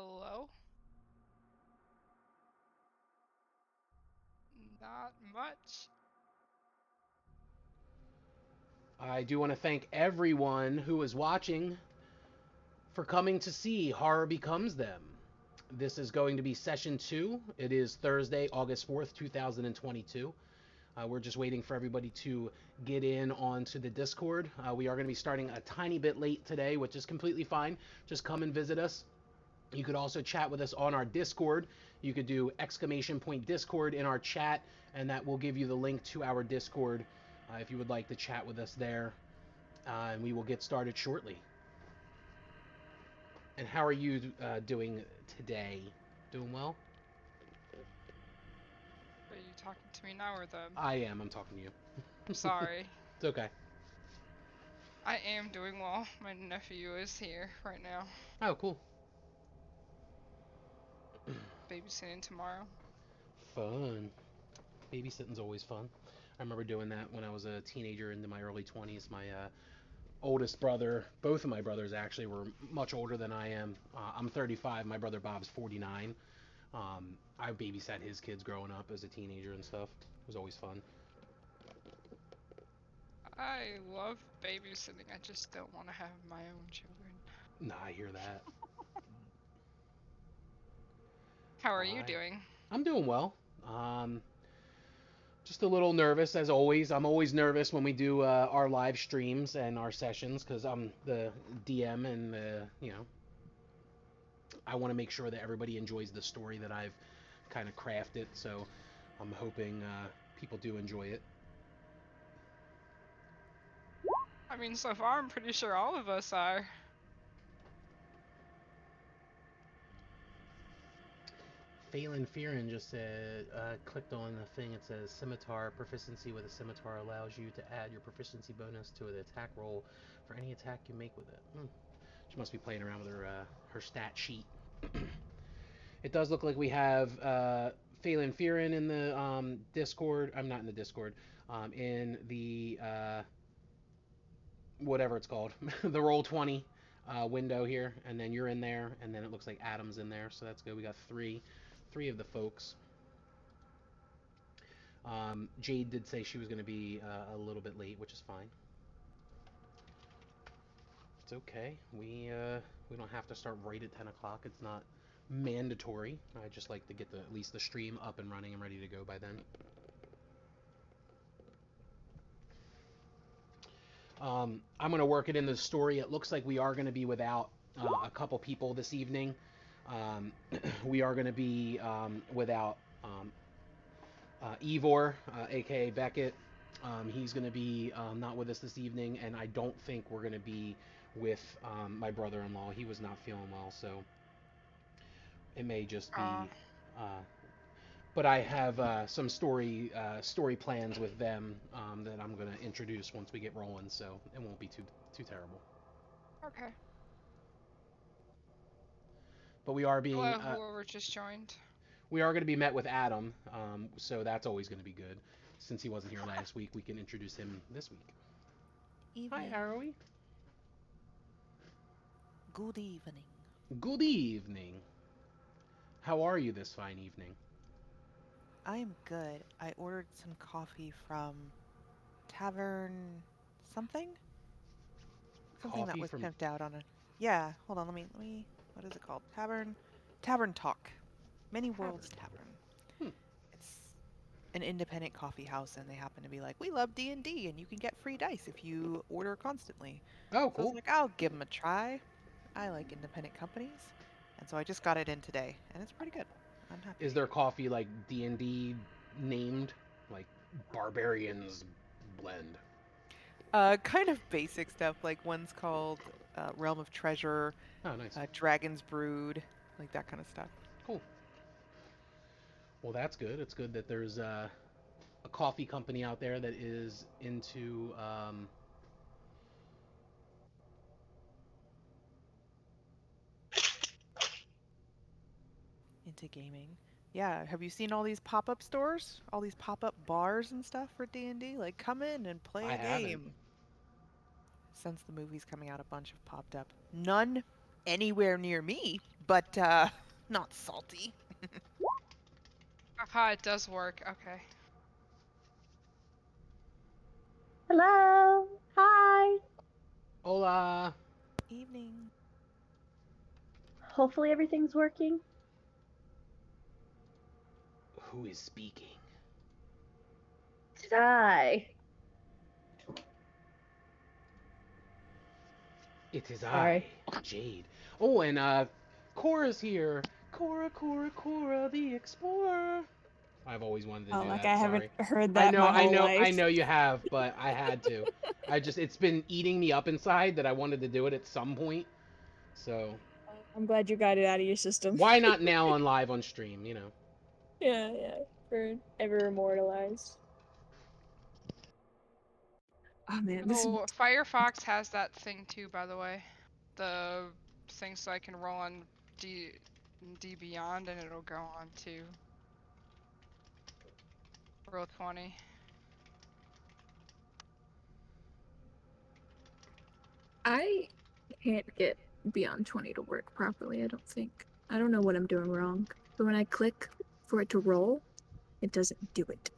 Hello? Not much. I do want to thank everyone who is watching for coming to see Horror Becomes Them. This is going to be session 2. It is Thursday, August 4th, 2022. We're just waiting for everybody to get in onto the Discord. We are going to be starting a tiny bit late today, which is completely fine. Just come and visit us. You could also chat with us on our Discord. You could do exclamation point Discord in our chat, and that will give you the link to our Discord if you would like to chat with us there. And we will get started shortly. And how are you doing today? Doing well? Are you talking to me now or them? I am. I'm talking to you. I'm sorry. It's okay. I am doing well. My nephew is here right now. Oh, cool. Babysitting tomorrow. Fun. Babysitting's always fun. I remember doing that when I was a teenager into my early 20s. My oldest brother, both of my brothers actually, were much older than I am. I'm 35. My brother Bob's 49. I babysat his kids growing up as a teenager and stuff. It was always fun. I love babysitting. I just don't want to have my own children. Nah, I hear that. How are you I doing? I'm doing well. Just a little nervous as always. I'm always nervous when we do our live streams and our sessions because I'm the DM and I want to make sure that everybody enjoys the story that I've kind of crafted. So I'm hoping people do enjoy it. I mean, so far I'm pretty sure all of us are. Phelan Fearon just said, clicked on the thing. It says scimitar proficiency with a scimitar allows you to add your proficiency bonus to an attack roll for any attack you make with it. She must be playing around with her stat sheet. It does look like we have Phelan Fearon in the Discord. I'm not in the Discord. In the whatever it's called, the roll 20 window here, and then you're in there, and then it looks like Adam's in there, so that's good. We got three of the folks. Jade did say she was going to be a little bit late, which is fine. It's okay. We don't have to start right at 10 o'clock. It's not mandatory. I just like to get at least the stream up and running and ready to go by then. I'm going to work it in the story. It looks like we are going to be without a couple people this evening. Um, we are going to be without Ivor, aka Beckett. He's going to be not with us this evening, and I don't think we're going to be with my brother-in-law. He was not feeling well, so it may just Uh, be. Uh, but I have some story plans with them that I'm going to introduce once we get rolling, so it won't be too terrible. okay. But we are being Hello, whoever just joined. we are going to be met with Adam, so that's always going to be good. Since he wasn't here last week, we can introduce him this week. Hi, Evening. Arrowy. Good evening. Good evening. How are you this fine evening? I am good. I ordered some coffee from Tavern something? Something that Coffee was from. pimped out on a. Yeah, hold on, let me what is it called? Tavern Talk. Many Worlds Tavern. Tavern. Hmm. It's an independent coffee house and they happen to be like, "We love D&D and D, and you can get free dice if you order constantly." Oh, So I was cool. like, "I'll give them a try." I like independent companies. And so I just got it in today and it's pretty good. I'm Is happy. their coffee like D&D named, like Barbarians Blend? Kind of basic stuff. Like one's called Realm of Treasure, Oh, nice. Dragon's Brood, like that kind of stuff. Cool. Well, that's good. It's good that there's a coffee company out there that is into Into gaming. Yeah, have you seen all these pop-up stores? All these pop-up bars and stuff for D&D? Like come in and play I a haven't. game. Since the movie's coming out, a bunch have popped up. None anywhere near me, but not salty. Aha, it does work. Okay. Hello. Hi. Hola. Evening. Hopefully everything's working. Who is speaking? Did I? It is Sorry. I, Jade. Oh, and Cora's here. Cora, the explorer. I've always wanted to Oh, do like that. I Sorry. haven't heard I that know, my I whole know, life. I know you have, but I had to. It's been eating me up inside that I wanted to do it at some point. So I'm glad you got it out of your system. why not now on live on stream? You know. Yeah, forever immortalized. Oh man, this is Oh, Firefox has that thing too, by the way. The thing so I can roll on D Beyond and it'll go on to Roll 20. I can't get Beyond 20 to work properly, I don't think. I don't know what I'm doing wrong. But when I click for it to roll, it doesn't do it.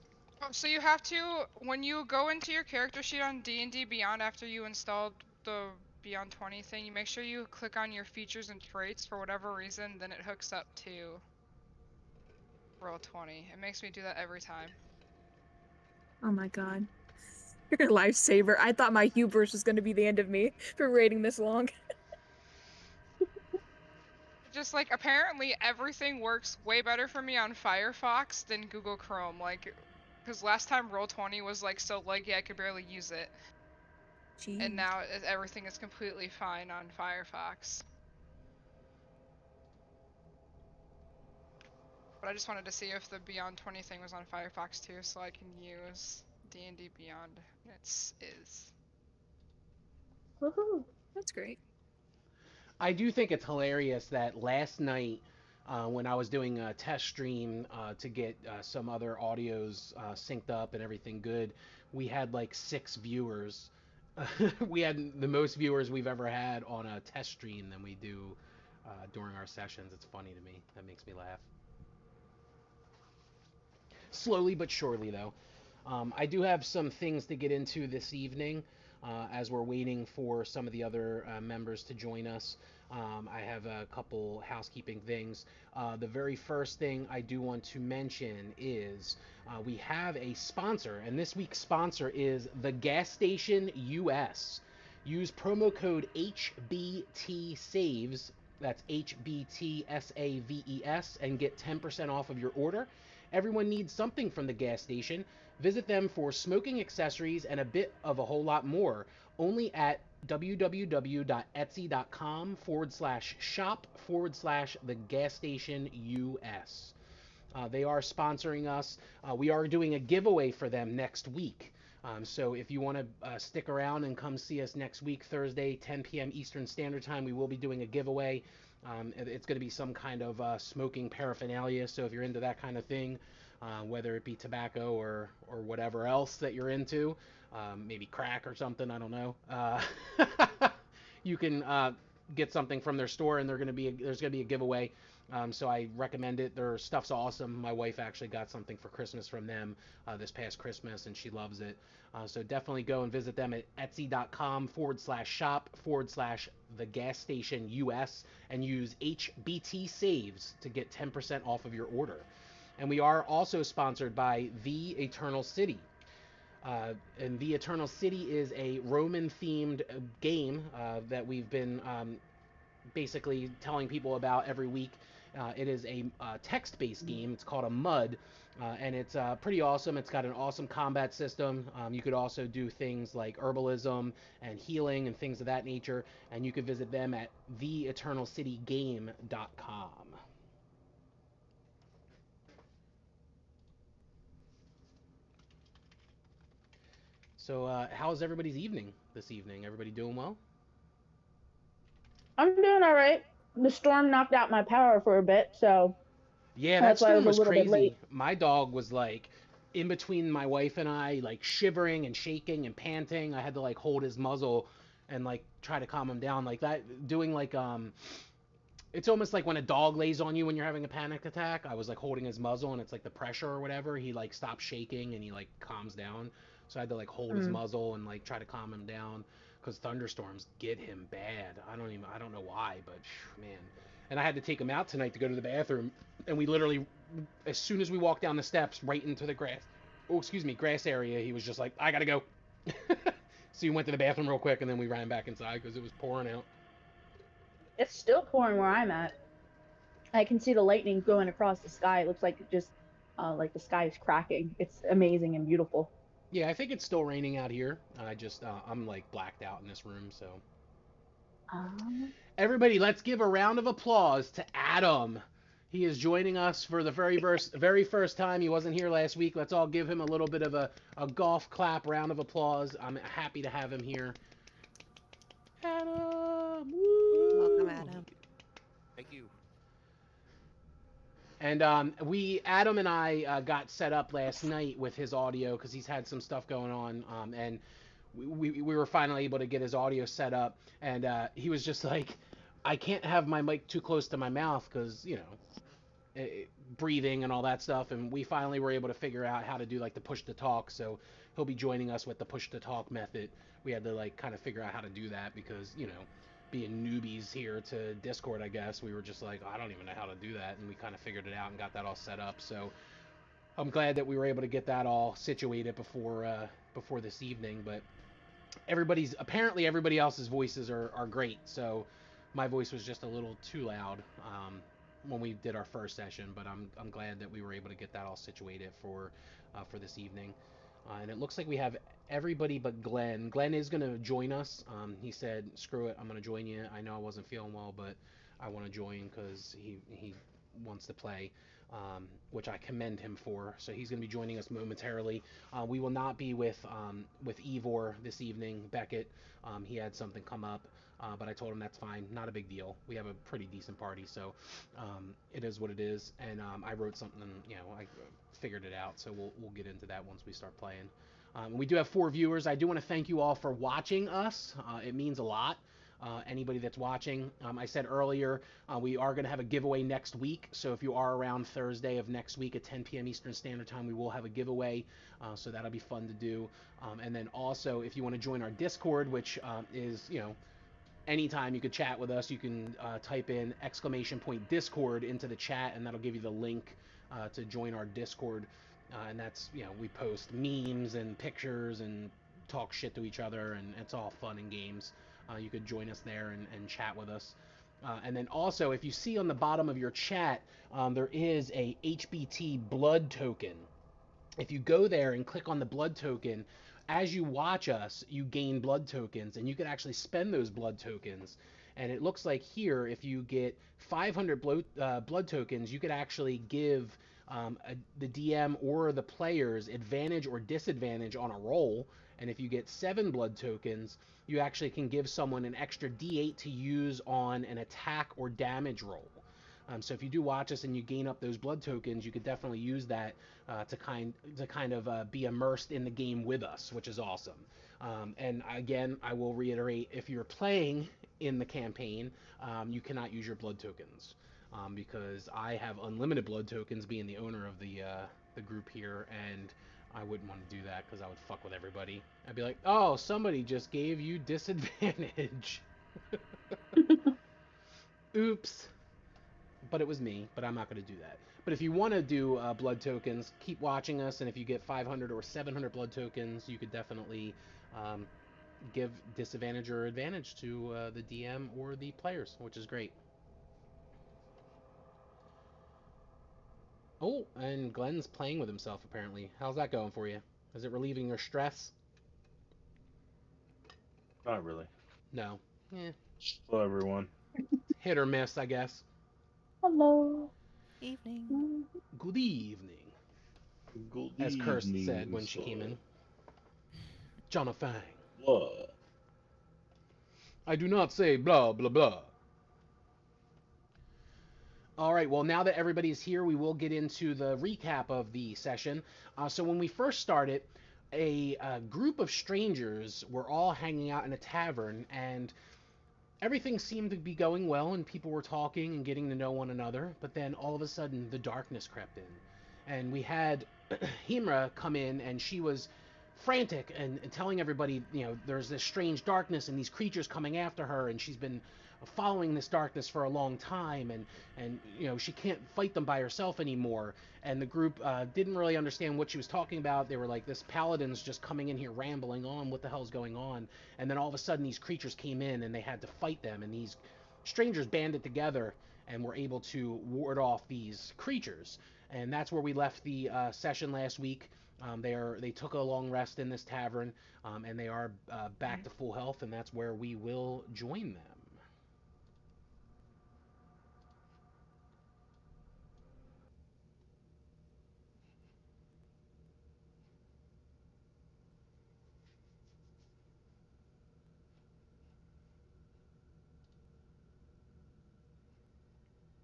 Oh, so you have to, when you go into your character sheet on D&D Beyond after you installed the Beyond 20 thing, you make sure you click on your features and traits for whatever reason, then it hooks up to Roll 20. It makes me do that every time. Oh my god. You're a lifesaver. I thought my hubris was going to be the end of me for waiting this long. Just like, apparently everything works way better for me on Firefox than Google Chrome, like, because last time Roll20 was like so laggy I could barely use it. Jeez. And now everything is completely fine on Firefox. But I just wanted to see if the Beyond 20 thing was on Firefox too, so I can use D&D Beyond. It is. Woohoo. That's great. I do think it's hilarious that last night, when I was doing a test stream to get some other audios synced up and everything good, we had like 6 viewers. We had the most viewers we've ever had on a test stream than we do during our sessions. It's funny to me. That makes me laugh. Slowly but surely, though. I do have some things to get into this evening as we're waiting for some of the other members to join us. I have a couple housekeeping things. The very first thing I do want to mention is we have a sponsor, and this week's sponsor is the Gas Station US. Use promo code HBTSAVES, that's HBTSAVES, and get 10% off of your order. Everyone needs something from the gas station. Visit them for smoking accessories and a bit of a whole lot more. Only at www.etsy.com/shop/the gas station US. They are sponsoring us. We are doing a giveaway for them next week. So if you want to stick around and come see us next week, Thursday, 10 p.m. Eastern Standard Time, we will be doing a giveaway. It's going to be some kind of smoking paraphernalia. So if you're into that kind of thing, whether it be tobacco or whatever else that you're into, maybe crack or something, I don't know. You can get something from their store, and there's going to be a giveaway. So I recommend it. Their stuff's awesome. My wife actually got something for Christmas from them this past Christmas, and she loves it. So definitely go and visit them at etsy.com/shop/the gas station US and use HBT Saves to get 10% off of your order. And we are also sponsored by The Eternal City. And The Eternal City is a Roman-themed game that we've been basically telling people about every week. It is a text-based game. It's called a MUD, and it's pretty awesome. It's got an awesome combat system. You could also do things like herbalism and healing and things of that nature. And you could visit them at theeternalcitygame.com. So, how's everybody's evening this evening? Everybody doing well? I'm doing all right. The storm knocked out my power for a bit, so Yeah, that that's why I storm was a was little bit late. crazy. My dog was like in between my wife and I, like shivering and shaking and panting. I had to like hold his muzzle and like try to calm him down like that. Doing like it's almost like when a dog lays on you when you're having a panic attack. I was like holding his muzzle, and it's like the pressure or whatever. He like stops shaking and he like calms down. So I had to like hold his muzzle and like try to calm him down because thunderstorms get him bad. I don't know why, but man. And I had to take him out tonight to go to the bathroom, and we literally, as soon as we walked down the steps right into the grass area, he was just like, I gotta go. So he went to the bathroom real quick, and then we ran back inside because it was pouring out. It's still pouring where I'm at. I can see the lightning going across the sky. It looks like like the sky is cracking. It's amazing and beautiful. Yeah, I think it's still raining out here. I'm like blacked out in this room, so. Everybody, let's give a round of applause to Adam. He is joining us for the very first time. He wasn't here last week. Let's all give him a little bit of a golf clap round of applause. I'm happy to have him here. Adam! Woo! Welcome, Adam. Thank you. And Adam and I got set up last night with his audio because he's had some stuff going on, and we were finally able to get his audio set up. And he was just like, I can't have my mic too close to my mouth because, you know, breathing and all that stuff. And we finally were able to figure out how to do like the push to talk. So he'll be joining us with the push to talk method. We had to like kind of figure out how to do that because, you know, being newbies here to Discord, I guess, we were just like, I don't even know how to do that, and we kind of figured it out and got that all set up. So I'm glad that we were able to get that all situated before this evening. But apparently everybody else's voices are great, so my voice was just a little too loud when we did our first session. But I'm glad that we were able to get that all situated for this evening. And it looks like we have everybody but Glenn. Glenn is going to join us. He said, screw it, I'm going to join you. I know I wasn't feeling well, but I want to join because he wants to play, which I commend him for. So he's going to be joining us momentarily. We will not be with Ivor this evening, Beckett. He had something come up, but I told him that's fine, not a big deal. We have a pretty decent party, so it is what it is. And I wrote something, you know, I figured it out, so we'll get into that once we start playing. We do have 4 viewers. I do want to thank you all for watching us. It means a lot. Anybody that's watching, I said earlier, we are going to have a giveaway next week. So if you are around Thursday of next week at 10 p.m. Eastern Standard Time, we will have a giveaway. So that'll be fun to do. And then also, if you want to join our Discord, which is, you know, anytime you could chat with us, you can type in !Discord into the chat, and that'll give you the link to join our Discord. And that's, you know, we post memes and pictures and talk shit to each other, and it's all fun and games. You could join us there and chat with us. And then also, if you see on the bottom of your chat, there is a HBT blood token. If you go there and click on the blood token, as you watch us, you gain blood tokens, and you can actually spend those blood tokens. And it looks like here, if you get 500 blood tokens, you could actually give the DM or the players advantage or disadvantage on a roll. And if you get 7 blood tokens, you actually can give someone an extra D8 to use on an attack or damage roll. So if you do watch us and you gain up those blood tokens, you could definitely use that to kind of be immersed in the game with us, which is awesome. And again, I will reiterate, if you're playing in the campaign, you cannot use your blood tokens. Because I have unlimited blood tokens being the owner of the group here, and I wouldn't want to do that because I would fuck with everybody. I'd be like, oh, somebody just gave you disadvantage. Oops. But it was me, but I'm not going to do that. But if you want to do blood tokens, keep watching us, and if you get 500 or 700 blood tokens, you could definitely give disadvantage or advantage to the DM or the players, which is great. Oh, and Glenn's playing with himself, apparently. How's that going for you? Is it relieving your stress? Not really. No. Eh. Hello, everyone. Hit or miss, I guess. Hello. Evening. Good evening. Good As Kirst evening, said when she came in. Jonathan. What? I do not say blah, blah, blah. All right, well, now that everybody's here, we will get into the recap of the session. So when we first started, a group of strangers were all hanging out in a tavern, and everything seemed to be going well, and people were talking and getting to know one another. But then all of a sudden, the darkness crept in, and we had Himra come in, and she was frantic and telling everybody, there's this strange darkness and these creatures coming after her, and she's been following this darkness for a long time, and she can't fight them by herself anymore. And the group didn't really understand what she was talking about. They were like, this paladin's just coming in here rambling on, what the hell's going on? And then all of a sudden these creatures came in and they had to fight them, and these strangers banded together and were able to ward off these creatures. And that's where we left the session last week. They took a long rest in this tavern, and they are back to full health, and that's where we will join them.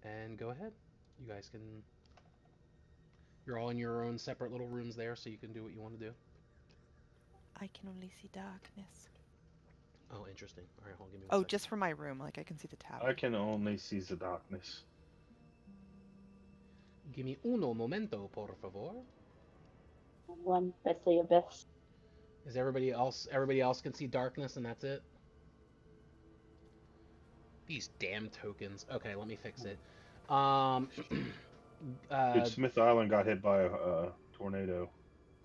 And go ahead. You guys can... You're all in your own separate little rooms there, so you can do what you want to do. I can only see darkness. Oh, interesting. All right, hold on, give me one Oh, second. just from my room. Like, I can see the tavern. I can only see the darkness. Give me uno momento, por favor. One with the abyss. Is everybody else can see darkness and that's it? These damn tokens. Okay, let me fix it. Dude, Smith Island got hit by a tornado.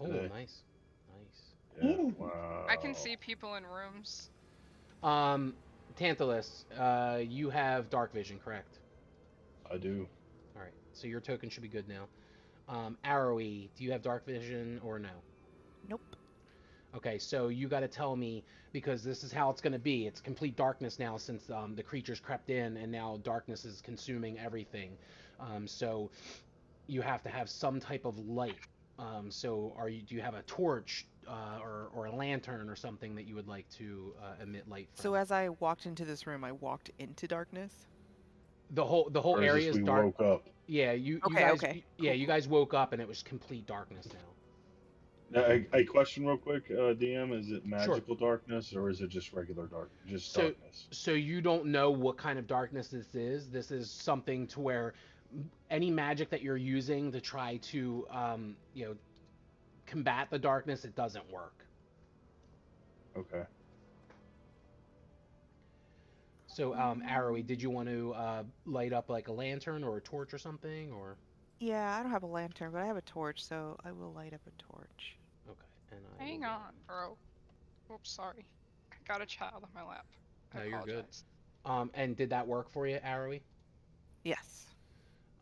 Oh, today. nice. Yeah, Mm. wow. I can see people in rooms. Tantalus, you have dark vision, correct? I do. All right, so your token should be good now. Arrowy, do you have dark vision or no? Nope. Okay, so you got to tell me, because this is how it's going to be. It's complete darkness now since the creatures crept in, and now darkness is consuming everything. So you have to have some type of light. So do you have a torch or a lantern or something that you would like to emit light from? So as I walked into this room, I walked into darkness. The whole Or is area this is we dark. woke up? Yeah, you Okay, guys. okay. Yeah, Cool, you cool. guys woke up and it was complete darkness now. Now, a question real quick, DM. Is it magical darkness or is it just regular darkness? Darkness? So you don't know what kind of darkness this is. This is something to where any magic that you're using to try to combat the darkness, it doesn't work. Okay. So Arrowy, did you want to light up like a lantern or a torch or something, or? Yeah, I don't have a lantern, but I have a torch, so I will light up a torch. Okay, and Hang on, bro. Oops, sorry. I got a child on my lap. I No, you're good. apologize. And did that work for you, Arrowy? Yes.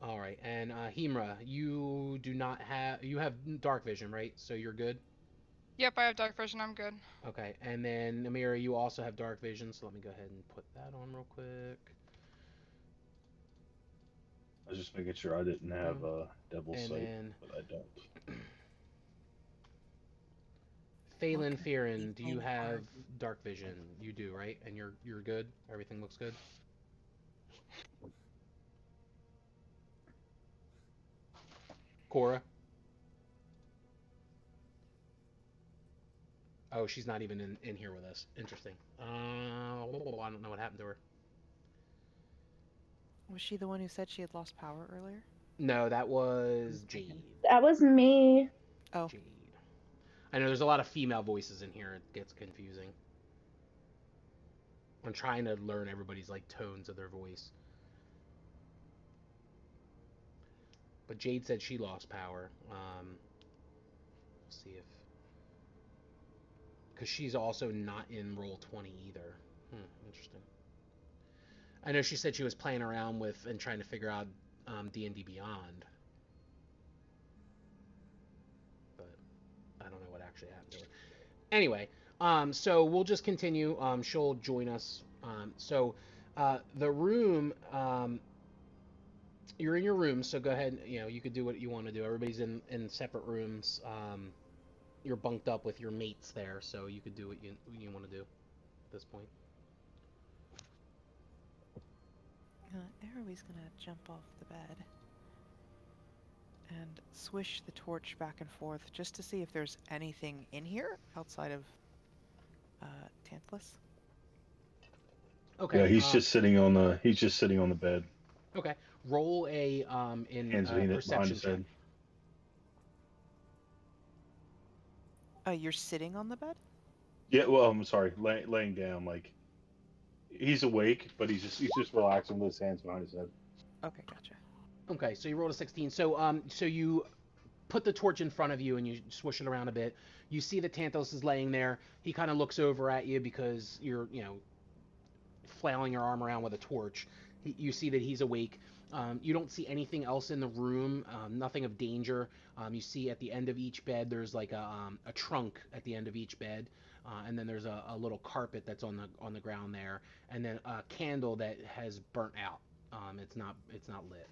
All right, and Himra, you have dark vision, right? So you're good. Yep, I have dark vision. I'm good. Okay, and then Namira, you also have dark vision, so let me go ahead and put that on real quick. I was just making sure I didn't have Devil's And Sight, then but I don't. Phelan Okay. Fearon, do you Evening have Arden. dark vision? You do, right? And you're good? Everything looks good? Cora? Oh, she's not even in here with us. Interesting. I don't know what happened to her. Was she the one who said she had lost power earlier? No, that was Jade. That was me. Oh. Jade. I know there's a lot of female voices in here. It gets confusing. I'm trying to learn everybody's like tones of their voice. But Jade said she lost power. We'll see if... Because she's also not in Roll20 either. Interesting. I know she said she was playing around with and trying to figure out D&D Beyond. But I don't know what actually happened to her. Anyway, so we'll just continue. She'll join us. The room... you're in your room, so go ahead. You could do what you want to do. Everybody's in separate rooms. You're bunked up with your mates there, so you could do what you want to do at this point. Arrowie's gonna jump off the bed and swish the torch back and forth just to see if there's anything in here outside of Tantalus. Okay. Yeah, he's just sitting on the bed. Okay. Roll a Hands behind perception his check. head. You're sitting on the bed? Yeah, well, I'm sorry, laying down. Like he's awake, but he's just relaxing with his hands behind his head. Okay, gotcha. Okay, so you rolled a 16. So you put the torch in front of you and you swish it around a bit. You see that Tantalus is laying there. He kind of looks over at you because you're, flailing your arm around with a torch. You see that he's awake. You don't see anything else in the room, nothing of danger. You see at the end of each bed there's like a trunk at the end of each bed, and then there's a little carpet that's on the ground there, and then a candle that has burnt out. It's not lit.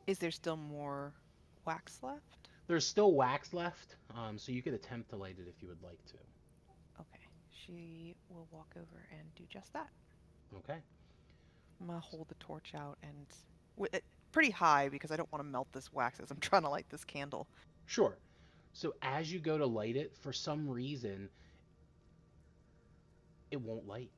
Is there still more wax left? There's still wax left, so you could attempt to light it if you would like to. Okay, she will walk over and do just that. Okay. I'm gonna hold the torch out and pretty high because I don't want to melt this wax as I'm trying to light this candle. Sure. So as you go to light it, for some reason, it won't light.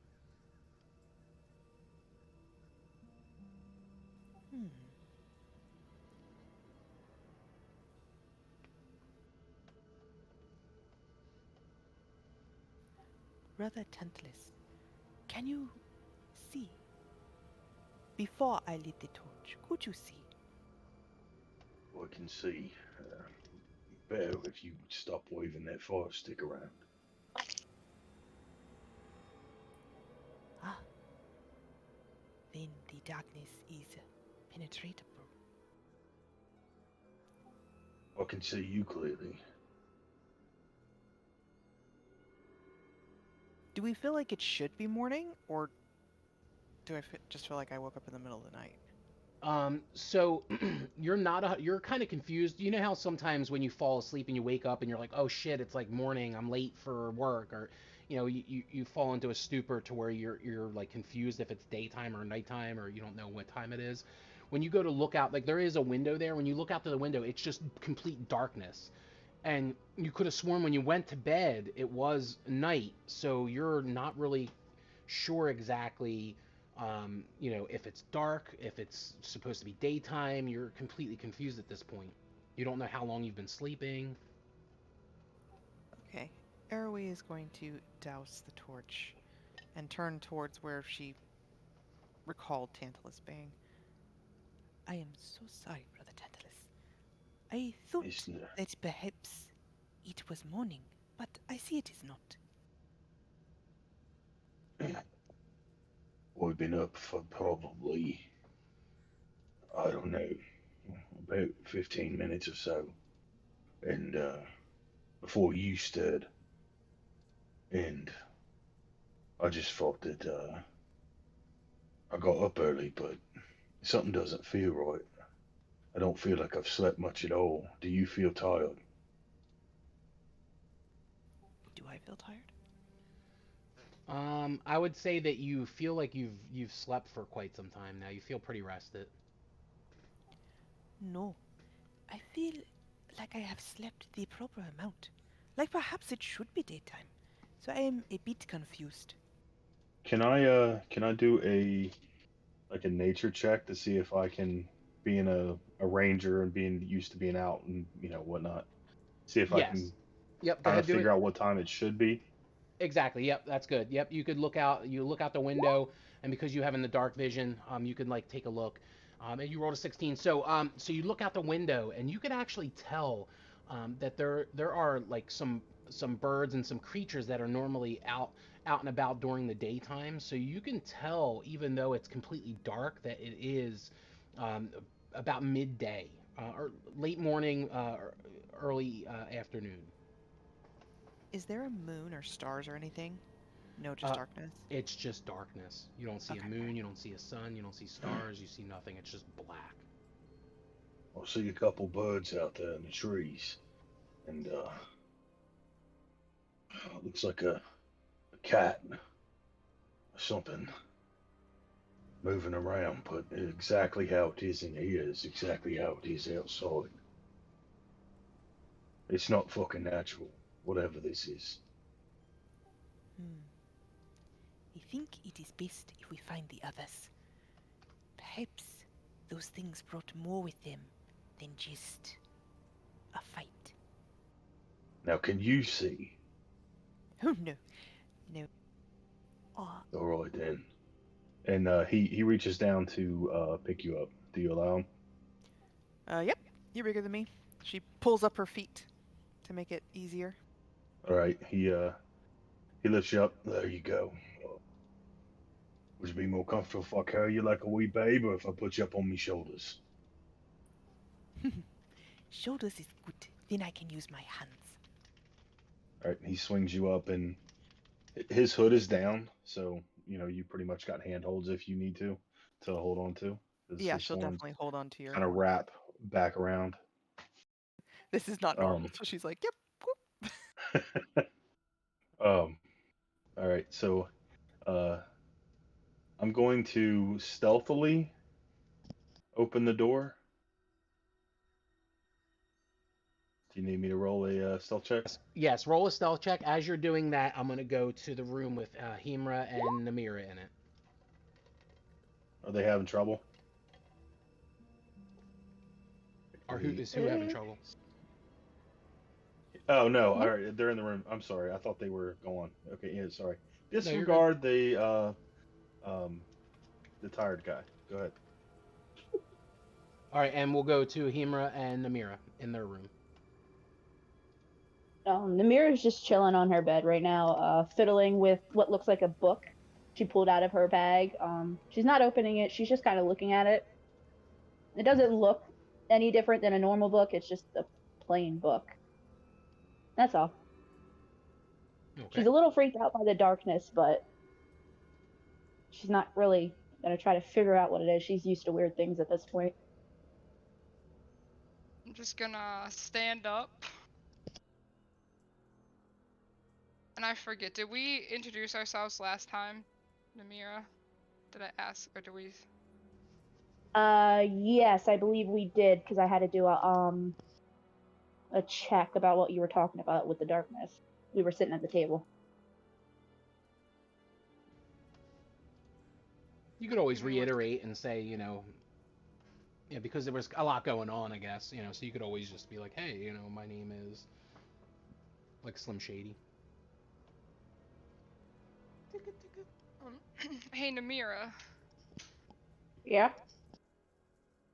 Brother Tantalus, can you see? Before I lit the torch, could you see? I can see. Better if you stop waving that fire stick around. Ah. Then the darkness is penetratable. I can see you clearly. Do we feel like it should be morning, or do I just feel like I woke up in the middle of the night? So you're kind of confused. You know how sometimes when you fall asleep and you wake up and you're like, oh shit, it's like morning, I'm late for work, or you fall into a stupor to where you're like confused if it's daytime or nighttime, or you don't know what time it is. When you go to look out, like there is a window there. When you look out to the window, it's just complete darkness. And you could have sworn when you went to bed it was night, so you're not really sure exactly, if it's dark, if it's supposed to be daytime. You're completely confused at this point. You don't know how long you've been sleeping. Okay. Arroway is going to douse the torch and turn towards where she recalled Tantalus being. I am so sorry, Brother Tantalus. I thought that perhaps it was morning, but I see it is not. We've been up for probably, I don't know, about 15 minutes or so. And before you stirred. And I just thought that I got up early, but something doesn't feel right. I don't feel like I've slept much at all. Do you feel tired? Do I feel tired? I would say that you feel like you've slept for quite some time now. You feel pretty rested. No. I feel like I have slept the proper amount. Like perhaps it should be daytime. So I am a bit confused. Can I do a nature check to see if I can, being a ranger and being used to being out and whatnot, see if I can Yep, go kind ahead, of do figure it. out what time it should be. Exactly. Yep, that's good. Yep, you could look out. You look out the window, and because you have in the dark vision, you can like take a look. And you rolled a 16. So you look out the window, and you can actually tell that there are like some birds and some creatures that are normally out and about during the daytime. So you can tell, even though it's completely dark, that it is about midday or late morning, or early afternoon. Is there a moon or stars or anything? No, just darkness? It's just darkness. You don't see Okay. a moon, you don't see a sun, you don't see stars, you see nothing. It's just black. I'll see a couple birds out there in the trees, and it looks like a cat or something. moving around, but exactly how it is in here is exactly how it is outside. It's not fucking natural, whatever this is. Hmm. I think it is best if we find the others. Perhaps those things brought more with them than just a fight. Now, can you see? Oh no, no. Oh, All right then. And he reaches down to pick you up. Do you allow him? Yep, you're bigger than me. She pulls up her feet to make it easier. All right. He lifts you up. There you go. Would you be more comfortable if I carry you like a wee babe, or if I put you up on me shoulders? Shoulders is good. Then I can use my hands. All right. He swings you up, and his hood is down, so you pretty much got handholds if you need to hold on to. Yeah, His she'll horns definitely hold on to your kind of horn. wrap back around. This is not normal, so she's like, yep. Whoop. All right. So, uh, I'm going to stealthily open the door. Do you need me to roll a stealth check? Yes, roll a stealth check. As you're doing that, I'm gonna go to the room with Himra and Namira in it. Are they having trouble? Or who having trouble? Oh no! All right, they're in the room. I'm sorry. I thought they were gone. Okay, yeah, sorry. No, you're good. Disregard the tired guy. Go ahead. All right, and we'll go to Himra and Namira in their room. Namira's just chilling on her bed right now, fiddling with what looks like a book she pulled out of her bag. She's not opening it. She's just kind of looking at it. It doesn't look any different than a normal book. It's just a plain book. That's all. Okay. She's a little freaked out by the darkness, but she's not really going to try to figure out what it is. She's used to weird things at this point. I'm just gonna stand up. And I forget, did we introduce ourselves last time, Namira? Did I ask, or do we? Yes, I believe we did, because I had to do a check about what you were talking about with the darkness. We were sitting at the table. You could always reiterate and say, yeah, because there was a lot going on, I guess, so you could always just be like, hey, my name is, like, Slim Shady. Hey, Namira. Yeah?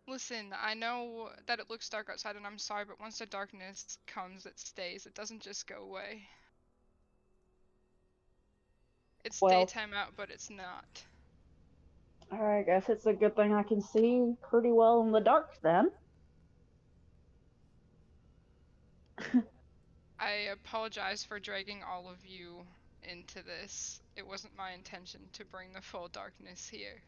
Listen, I know that it looks dark outside, and I'm sorry, but once the darkness comes, it stays. It doesn't just go away. It's daytime out, but it's not. I guess it's a good thing I can see pretty well in the dark, then. I apologize for dragging all of you into this. It wasn't my intention to bring the full darkness here.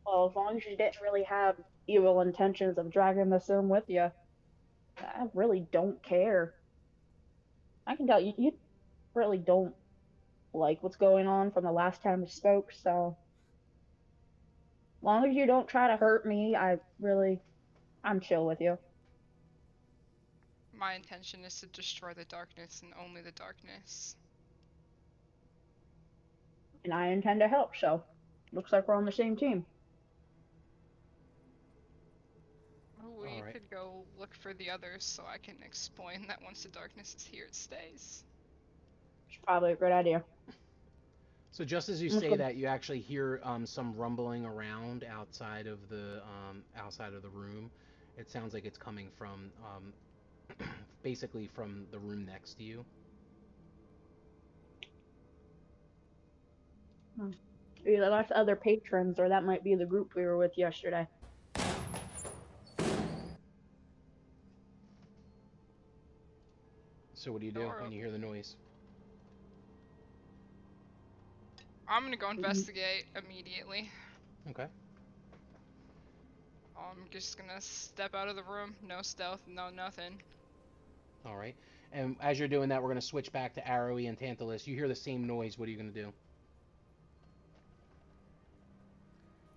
Well, as long as you didn't really have evil intentions of dragging this in with you, I really don't care. I can tell you really don't like what's going on from the last time we spoke, so as long as you don't try to hurt me, I'm chill with you. My intention is to destroy the darkness and only the darkness. And I intend to help, so looks like we're on the same team. We could go look for the others so I can explain that once the darkness is here, it stays. It's probably a good idea. So just as you say that, you actually hear some rumbling around outside of the room. It sounds like it's coming from basically from the room next to you. Either that's other patrons, or that might be the group we were with yesterday. So what do you do when you hear the noise? I'm gonna go investigate immediately. Okay. I'm just gonna step out of the room. No stealth, no nothing. All right. And as you're doing that, we're gonna switch back to Arrowy and Tantalus. You hear the same noise. What are you gonna do?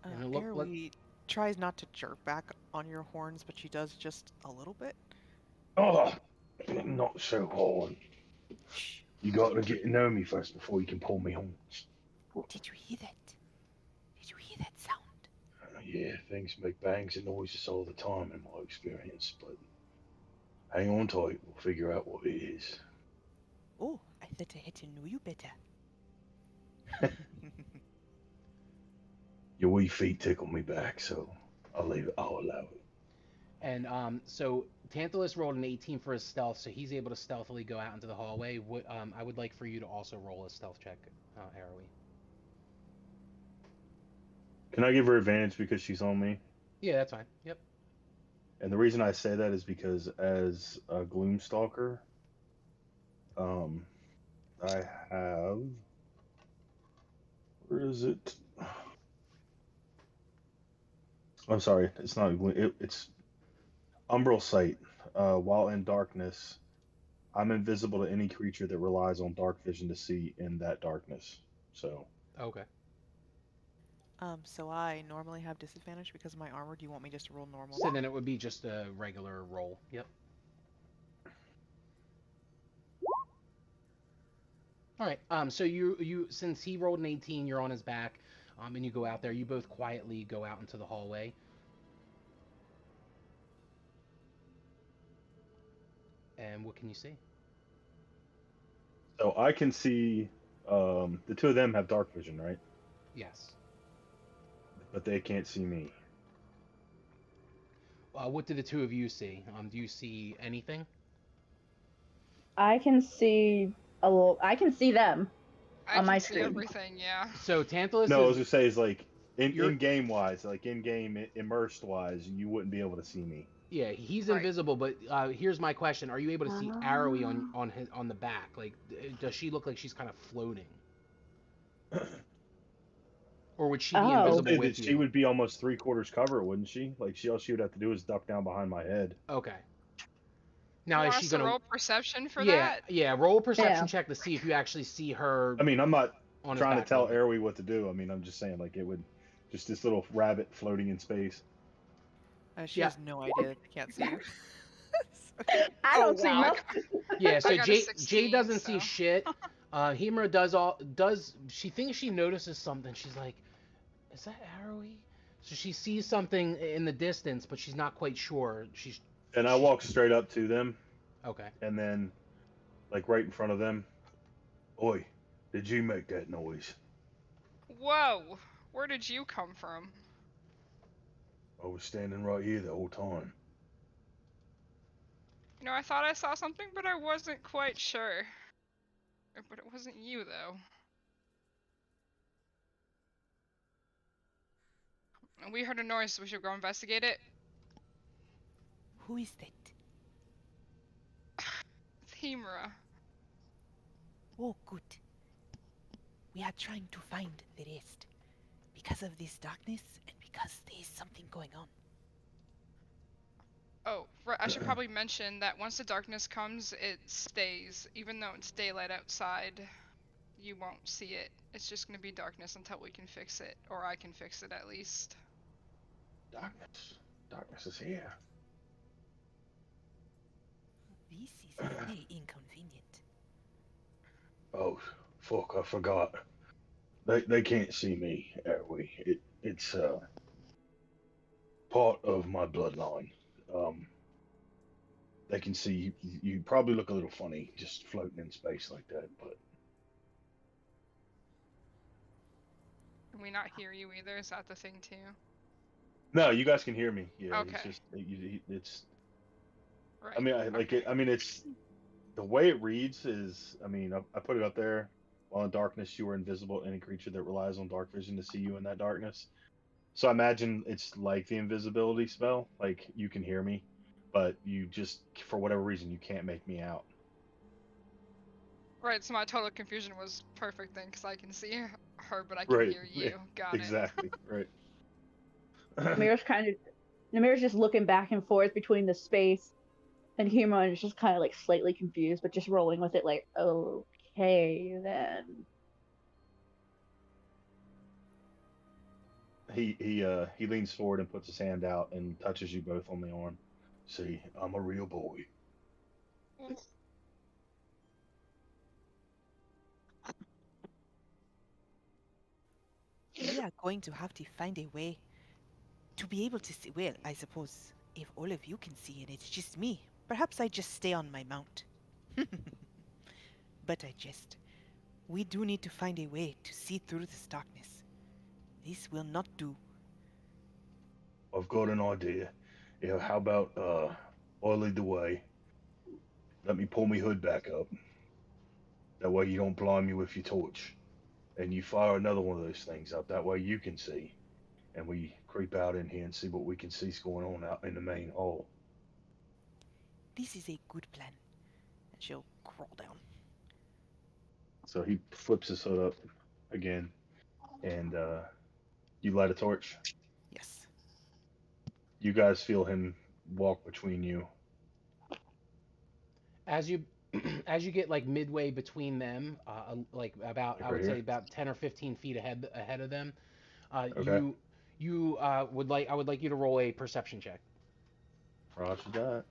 And it look- Airly tries not to jerk back on your horns, but she does just a little bit. Oh, not so hard. Shh. You got to get to know me first before you can pull me horns. Did you hear that? Did you hear that sound? Yeah, things make bangs and noises all the time in my experience, but hang on tight. We'll figure out what it is. Oh, I thought I had to know you better. Your wee feet tickle me back, so I'll allow it. And so Tantalus rolled an 18 for his stealth, so he's able to stealthily go out into the hallway. I would like for you to also roll a stealth check, Arrowy. Can I give her advantage because she's on me? Yeah, that's fine. Yep. And the reason I say that is because as a Gloomstalker, I have. Where is it? I'm sorry, it's not it's Umbral Sight. While in darkness, I'm invisible to any creature that relies on dark vision to see in that darkness. So. Okay. So I normally have disadvantage because of my armor. Do you want me just to roll normal? So then it would be just a regular roll. Yep. All right. So you since he rolled an 18, you're on his back, and you go out there. You both quietly go out into the hallway. And what can you see? So I can see the two of them have dark vision, right? Yes. But they can't see me. What do the two of you see? Do you see anything? I can see a little. I can see them I on my can see screen. everything, yeah. So Tantalus No, I is was gonna say is like You're- in game wise, like in game immersed wise, you wouldn't be able to see me. yeah, he's Right. invisible. But here's my question: are you able to see Arrowy on the back? Like, does she look like she's kind of floating? Or would she be Oh. I'd invisible say with that you? she would be almost 3/4 cover, wouldn't she? Like all she would have to do is duck down behind my head. Okay. Now You is want she us to gonna? roll perception for Yeah, that? yeah. Roll a perception Yeah. check to see if you actually see her I mean, I'm not on his trying to back. tell moving. Airwy what to do. I mean, I'm just saying like it would just this little rabbit floating in space. She Yeah. has no idea that they can't see you. I Oh, don't see wow. nothing. Yeah. So I got a Jay 16, doesn't see so. shit. Hemera does. She thinks she notices something. She's like, "Is that Arrowy?" So she sees something in the distance, but she's not quite sure. And I walk straight up to them, Okay. and then like right in front of them. Oi, did you make that noise? Whoa! Where did you come from? I was standing right here the whole time. You know, I thought I saw something, but I wasn't quite sure. But it wasn't you, though. We heard a noise, so we should go investigate it. Who is that? It's Hemera. Oh, good. We are trying to find the rest. Because of this darkness, and because there is something going on. Oh, right, I should probably mention that once the darkness comes, it stays. Even though it's daylight outside, you won't see it. It's just gonna be darkness until we can fix it, or I can fix it at least. Darkness. Darkness is here. This is very inconvenient. Oh, fuck, I forgot. They can't see me, Arrowy. It's part of my bloodline. They can see you probably look a little funny just floating in space like that, but Can we not hear you either? Is that the thing too? No, you guys can hear me. Yeah, Okay. it's just it's. Right. I mean, I like okay. it. I mean, it's the way it reads is. I mean, I put it up there. While in darkness, you are invisible to any creature that relies on dark vision to see you in that darkness. So I imagine it's like the invisibility spell. Like you can hear me, but you just for whatever reason you can't make me out. Right, so my total confusion was perfect then, because I can see her, but I can Right. hear you. Got it. Exactly. Right. Namir's just looking back and forth between the space, and Hemera is just kind of like slightly confused, but just rolling with it, like, okay then. he leans forward and puts his hand out and touches you both on the arm. See, I'm a real boy. We are going to have to find a way to be able to see. Well, I suppose if all of you can see and it's just me, perhaps I just stay on my mount. But I jest. We do need to find a way to see through this darkness. This will not do. I've got an idea. Yeah, how about I lead the way. Let me pull my hood back up. That way you don't blind me with your torch. And you fire another one of those things up. That way you can see. And we creep out in here and see what we can see's going on out in the main hall. This is a good plan. And she'll crawl down. So he flips his hood up again, and you light a torch. Yes. You guys feel him walk between you. As you as you get like midway between them, like about Like I would right say here? about 10 or 15 feet ahead of them, Okay. you would like I would like you to roll a perception check. Roger that.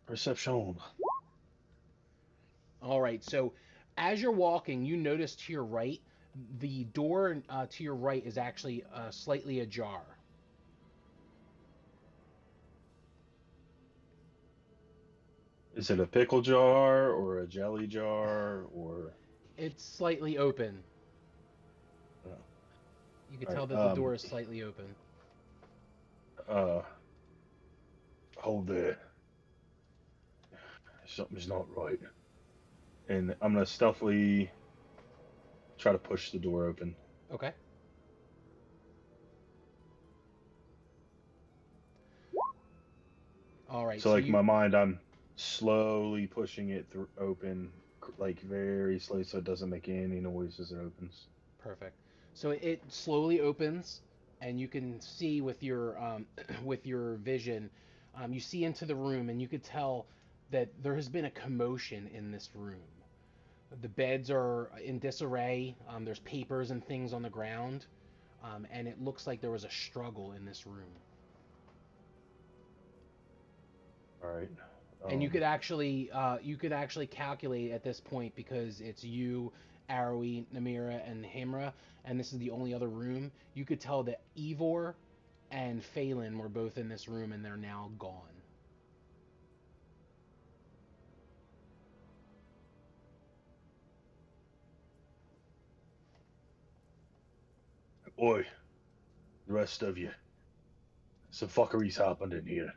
Perception. All right. So as you're walking, you notice to your right, the door to your right is actually slightly ajar. Is it a pickle jar or a jelly jar or? It's slightly open. Oh. You can All tell right, that the door is slightly open. Hold there. Something's not right. And I'm gonna stealthily try to push the door open. Okay. All right. So like you, in my mind, I'm slowly pushing it through open, like very slowly, so it doesn't make any noise as it opens. Perfect. So it slowly opens, and you can see with your with your vision, you see into the room, and you could tell that there has been a commotion in this room. The beds are in disarray. There's papers and things on the ground, and it looks like there was a struggle in this room. All right. And you could actually calculate at this point, because it's you, Arrowy, Namira, and Himra, and this is the only other room. You could tell that Ivor and Phelan were both in this room, and they're now gone. Oi, the rest of you. Some fuckery's happened in here.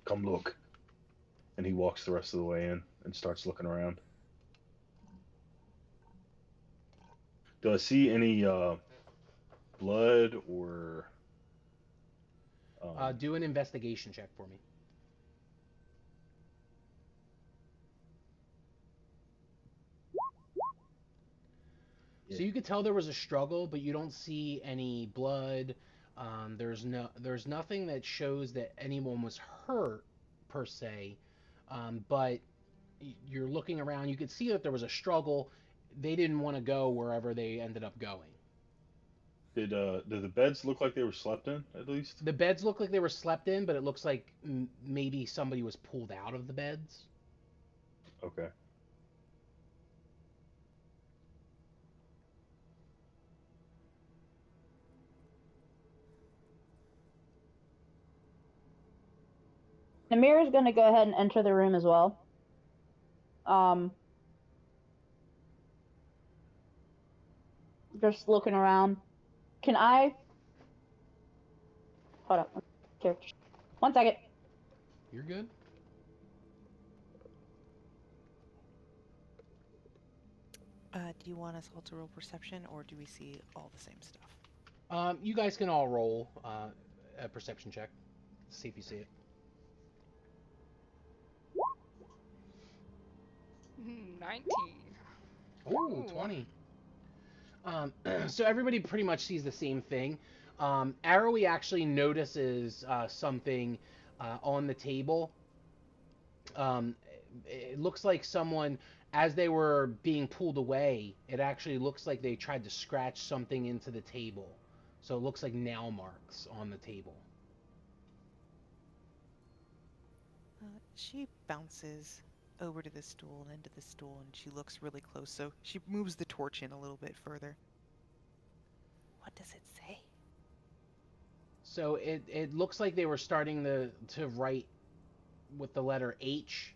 Come look. And he walks the rest of the way in and starts looking around. Do I see any blood or? Do an investigation check for me. Yeah. So you could tell there was a struggle, but you don't see any blood. There's nothing that shows that anyone was hurt per se. But you're looking around, you could see that there was a struggle. They didn't want to go wherever they ended up going. Did the beds look like they were slept in at least? The beds look like they were slept in, but it looks like maybe somebody was pulled out of the beds. Okay. Namira's gonna go ahead and enter the room as well. Just looking around. Can I? Hold up. Character. 1 second. You're good. Do you want us all to roll perception, or do we see all the same stuff? You guys can all roll a perception check. See if you see it. 19. Ooh, 20. So everybody pretty much sees the same thing. Arrowy actually notices something on the table. It looks like someone as they were being pulled away, it actually looks like they tried to scratch something into the table. So it looks like nail marks on the table. She bounces over to the stool and into the stool, and she looks really close, so she moves the torch in a little bit further. What does it say? So it looks like they were starting to write with the letter H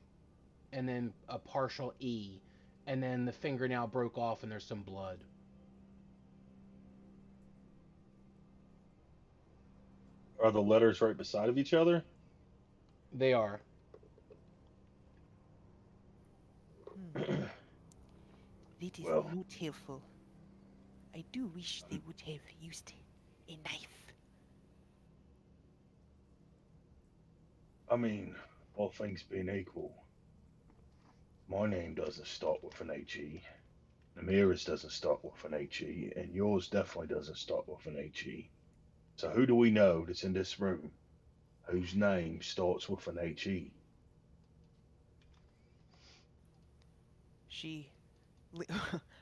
and then a partial E, and then the fingernail broke off and there's some blood. Are the letters right beside of each other? They are. That is Well. not helpful. I do wish they would have used a knife. I mean, all things being equal, my name doesn't start with an HE. Namira's doesn't start with an HE, and yours definitely doesn't start with an HE. So who do we know that's in this room whose name starts with an HE?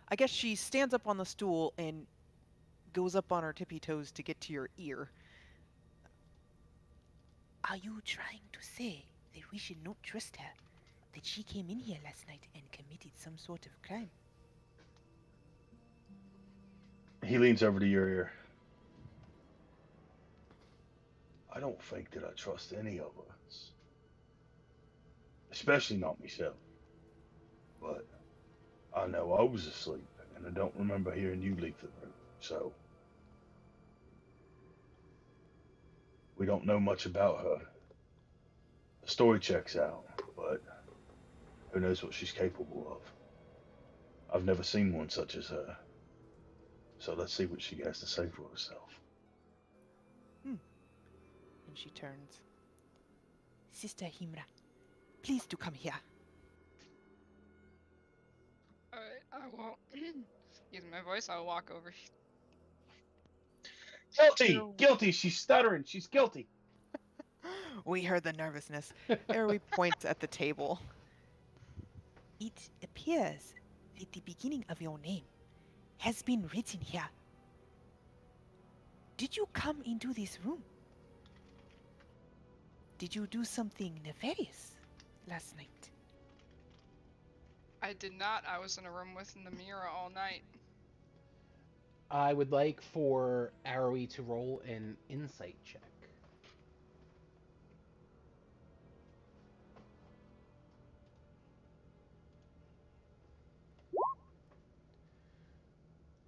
I guess she stands up on the stool and goes up on her tippy toes to get to your ear. Are you trying to say that we should not trust her? That she came in here last night and committed some sort of crime? He leans over to your ear. I don't think that I trust any of us. Especially not myself. But I know I was asleep, and I don't remember hearing you leave the room, so we don't know much about her. The story checks out, but who knows what she's capable of. I've never seen one such as her. So let's see what she has to say for herself. And she turns. Sister Himra, please do come here. Alright, I will use my voice, I'll walk over. Guilty! Guilty! She's stuttering! She's guilty! We heard the nervousness. Erwi points at the table. It appears that the beginning of your name has been written here. Did you come into this room? Did you do something nefarious last night? I did not, I was in a room with Namira all night. I would like for Arrowy to roll an insight check.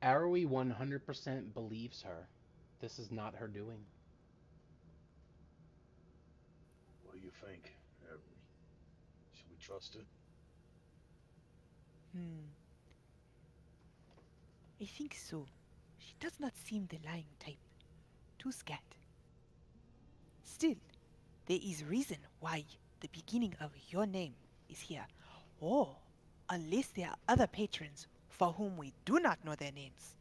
Arrowy 100% believes her. This is not her doing. What do you think, Avery? Should we trust her? I think so. She does not seem the lying type. Too scared. Still, there is reason why the beginning of your name is here. Or, unless there are other patrons for whom we do not know their names,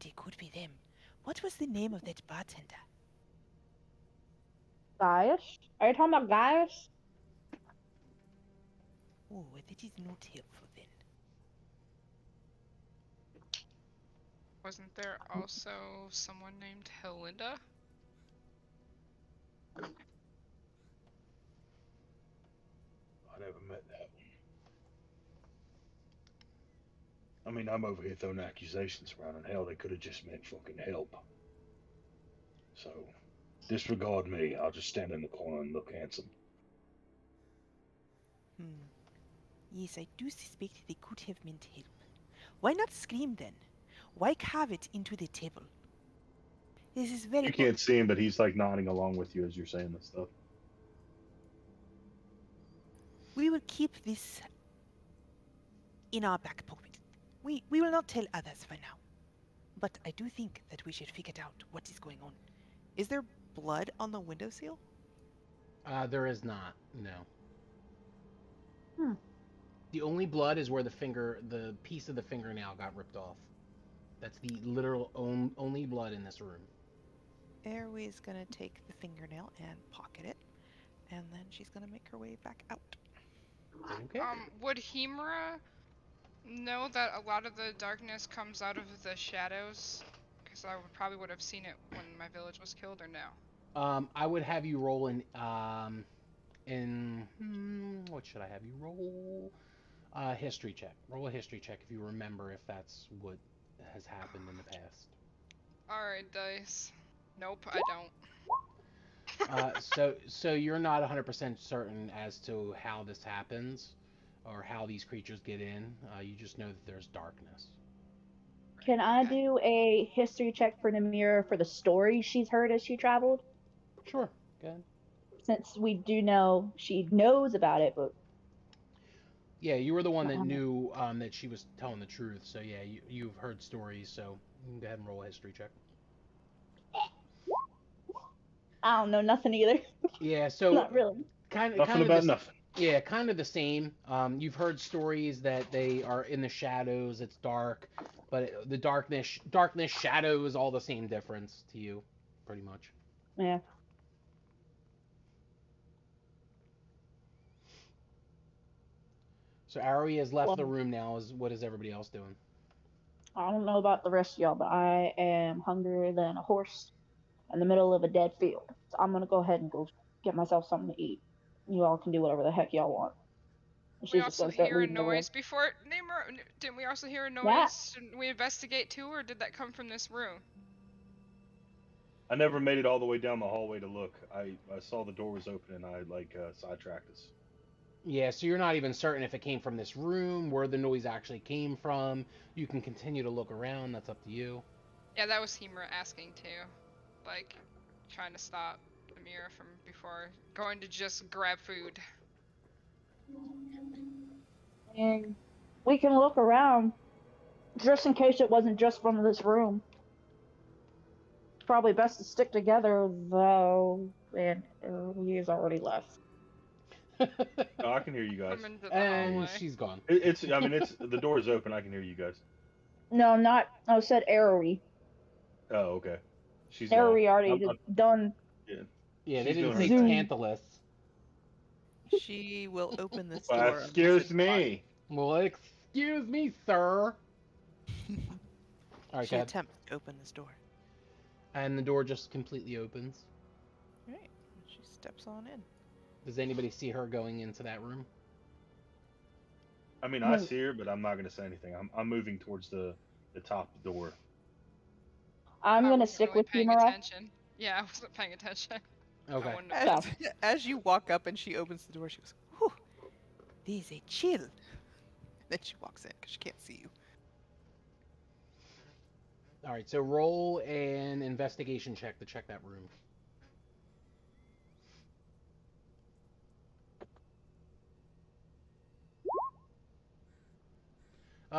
it could be them. What was the name of that bartender? Gaius? Are you talking about Gaius? Oh, that is not helpful then. Wasn't there also someone named Helinda? I never met that one. I mean, I'm over here throwing accusations around, and hell, they could have just meant fucking help. So, disregard me. I'll just stand in the corner and look handsome. Yes, I do suspect they could have meant help. Why not scream then? Why carve it into the table? This is very... You can't see him, but he's like nodding along with you as you're saying this stuff. We will keep this in our back pocket. We will not tell others for now. But I do think that we should figure out what is going on. Is there blood on the windowsill? There is not, no. Hmm. The only blood is where the piece of the fingernail got ripped off. That's the literal only blood in this room. Airway is gonna take the fingernail and pocket it, and then she's gonna make her way back out. Okay. Would Himra know that a lot of the darkness comes out of the shadows? Because I would have seen it when my village was killed, or no? I would have you roll what should I have you roll? History check. Roll a history check if you remember if that's what has happened in the past. Alright, dice. Nope, I don't. So you're not 100% certain as to how this happens or how these creatures get in. You just know that there's darkness. Can I Okay. do a history check for Namira for the stories she's heard as she traveled? Sure. Go ahead. Since we do know she knows about it, but Yeah, you were the one that knew that she was telling the truth. So yeah, you've heard stories. So you can go ahead and roll a history check. I don't know nothing either. Yeah. So Not really. kind Nothing of about the, nothing. Yeah, kind of the same. You've heard stories that they are in the shadows. It's dark, but the darkness, shadow is all the same difference to you, pretty much. Yeah. So Ari has left Well, the room now. What is everybody else doing? I don't know about the rest of y'all, but I am hungrier than a horse in the middle of a dead field. So I'm gonna go ahead and go get myself something to eat. You all can do whatever the heck y'all want. And We she's just also gonna start hear a leading the way. noise before. Didn't we also hear a That noise? Shouldn't we investigate too, or did that come from this room? I never made it all the way down the hallway to look. I saw the door was open and I sidetracked us. Yeah, so you're not even certain if it came from this room, where the noise actually came from. You can continue to look around. That's up to you. Yeah, that was Hemra asking too. Like, trying to stop Amira from before going to just grab food. and we can look around just in case it wasn't just from this room. It's probably best to stick together though, and he has already left. Oh, I can hear you guys. Come into the And hallway. she's gone. It's the door is open. I can hear you guys. No, not. I said Arrowy. Oh, okay. She's Arrowy gone. already done. Yeah, they She's didn't doing say her thing. Tantalus. She will open this Well, door. unless excuse it's locked. me. Well, excuse me, sir. All right, She go ahead. attempts to open this door. And the door just completely opens. Right. She steps on in. Does anybody see her going into that room? I mean, I see her, but I'm not gonna say anything. I'm moving towards the top door. I'm I gonna wasn't stick really with paying Himura. attention. Yeah, I wasn't paying attention. Okay. I wouldn't have. As you walk up and she opens the door, she goes, "Whew, these a chill." Then she walks in because she can't see you. All right, so roll an investigation check to check that room.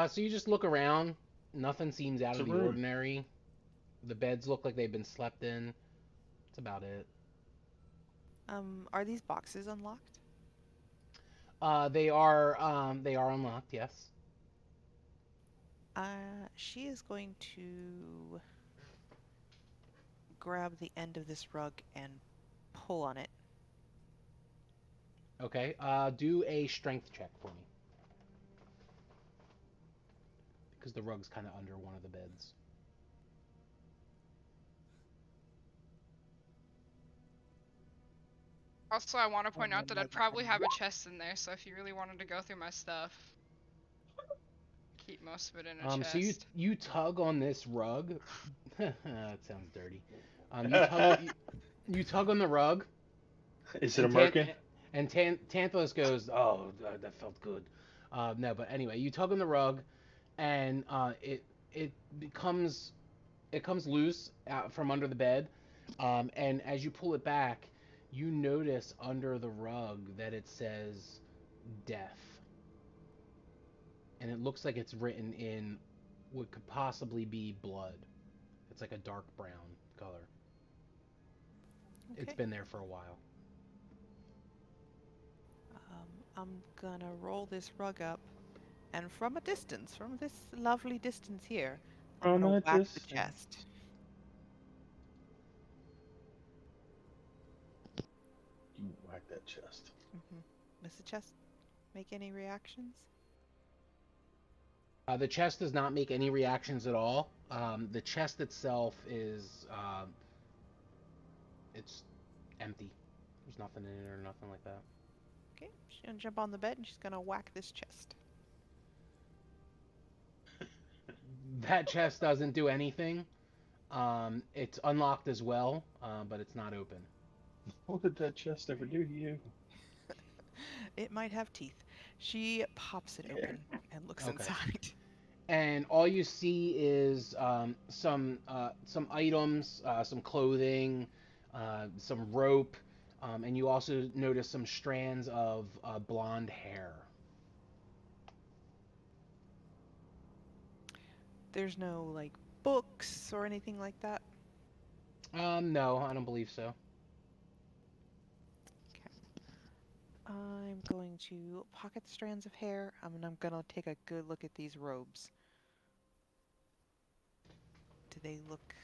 So you just look around. Nothing seems out It's of a the room. ordinary. The beds look like they've been slept in. That's about it. Are these boxes unlocked? They are unlocked. Yes. She is going to grab the end of this rug and pull on it. Okay. Do a strength check for me. Because the rug's kind of under one of the beds. Also, I want to point out that no, I'd probably have a chest in there, so if you really wanted to go through my stuff, keep most of it in a chest. So you tug on this rug. That sounds dirty. You tug on the rug. Is it a and merkin? Tantalus goes, "Oh, that felt good." No, but anyway, you tug on the rug, and it comes loose out from under the bed, and as you pull it back, you notice under the rug that it says "death," and it looks like it's written in what could possibly be blood. It's like a dark brown color. It's Okay. been there for a while. I'm gonna roll this rug up, and from a distance, from this lovely distance here, I'm From gonna a whack the distance. chest. You whack that chest. Does the chest make any reactions? The chest does not make any reactions at all. The chest itself is it's empty. There's nothing in it or nothing like that. Okay, she's gonna jump on the bed and she's gonna whack this chest. That chest doesn't do anything. It's unlocked as well, but it's not open. What did that chest ever do to you? It might have teeth. She pops it open and looks Okay. inside. And all you see is some items, some clothing, some rope, and you also notice some strands of blonde hair. There's no like books or anything like that. No, I don't believe so. I'm going to pocket the strands of hair, and I'm gonna take a good look at these robes. Do they look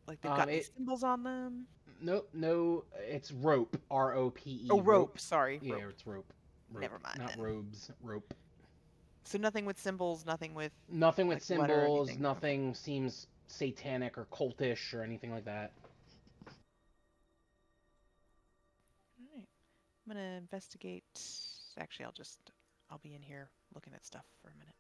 like they've got any symbols on them? Nope, no, it's rope. R-O-P-E. Oh, rope. Sorry. Yeah, Rope. it's rope. Never mind Not then. robes. Rope. So nothing with symbols, nothing with Nothing with like letter or symbols. anything. Nothing seems satanic or cultish or anything like that. Alright. I'm gonna investigate. Actually, I'll be in here looking at stuff for a minute.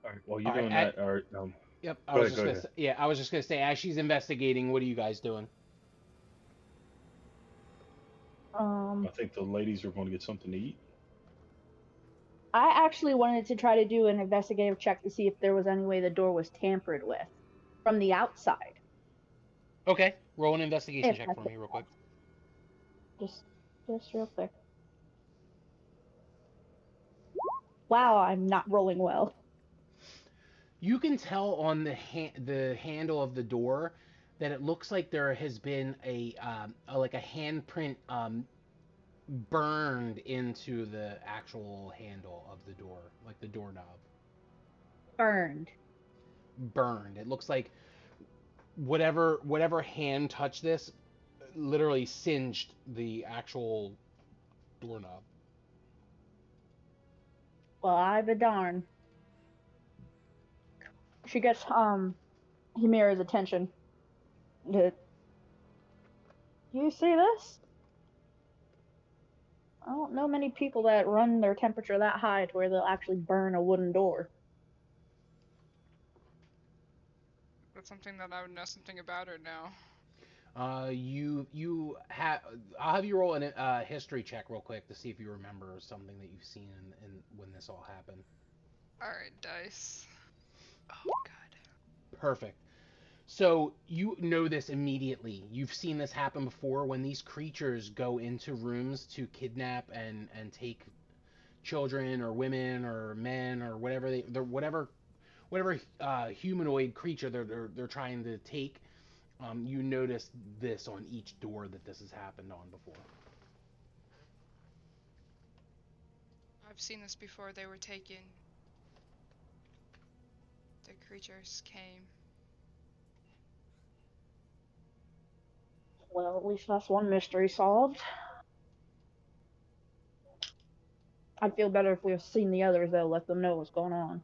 All right, while you're All right, doing that, or Yep, Go ahead. I was just gonna say, as she's investigating, what are you guys doing? I think the ladies are going to get something to eat. I actually wanted to try to do an investigative check to see if there was any way the door was tampered with from the outside. Okay, roll an investigation If check that's for me real quick. Just real quick. Wow, I'm not rolling well. You can tell on the handle of the door that it looks like there has been a handprint burned into the actual handle of the door, like the doorknob. Burned. Burned. It looks like whatever hand touched this literally singed the actual doorknob. Well, I be darned. She gets Himira's attention. Do you see this? I don't know many people that run their temperature that high to where they'll actually burn a wooden door. That's something that I would know something about or no? You have. I'll have you roll a history check real quick to see if you remember something that you've seen in when this all happened. Alright, dice. Oh god. Perfect. So you know this immediately. You've seen this happen before when these creatures go into rooms to kidnap and take children or women or men or whatever humanoid creature they're trying to take. You notice this on each door that this has happened on before. I've seen this before. They were taken. The creatures came. Well, at least that's one mystery solved. I'd feel better if we've seen the others, though. Let them know what's going on.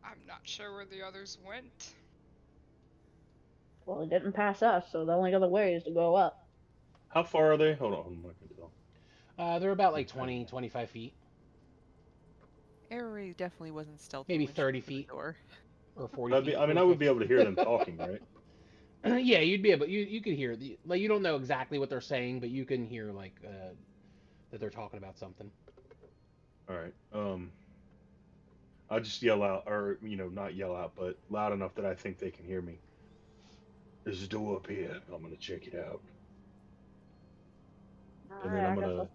I'm not sure where the others went. Well, it didn't pass us, so the only other way is to go up. How far are they? Hold on, I can tell. They're about like 20, 25 feet. Aerie definitely wasn't stealthy. Maybe when she 30 opened the feet. door. Or 40 feet. I would be able to hear them talking, right? Yeah, you'd be able. You could hear like you don't know exactly what they're saying, but you can hear like that they're talking about something. All right. I'll just yell out, or not yell out, but loud enough that I think they can hear me. There's a door up here. I'm gonna check it out, and then I'm gonna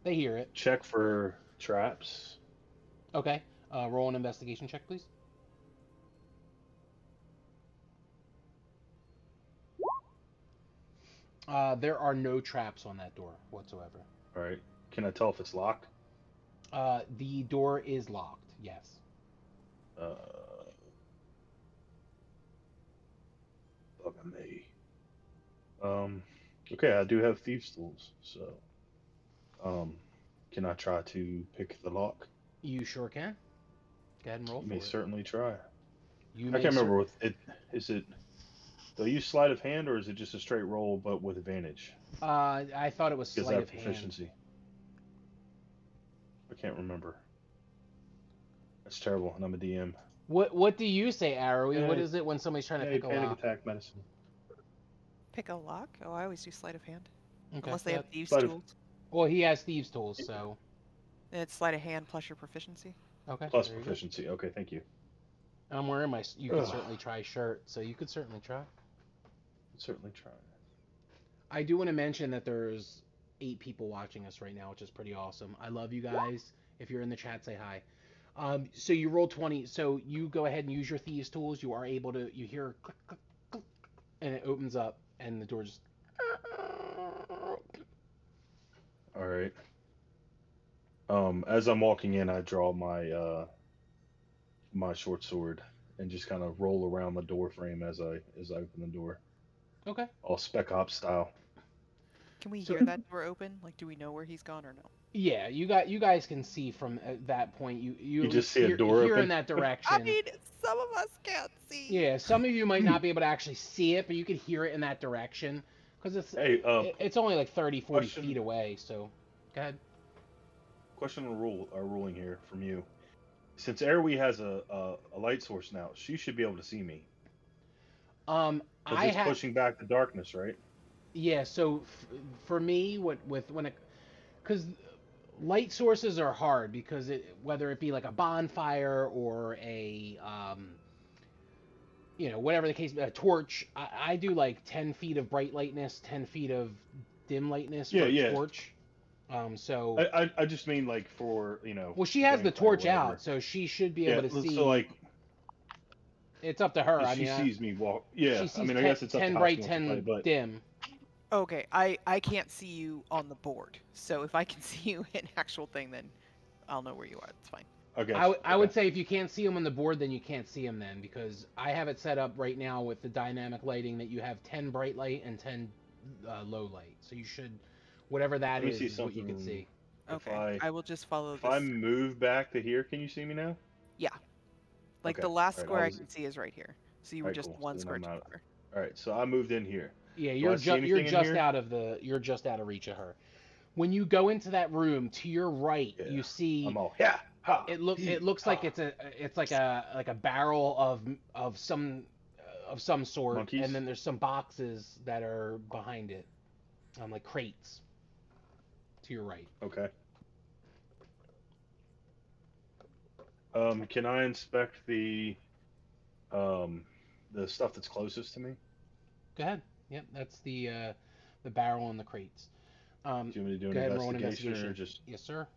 They hear it. check for traps. Okay. Roll an investigation check, please. There are no traps on that door whatsoever. All right. Can I tell if it's locked? The door is locked. Yes. Uh, Fucking me. okay, I do have thieves' tools, so can I try to pick the lock? You sure can. Go ahead and roll You for may it. certainly try. You I may can't remember cer- with it. Is it? Do I use sleight of hand or is it just a straight roll but with advantage? I thought it was Because I sleight have of hand. proficiency. I can't remember. That's terrible, and I'm a DM. What do you say, Arrowy? Yeah, What is it when somebody's trying to Hey, pick a panic lock? attack medicine. Pick a lock? Oh, I always do sleight of hand. Okay. Unless they have thieves' Sleight of- tools. Well, he has thieves' tools, so And it's sleight of hand plus your proficiency. okay. Plus there you go. proficiency. Okay, thank you. I'm wearing my. You could Ugh. certainly try shirt, so you could certainly try. Certainly try. I do want to mention that there's 8 people watching us right now, which is pretty awesome. I love you guys. If you're in the chat, say hi. So you roll 20. So you go ahead and use your thieves' tools. You are able to. You hear click, click, click, and it opens up, and the door just. All right. As I'm walking in, I draw my my short sword and just kind of roll around the door frame as I open the door, Okay. all Spec Ops style. Can we So- hear that door open? Like, do we know where he's gone or no? Yeah, you guys can see from that point. You at just least see a hear, door hear open? in that direction. I mean, some of us can't see. Yeah, some of you might not be able to actually see it, but you could hear it in that direction because Hey, it's only like 30, 40 question- feet away. So, go ahead. question on ruling here from you. Since Airwee has a light source now, she should be able to see me. Because I it's have pushing back the darkness, right? yeah. So for me, because light sources are hard because whether it be like a bonfire or a whatever the case, a torch. I do like 10 feet of bright lightness, 10 feet of dim lightness for Yeah. a torch. So I just mean like for well, she has the gameplay or torch whatever. out, so she should be able to see. So like, It's up to her. if I she mean, sees me walk. Yeah, she sees I mean, 10, I guess it's up 10 to how bright, she wants to 10 play, but dim. Okay, I can't see you on the board. So if I can see you in actual thing, then I'll know where you are. It's fine. okay. I would say if you can't see him on the board, then you can't see him then, because I have it set up right now with the dynamic lighting that you have 10 bright light and 10 low light. So you should, whatever that Let me is, see is what you can something. see. If Okay, I will just follow If this. I move back to here, can you see me now? Yeah. Like Okay, the last alright, square I was- can see is right here. So you were Alright, just cool. one So square then too I'm out. far. All right, so I moved in here. Yeah, Do I you're see you're anything in just here? out of reach of her. When you go into that room, to your right, Yeah, you see I'm all yeah. Ha, it hee, looks ha. like it's like a barrel of some sort, Monkeys? and then there's some boxes that are behind it, like crates. To your right. Okay. Can I inspect the stuff that's closest to me? Go ahead. Yep, that's the barrel and the crates. Do you want me to do Go an ahead and roll an investigation, or investigation. just Yes, sir.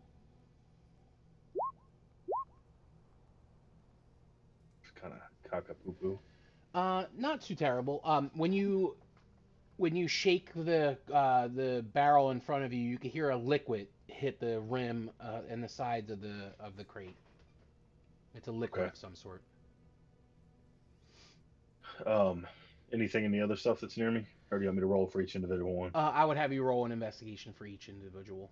kind of cock-a-poo-poo? Not too terrible. When you shake the barrel in front of you, you can hear a liquid hit the rim and the sides of the crate. It's a liquid Okay. of some sort. Anything in the other stuff that's near me, or do you want me to roll for each individual one? I would have you roll an investigation for each individual.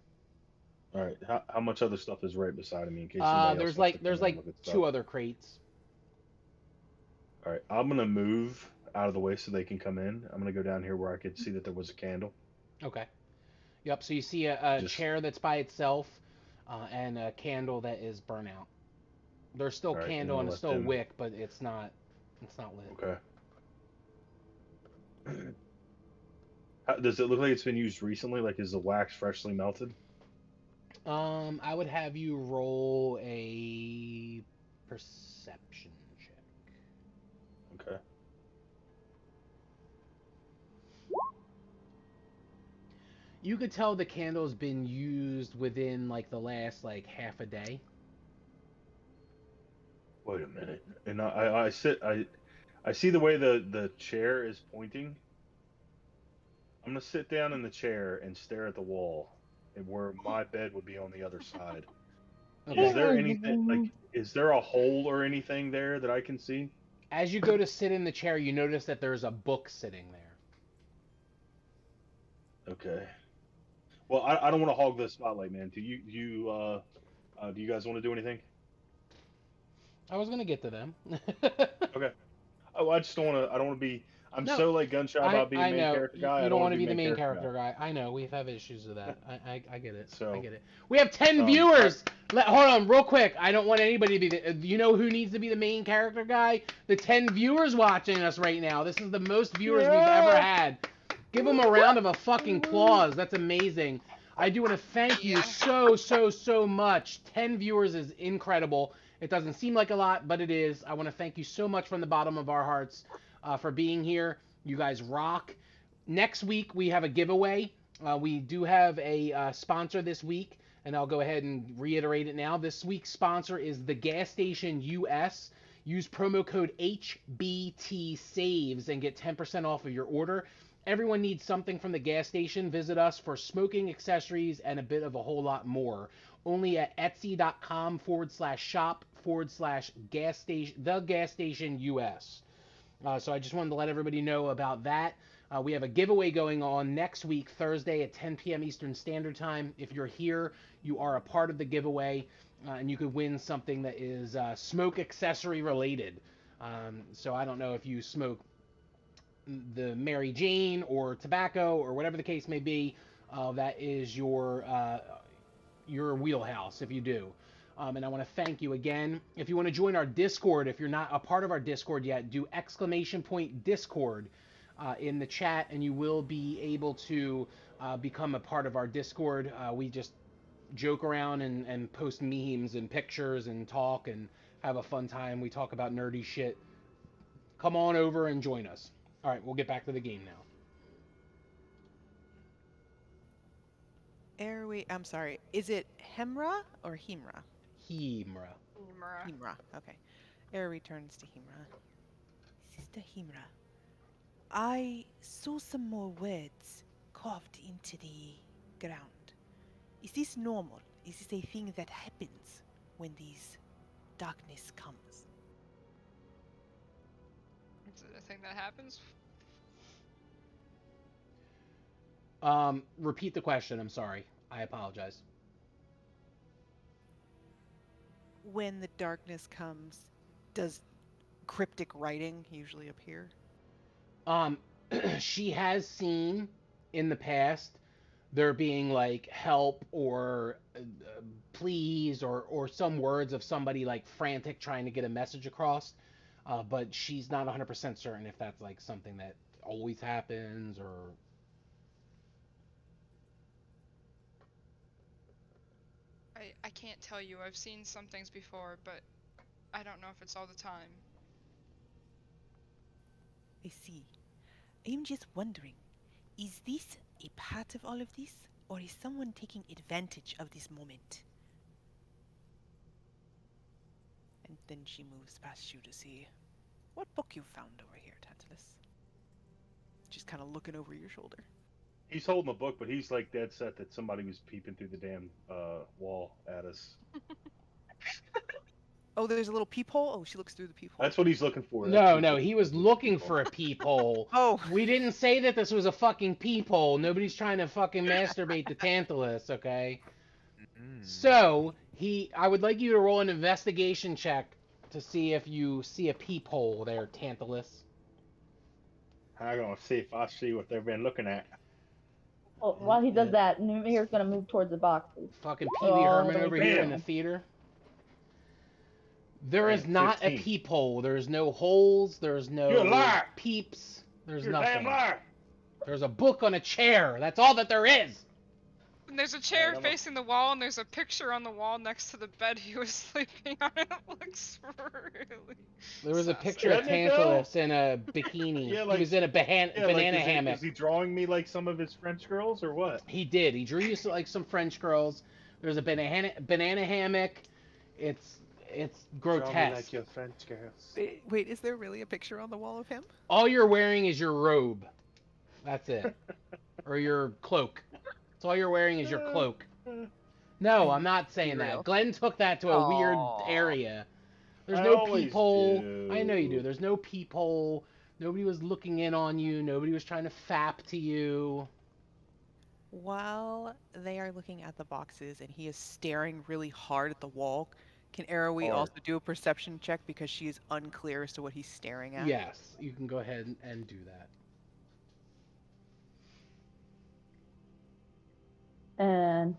All right. How much other stuff is right beside me in case somebody else There's wants to come there's in like and look at 2 stuff? other crates. All right, I'm gonna move out of the way so they can come in. I'm gonna go down here where I could see that there was a candle. Okay. Yep. So you see a Just- chair that's by itself, and a candle that is burnt out. There's still All right, then candle I'll and it's let still them- wick, but it's not lit. Okay. Does it look like it's been used recently? Like, is the wax freshly melted? I would have you roll a perception check. Okay. You could tell the candle's been used within like the last like half a day. Wait a minute. And I see the way the chair is pointing. I'm gonna sit down in the chair and stare at the wall, and where my bed would be on the other side. Okay. Is there anything like? Is there a hole or anything there that I can see? As you go to sit in the chair, you notice that there's a book sitting there. Okay. Well, I don't want to hog the spotlight, man. Do you guys want to do anything? I was gonna get to them. Okay. Oh, I just don't want to. I don't want to be. I'm No, so like gun shy about being I main know. character guy. You I don't want wanna to be the main character character guy. I know. We have issues with that. I get it. So, I get it. We have 10 viewers. Hold on, real quick. I don't want anybody to be the. You know who needs to be the main character guy? The 10 viewers watching us right now. This is the most viewers we've ever had. Give them a round of a fucking applause. That's amazing. I do want to thank you so much. 10 viewers is incredible. It doesn't seem like a lot, but it is. I want to thank you so much from the bottom of our hearts for being here. You guys rock. Next week, we have a giveaway. We do have a sponsor this week, and I'll go ahead and reiterate it now. This week's sponsor is the Gas Station US. Use promo code HBTSAVES and get 10% off of your order. Everyone needs something from the gas station. Visit us for smoking accessories and a bit of a whole lot more. Only at etsy.com/shop/gas station, the gas station US. So I just wanted to let everybody know about that. We have a giveaway going on next week, Thursday at 10 p.m. Eastern Standard Time. If you're here, you are a part of the giveaway, and you could win something that is smoke accessory related. So I don't know if you smoke the Mary Jane or tobacco or whatever the case may be. That is your wheelhouse if you do. And I want to thank you again. If you want to join our Discord, if you're not a part of our Discord yet, do !Discord in the chat, and you will be able to become a part of our Discord. We just joke around and post memes and pictures and talk and have a fun time. We talk about nerdy shit. Come on over and join us. All right, we'll get back to the game now. I'm sorry. Is it Hemra or Hemra? Hemra. Hemra. Okay. Air returns to Hemra. Sister Hemra, I saw some more words carved into the ground. Is this normal? Is this a thing that happens when these darkness comes? Is it a thing that happens? Repeat the question. I'm sorry. I apologize. When the darkness comes, does cryptic writing usually appear? She has seen in the past there being like help or please or some words of somebody like frantic trying to get a message across, but she's not 100% certain if that's like something that always happens or... I can't tell you. I've seen some things before, but I don't know if it's all the time. I see. I'm just wondering, is this a part of all of this, or is someone taking advantage of this moment? And then she moves past you to see what book you found over here, Tantalus. Just kind of looking over your shoulder. He's holding the book, but he's like dead set that somebody was peeping through the damn wall at us. Oh, there's a little peephole? Oh, she looks through the peephole. That's what he's looking for. No, he was looking for a peephole. Oh. We didn't say that this was a fucking peephole. Nobody's trying to fucking masturbate to Tantalus, okay? So, I would like you to roll an investigation check to see if you see a peephole there, Tantalus. I'm gonna see if I see what they've been looking at. Well, while he does that, Numir's gonna move towards the boxes. Fucking Pee Wee Herman over here in the bam. theater. There is not a 15. peephole. There's no holes. There's no You're a liar. peeps. There's You're a nothing. damn liar. There's a book on a chair. That's all that there is. And there's a chair I'm a- facing the wall, and there's a picture on the wall next to the bed he was sleeping on. It looks really... There was a sassy. picture of Doesn't it, though? Tantalus in a bikini. Yeah, He like- was in a banana hammock. Is he drawing me like some of his French girls or what? He did. He drew you like some French girls. There's a banana hammock. It's Draw me grotesque. like your French girls. Wait, is there really a picture on the wall of him? All you're wearing is your robe. That's it. or your cloak. That's all you're wearing is your cloak. No, I'm not saying real. that. Glenn took that to a weird Aw. area. There's I no always peephole. do. I know you do. There's no peephole. Nobody was looking in on you. Nobody was trying to fap to you. While they are looking at the boxes and he is staring really hard at the wall, can Arrowy Hard. also do a perception check because she is unclear as to what he's staring at? Yes, you can go ahead and do that. And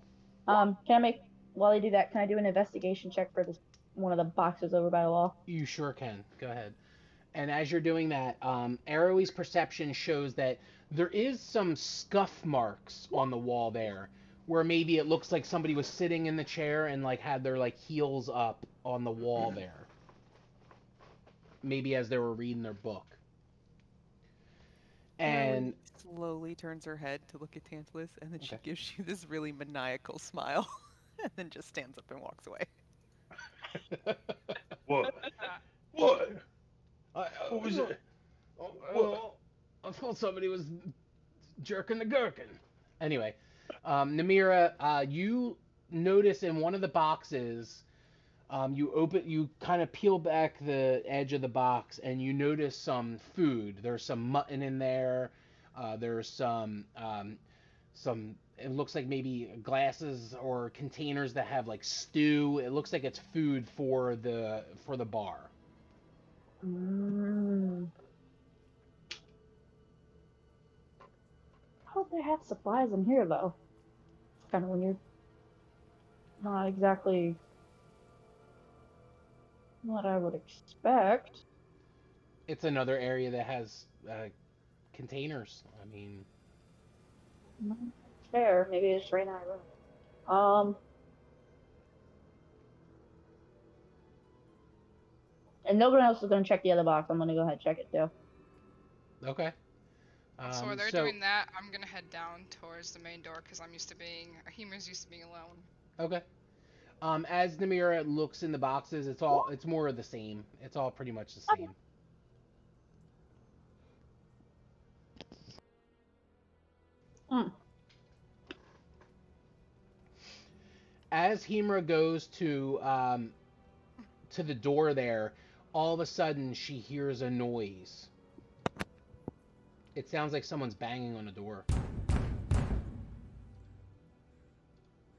can I make, while I do that, can I do an investigation check for this one of the boxes over by the wall? You sure can. Go ahead. And as you're doing that, Arrowy's perception shows that there is some scuff marks on the wall there, where maybe it looks like somebody was sitting in the chair and like had their like heels up on the wall there. Maybe as they were reading their book. And Arrowy slowly turns her head to look at Tantalus, and then she Okay. gives you this really maniacal smile, and then just stands up and walks away. What? What? What was it? I thought somebody was jerking the gherkin. Anyway, Namira, you notice in one of the boxes, you kind of peel back the edge of the box, and you notice some food. There's some mutton in there. There's some, it looks like maybe glasses or containers that have like stew. It looks like it's food for the bar. How would they have supplies in here, though? It's kind of weird. Not exactly what I would expect. It's another area that has containers. I mean, Fair. Maybe it's right now. And no one else is going to check the other box. I'm going to go ahead and check it too. okay. So while they're so- doing that, I'm gonna head down towards the main door because Humor's used to being alone. Okay. As Namira looks in the boxes, it's more of the same. It's all pretty much the same. As Himra goes to the door there, all of a sudden she hears a noise. It sounds like someone's banging on a door.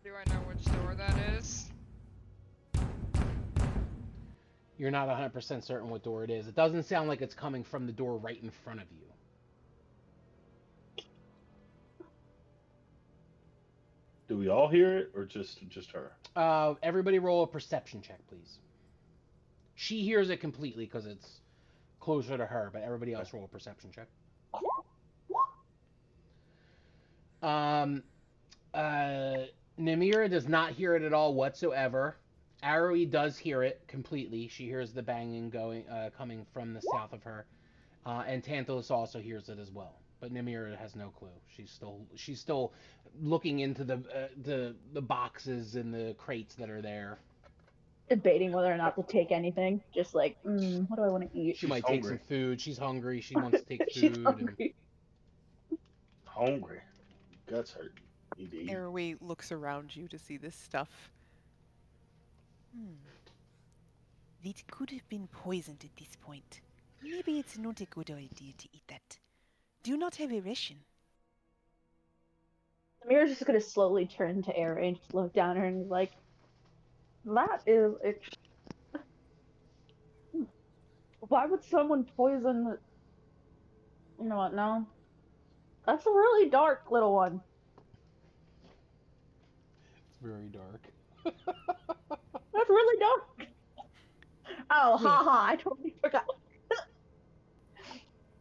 Do I know which door that is? You're not 100% certain what door it is. It doesn't sound like it's coming from the door right in front of you. Do we all hear it, or just her? Everybody roll a perception check, please. She hears it completely because it's closer to her, but everybody else roll a perception check. Namira does not hear it at all whatsoever. Arrowy does hear it completely. She hears the banging coming from the south of her, and Tantalus also hears it as well. But Namira has no clue. She's still looking into the boxes and the crates that are there. Debating whether or not to take anything. Just like, what do I want to eat? She might take some food. She's hungry. She wants to take food. She's hungry. Hungry. Guts hurt. Need to eat. Arrowy looks around you to see this stuff. It could have been poisoned at this point. Maybe it's not a good idea to eat that. Do you not have a ration? Namira's just gonna slowly turn to Arrowy and just look down at her and be like, that is... Why would someone poison... You know what, no. That's a really dark little one. It's very dark. That's really dark. Oh, haha, I totally forgot.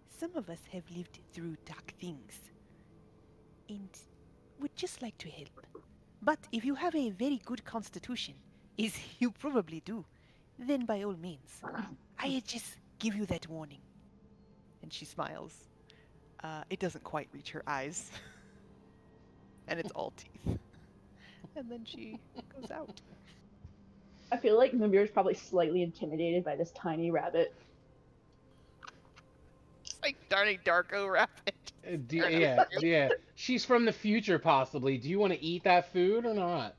Some of us have lived through dark things and would just like to help. But if you have a very good constitution, as you probably do, then by all means, I just give you that warning. And she smiles. It doesn't quite reach her eyes. And it's all teeth. And then she goes out. I feel like Namira's probably slightly intimidated by this tiny rabbit. It's like darning Darko Rabbit. Yeah. She's from the future, possibly. Do you want to eat that food or not?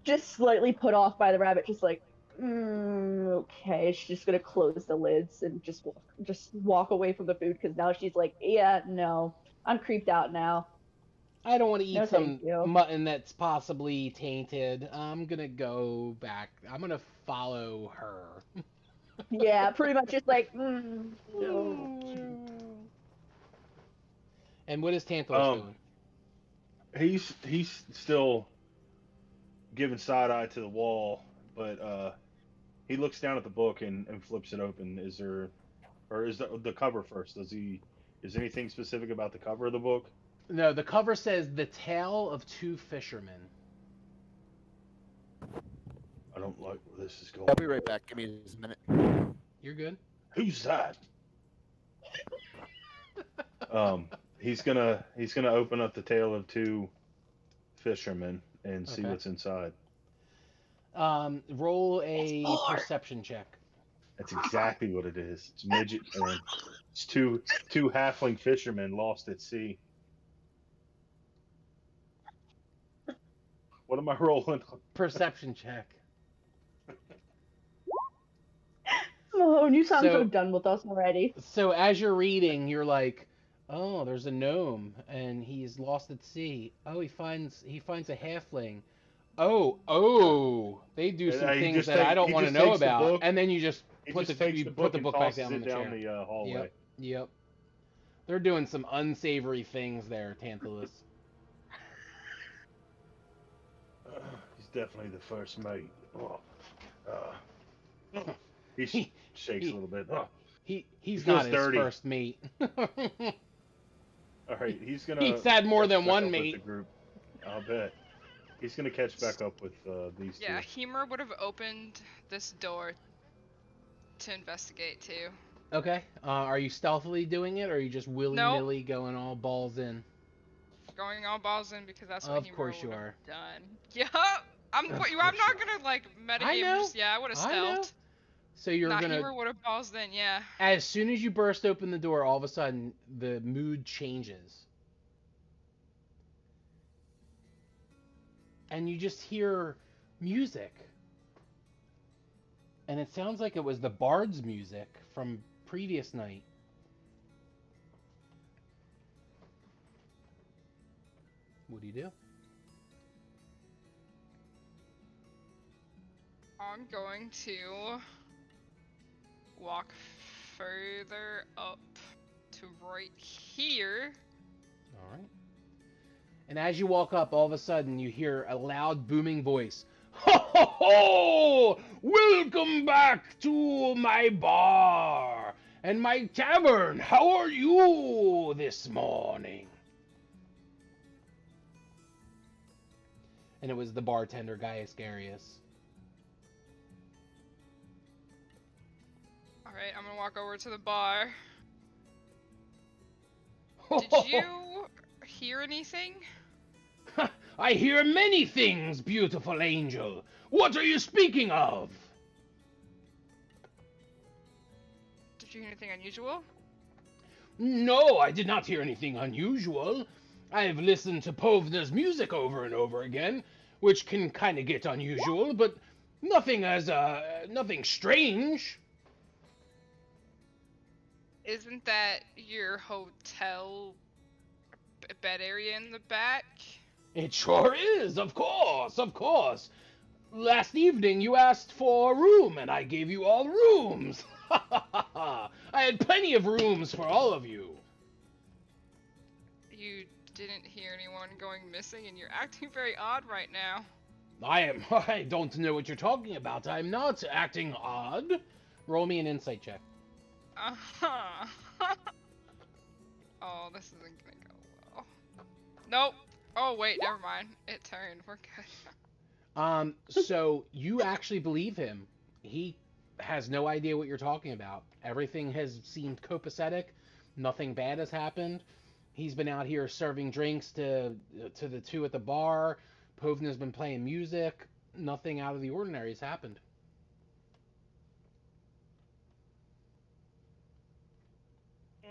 Just slightly put off by the rabbit, just like, okay. She's just gonna close the lids and just walk away from the food because now she's like, yeah, no, I'm creeped out now. I don't want to eat No, thank some you. mutton that's possibly tainted. I'm gonna go back. I'm gonna follow her. Yeah, pretty much just like, And what is Tantalus doing? He's still giving side eye to the wall, but he looks down at the book and flips it open. Is the cover first? Is anything specific about the cover of the book? No, the cover says "The Tale of Two Fishermen." I don't like where this is going. I'll be right back. Give me just a minute. You're good. Who's that? He's gonna open up the Tale of Two Fishermen and see Okay. what's inside. Roll a perception check. That's exactly what it is. It's midget. It's two halfling fishermen lost at sea. What am I rolling? Perception check. oh, you sound so So- done with us already. So as you're reading, you're like, "Oh, there's a gnome, and he's lost at sea. Oh, he finds a halfling. Oh, they do some He things just that I don't he want to just know takes the about." book- And then you just He put just the takes you the put book the and book back tosses down on it the down chair. the hallway. Yep. They're doing some unsavory things there, Tantalus. He's definitely the first mate. He shakes a little bit. He's feels not his dirty. first mate. All right, he's gonna. He's had more catch than back one up with mate. the group. I'll bet. He's gonna catch back up with these Yeah, two. Hemer would have opened this door to investigate too. Okay. Are you stealthily doing it, or are you just willy-nilly going all balls in? Going all balls in because that's what Of Hemer course you would have are. done. Yup! I'm Of not course you gonna like I metagame. know. Just, yeah, I would have I know. stealthed. So you're Nah, gonna. Hemer would have balls in. Yeah. As soon as you burst open the door, all of a sudden the mood changes. And you just hear music. And it sounds like it was the bard's music from previous night. What do you do? I'm going to walk further up to right here. All right. And as you walk up, all of a sudden you hear a loud booming voice. Ho ho ho! Welcome back to my bar and my tavern. How are you this morning? And it was the bartender, Gaius Garius. Alright, I'm gonna walk over to the bar. Did you hear anything? I hear many things, beautiful angel. What are you speaking of? Did you hear anything unusual? No, I did not hear anything unusual. I've listened to Povna's music over and over again, which can kind of get unusual, but nothing nothing strange. Isn't that your hotel bed area in the back? It sure is, of course, of course. Last evening you asked for a room, and I gave you all rooms. I had plenty of rooms for all of you. You didn't hear anyone going missing, and you're acting very odd right now. I don't know what you're talking about. I'm not acting odd. Roll me an insight check. Uh-huh. Oh, this isn't gonna go well. Nope. Oh, wait, never mind. It turned. We're good. So you actually believe him. He has no idea what you're talking about. Everything has seemed copacetic. Nothing bad has happened. He's been out here serving drinks to the two at the bar. Povna's been playing music. Nothing out of the ordinary has happened.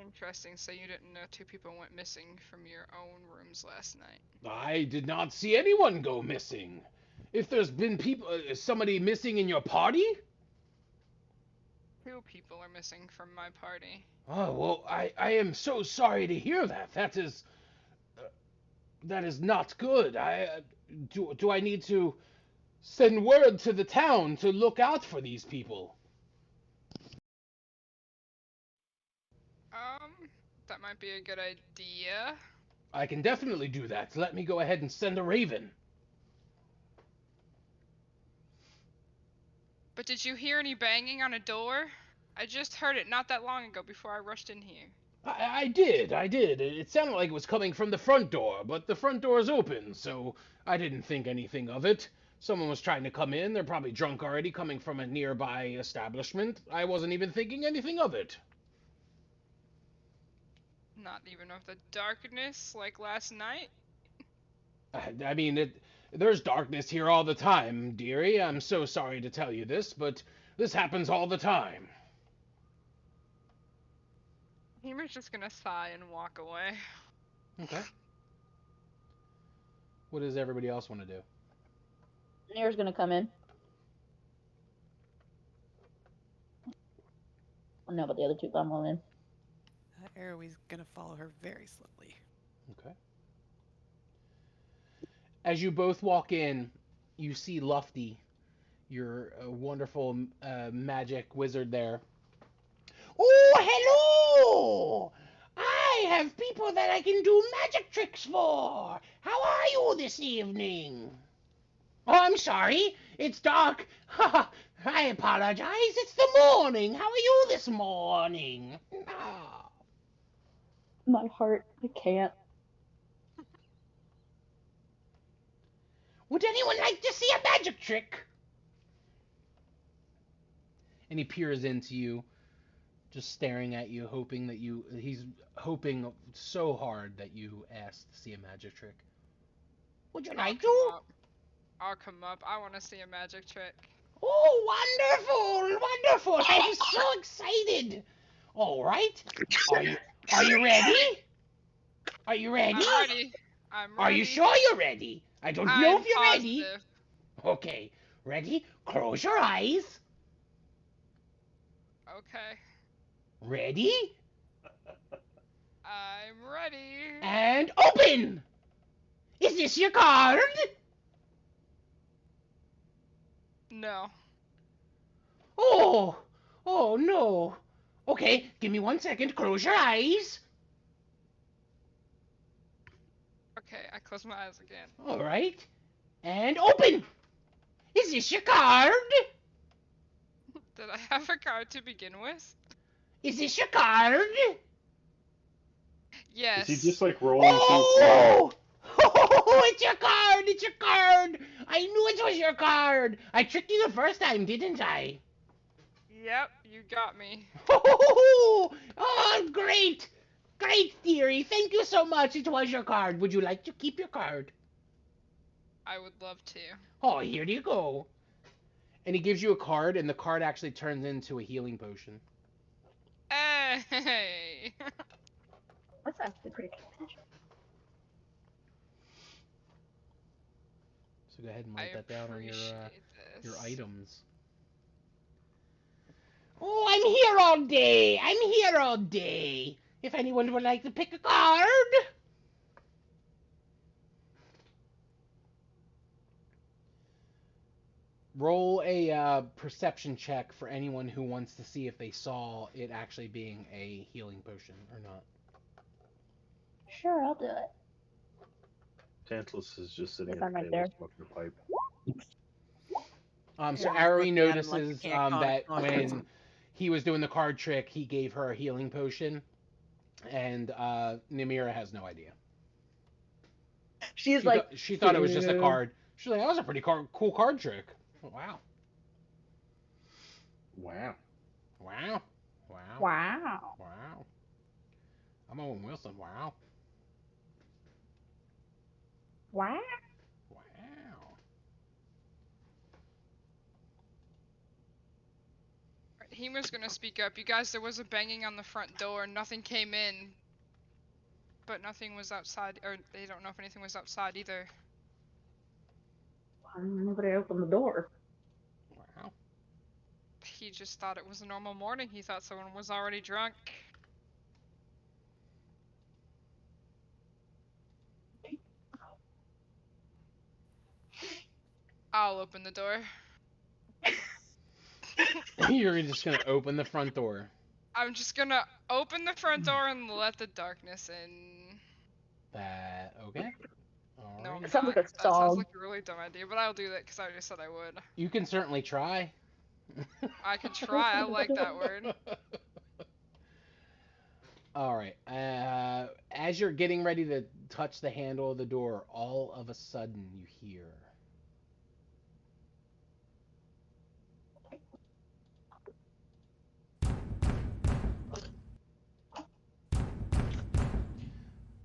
Interesting. So you didn't know 2 people went missing from your own rooms last night. I did not see anyone go missing. If there's been somebody missing in your party? 2 people are missing from my party. Oh, well, I am so sorry to hear that. That is not good. Do I need to send word to the town to look out for these people? That might be a good idea. I can definitely do that. Let me go ahead and send a raven. But did you hear any banging on a door? I just heard it not that long ago before I rushed in here. I did. It sounded like it was coming from the front door, but the front door is open, so I didn't think anything of it. Someone was trying to come in. They're probably drunk already, coming from a nearby establishment. I wasn't even thinking anything of it. Not even of the darkness like last night? I mean, there's darkness here all the time, dearie. I'm so sorry to tell you this, but this happens all the time. Hemer's just gonna sigh and walk away. Okay. What does everybody else want to do? Nier's gonna come in. No, but the other 2 come in. Arrowie's gonna follow her very slowly. Okay. As you both walk in, you see Lufty, your wonderful magic wizard there. Oh, hello! I have people that I can do magic tricks for. How are you this evening? Oh, I'm sorry. It's dark. I apologize. It's the morning. How are you this morning? Ah. My heart, I can't. Would anyone like to see a magic trick? And he peers into you, just staring at you, hoping that he's hoping so hard that you ask to see a magic trick. Would you like to? I'll come up. I want to see a magic trick. Oh, wonderful! I'm so excited. All right. Are you ready? Are you ready? I'm ready. Are you sure you're ready? I don't know if you're ready. Okay. Ready? Close your eyes. Okay. Ready? I'm ready. And open! Is this your card? No. Oh no. Okay, give me 1 second. Close your eyes. Okay, I close my eyes again. All right. And open! Is this your card? Did I have a card to begin with? Is this your card? Yes. Is he just like rolling Oh! It's your card! It's your card! I knew it was your card! I tricked you the first time, didn't I? Yep, you got me. Oh, great! Great, dearie. Thank you so much. It was your card. Would you like to keep your card? I would love to. Oh, here you go. And he gives you a card, and the card actually turns into a healing potion. Hey! That's actually pretty cool. So go ahead and write that down on your items. Oh, I'm here all day. I'm here all day. If anyone would like to pick a card. Roll a perception check for anyone who wants to see if they saw it actually being a healing potion or not. Sure, I'll do it. Tantalus is just sitting If at I'm the right table there. smoking a pipe. So Yeah, Arui looking at him like notices he can't that concentrate. when he was doing the card trick, he gave her a healing potion, and Namira has no idea. She's like, She thought it was just a "Ew." card. She's like, that was a pretty cool card trick. Wow. Wow. Wow. Wow. Wow. Wow. I'm Owen Wilson. Wow. Wow. Wow. Hemer's gonna speak up. You guys, there was a banging on the front door. Nothing came in. But nothing was outside, or they don't know if anything was outside either. Why didn't anybody open the door? Wow. He just thought it was a normal morning. He thought someone was already drunk. I'll open the door. You're just gonna open the front door. I'm just gonna open the front door and let the darkness in. Okay. All No, I'm right. It sounds like not. a That sounds song. like a really dumb idea, but I'll do that because I already said I would. You can certainly try. I can try. I like that word. All right. As you're getting ready to touch the handle of the door, all of a sudden you hear.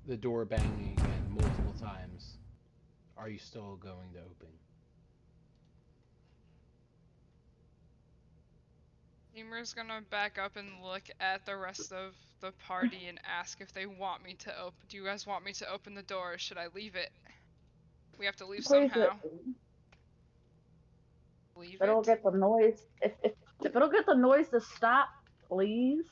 The door banging again multiple times. Are you still going to open? Emer's gonna back up and look at the rest of the party and ask if they want me to open. Do you guys want me to open the door, or should I leave it? We have to leave Please, somehow. Leave if it'll it? get the noise, if it'll get the noise to stop, please.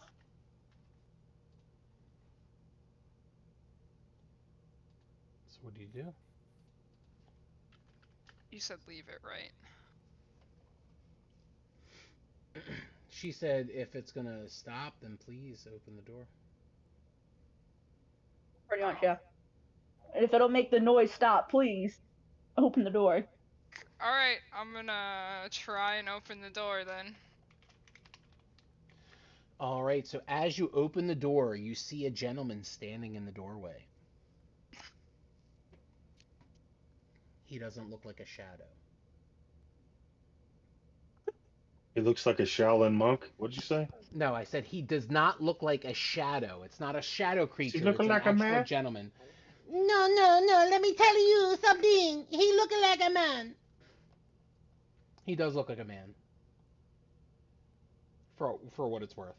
So what do you do? You said leave it, right? She said if it's gonna stop, then please open the door. Pretty much, yeah. And if it'll make the noise stop, please open the door. Alright, I'm gonna try and open the door then. All right, so as you open the door, you see a gentleman standing in the doorway. He doesn't look like a shadow. He looks like a Shaolin monk. What'd you say? No, I said he does not look like a shadow. It's not a shadow creature. looking it's like a an actual man? gentleman. No. Let me tell you something. He looking like a man. He does look like a man. For what it's worth.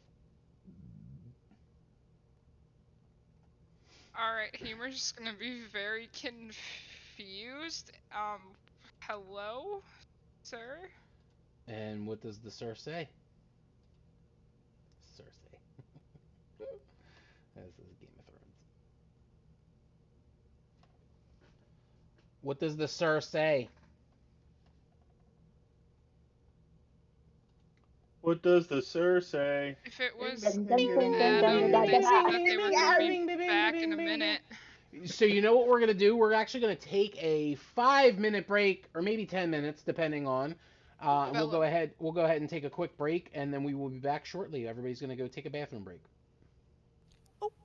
Alright, Hemer's just gonna be very confused. Hello, sir? And what does the sir say? Cersei. This is Game of Thrones. What does the sir say? What does the sir say? If it was Dun, Adam, dun, dun, dun, dun, they dun, said dun. that they were gonna be back in a minute. So you know what we're gonna do? We're actually gonna take a 5-minute break, or maybe 10 minutes, depending on. And we'll go ahead. We'll go ahead and take a quick break, and then we will be back shortly. Everybody's gonna go take a bathroom break.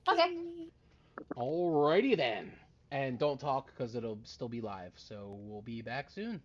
Okay. Alrighty then. And don't talk because it'll still be live. So we'll be back soon.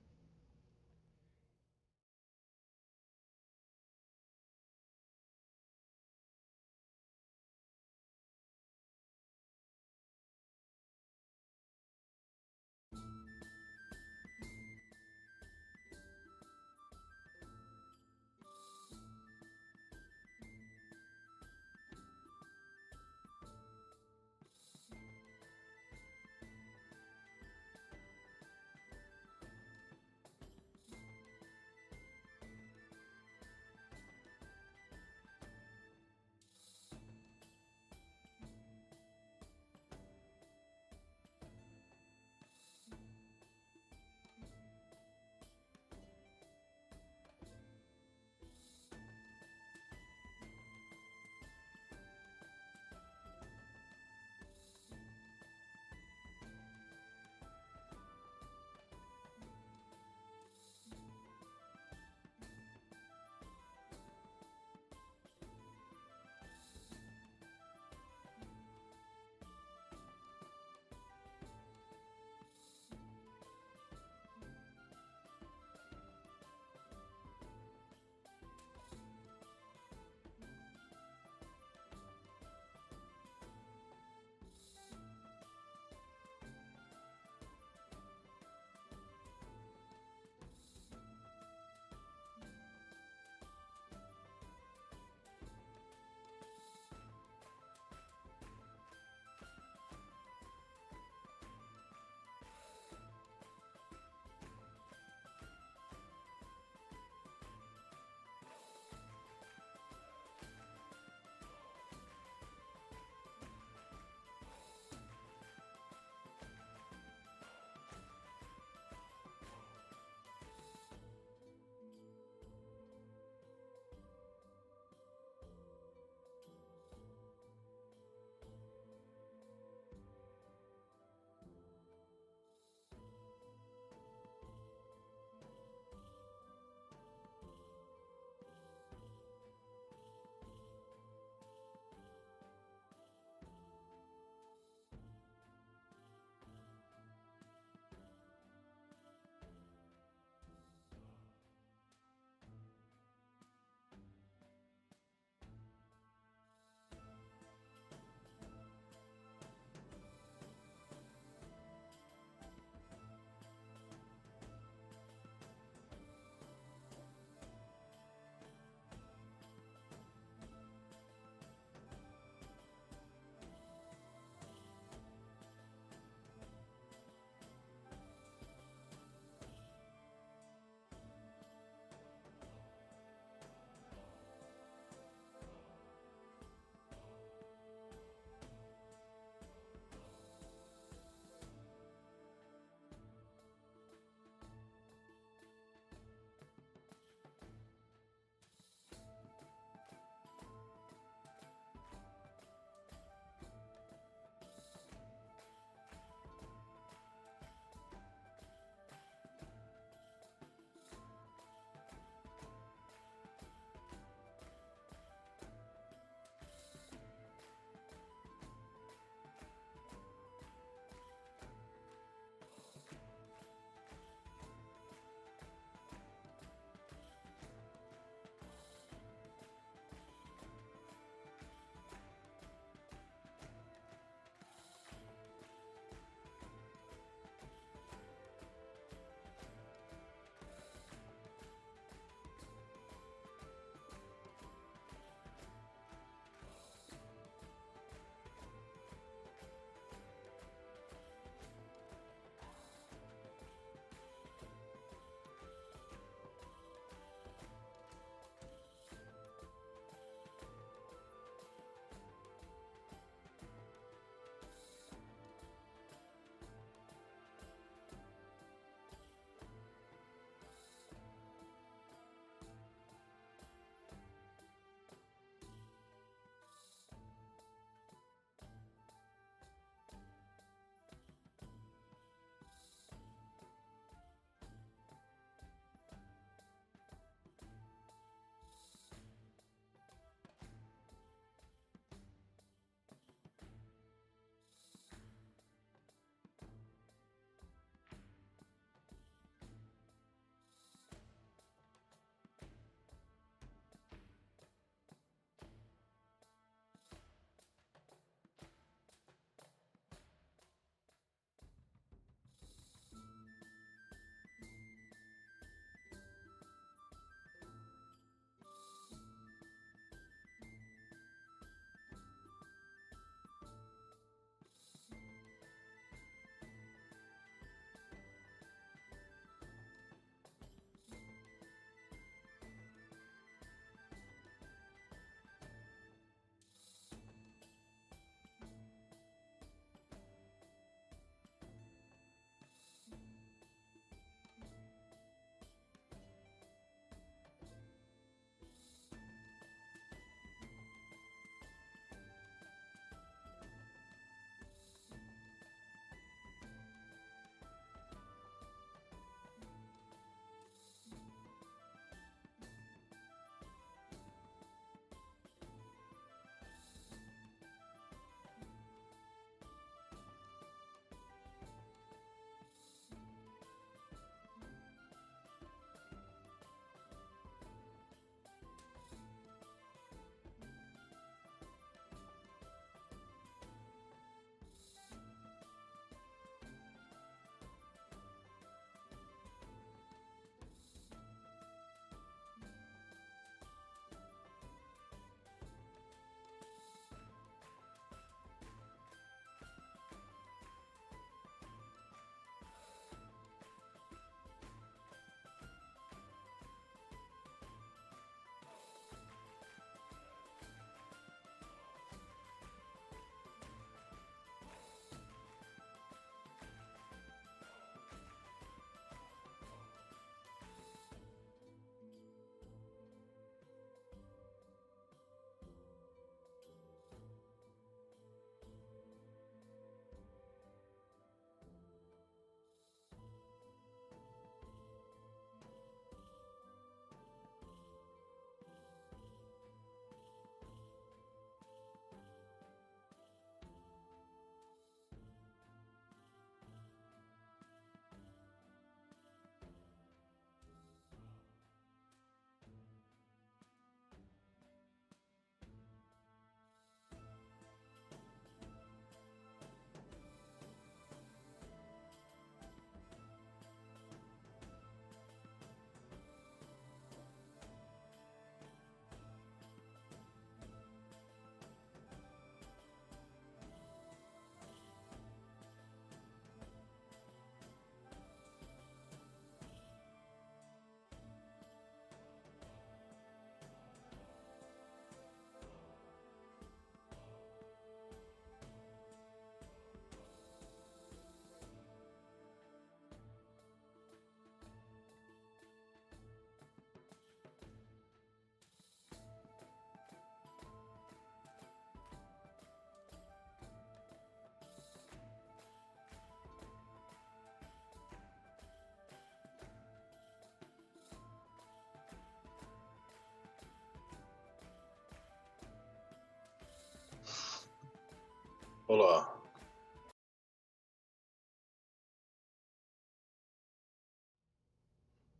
Hola.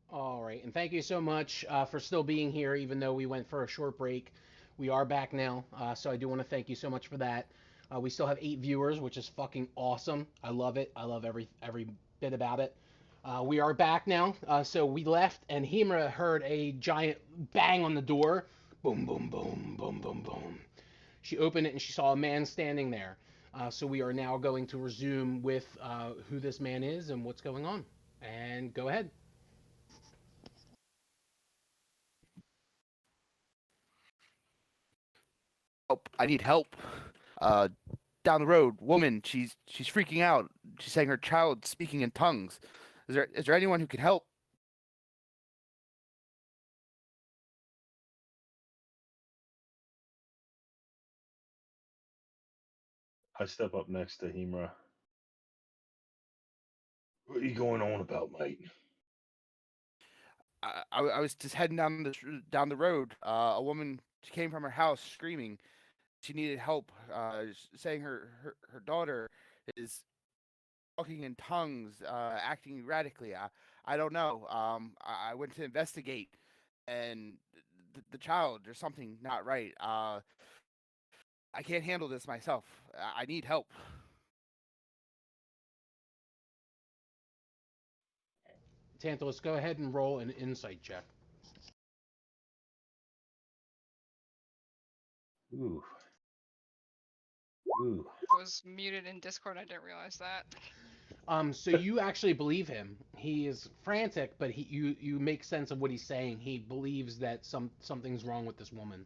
All right, and thank you so much for still being here, even though we went for a short break. We are back now, so I do want to thank you so much for that. We still have 8 viewers, which is fucking awesome. I love it. I love every bit about it. We are back now. So we left, and Himra heard a giant bang on the door. Boom, boom, boom, boom, boom, boom. She opened it, and she saw a man standing there. So we are now going to resume with who this man is and what's going on. And go ahead. Help! I need help. Uh, Down the road, woman. She's freaking out. She's saying her child speaking in tongues. Is there anyone who can help? I step up next to Himra. What are you going on about, mate? I was just heading down the road. A woman came from her house screaming. She needed help. Saying her daughter is talking in tongues, acting erratically. I don't know. I went to investigate, and the child, there's something not right. I can't handle this myself. I need help. Tantalus, go ahead and roll an insight check. Ooh. Ooh. Was muted in Discord. I didn't realize that. So you actually believe him. He is frantic, but you make sense of what he's saying. He believes that something's wrong with this woman.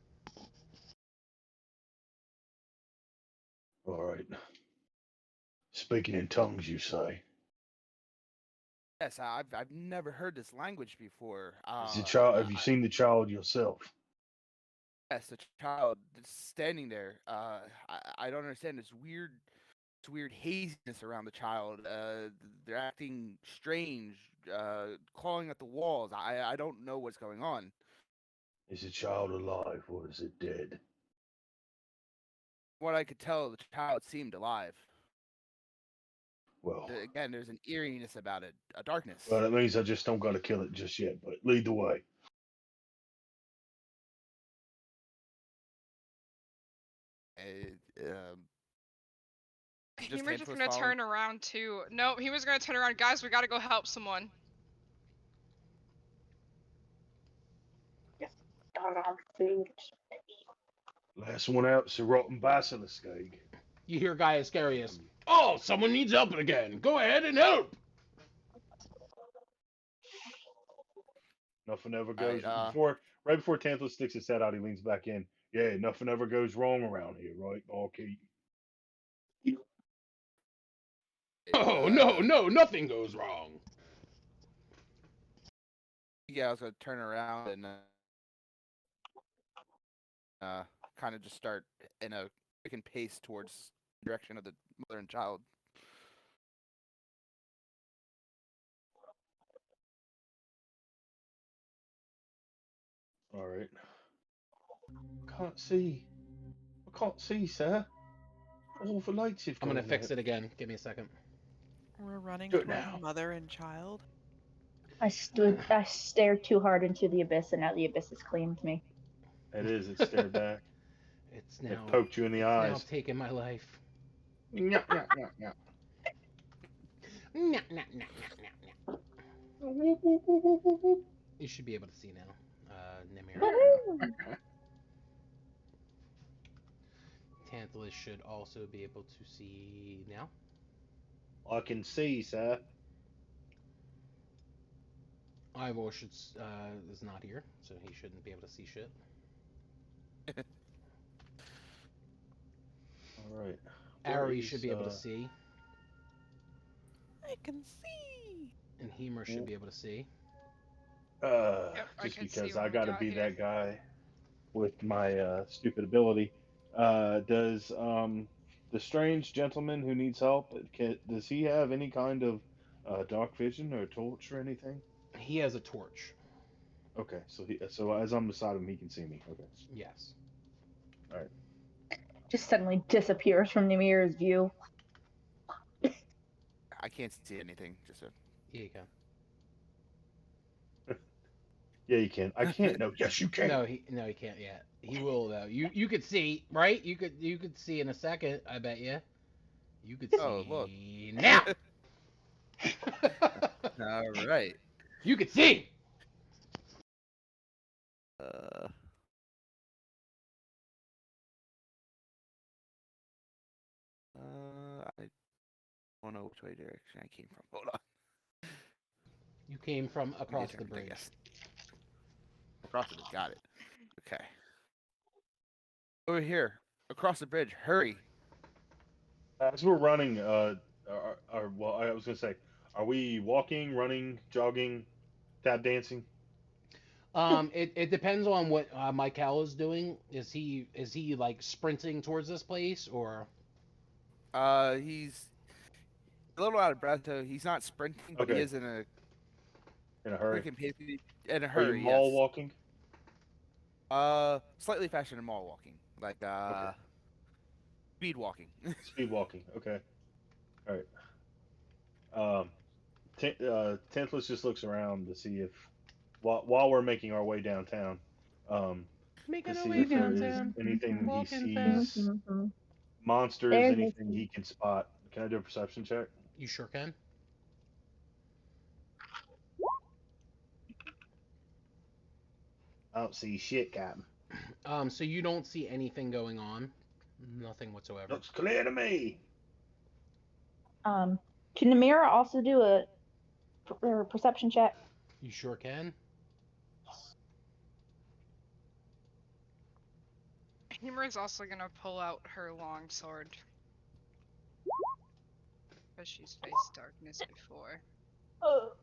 All right. Speaking in tongues, you say? Yes, I've never heard this language before. Is the child? Have you seen the child yourself? Yes, the child is standing there. I don't understand this weird haziness around the child. They're acting strange, clawing at the walls. I don't know what's going on. Is the child alive or is it dead? What I could tell, the child seemed alive. Well, Again, there's an eeriness about it, a darkness. well, that means I just don't got to kill it just yet. But lead the way. He was just gonna turn around too. No, he was gonna turn around. Guys, we gotta go help someone. Doggone food. Last one out, is a rotten basilisk egg. You hear Guy Ascarius. Oh, someone needs help again. Go ahead and help. Nothing ever goes Right, right before Tantalus sticks his head out. He leans back in. Yeah, nothing ever goes wrong around here, right? Okay. Oh, no, nothing goes wrong. Yeah, I was gonna turn around and kind of just start in a quick pace towards the direction of the mother and child. All right. I can't see, sir. All the lights you've got. I'm gonna fix it again. Give me a second. We're running Do it toward now. mother and child. I stared too hard into the abyss, and now the abyss has claimed me. It is. It stared back. It's It now poked you in the now eyes. taking my life. Nyah, nyah, nyah, nyah. Nah, nah, nah, nah, nah. You should be able to see now, Nimir. Woohoo! Tantalus should also be able to see now. I can see, sir. Ivor is not here, so he shouldn't be able to see shit. All right. Ari should be able to see, I can see. and Hemer should be able to see. Yep, I Just can see because what I we got to got be here. that guy with my stupid ability. Does the strange gentleman who needs help? Does he have any kind of dark vision or torch or anything? He has a torch. Okay, so as I'm beside him, he can see me. Okay. Yes. All right. just suddenly disappears from Nimir's view. I can't see anything. Just a... Yeah, you can. Yeah, you can. I can't. No, yes, you can. No, he can't yet. He will though. You could see, right? You could see in a second. I bet you. You could see Oh, look. now. All right. You could see. Uh, I don't know which way direction I came from. Hold on. You came from across the Different, I bridge. guess. Across the bridge. Got it. Okay. Over here. Across the bridge. Hurry. As we're running, well, I was gonna say, are we walking, running, jogging, tap dancing? It depends on what Michael is doing. Is he like sprinting towards this place or? He's a little out of breath, though. He's not sprinting, but he Okay. is in a hurry. quick and pacey. In a Are you hurry, mall yes. walking? Slightly faster than mall walking, like Okay. speed walking. Speed walking. Okay. All right. Tantalus just looks around to see if, while we're making our way downtown, to Making our see way if there is downtown. anything he Walking sees, fast. monsters, There's anything he can spot. Can I do a perception check? You sure can. I don't see shit, Captain. So you don't see anything going on. Nothing whatsoever. Looks clear to me. Can Namira also do a perception check? You sure can. Humor's also gonna pull out her long sword. Because she's faced darkness before. Oh.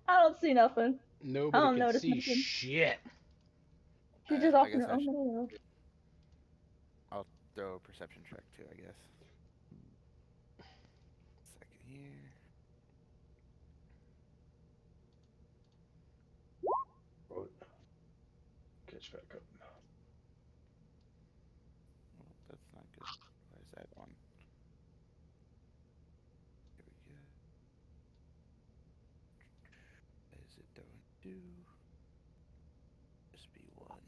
I don't see nothing. Nobody don't can notice see nothing. shit. She's just I off in guess her I own should- little world. I'll throw a perception check too, I guess. Second here. Catch back up. Oh, that's not good. Where's that one? Here we go. What is it don't do? Just be one.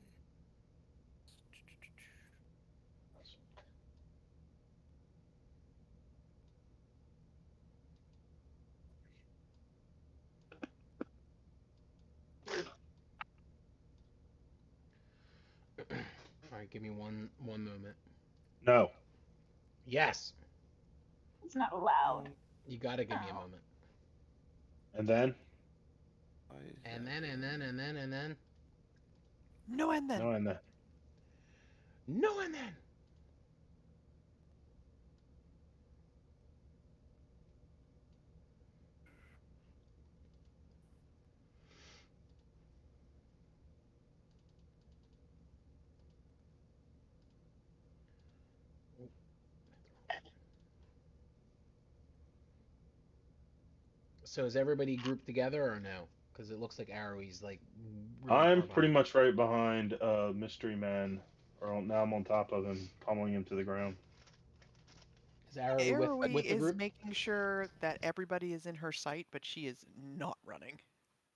All right, give me one moment. No. Yes. It's not allowed. You gotta give me a moment. And then? And then. No, and then. No, and then. No, and then. So is everybody grouped together or no? Because it looks like Arrowie's like. Really I'm far pretty behind. much right behind Mystery Man. Now I'm on top of him, pummeling him to the ground. Is Arrowie Arrowie with the is group? making sure that everybody is in her sight, but she is not running.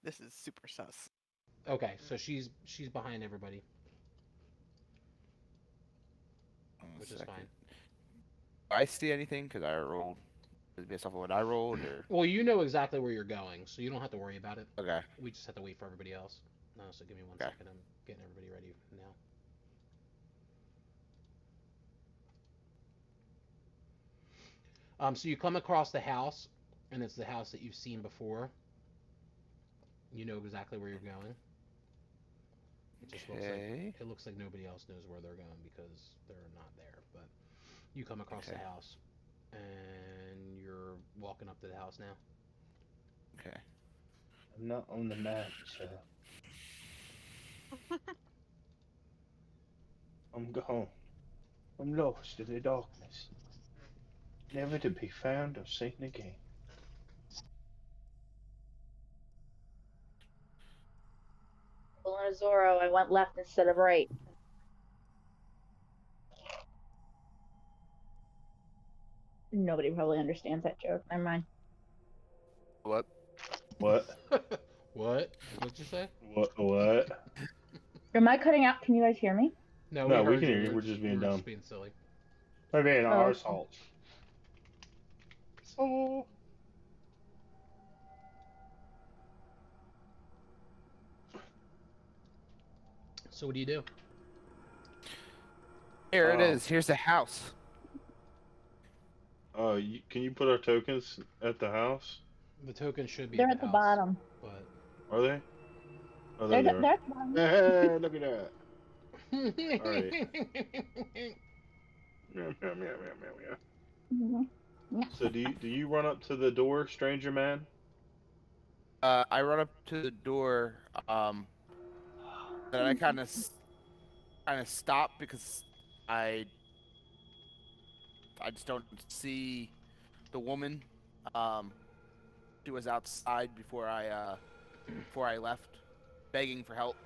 This is super sus. Okay, so she's behind everybody, which is fine. Do I see anything? Because I rolled. Based off of what I rolled, or Well, you know exactly where you're going, so you don't have to worry about it. okay. We just have to wait for everybody else. No, so give me one Okay. second. I'm getting everybody ready now. So you come across the house, and it's the house that you've seen before. You know exactly where you're going. It just looks like nobody else knows where they're going because they're not there. But you come across the house, and you're walking up to the house now. Okay. I'm not on the map, so. I'm gone. I'm lost in the darkness. Never to be found or seen again. Well, in Zoro, I went left instead of right. Nobody probably understands that joke. Never mind. What? What? What? What'd you say? What? Am I cutting out? Can you guys hear me? No, No, we heard can you. hear you. We're just being you were dumb. just being silly. I mean, Oh. our fault. Oh. So what do you do? Here it Oh. is. Here's the house. Oh, can you put our tokens at the house? The token should be They're at at the house, bottom. but Are they? Oh, They're, there they they're are. at the bottom. Hey, look at that. Alright. Meow, meow, meow, meow, meow, meow. So do you run up to the door, stranger man? I run up to the door. Then I kind of stop because I just don't see the woman. She was outside before I left, begging for help.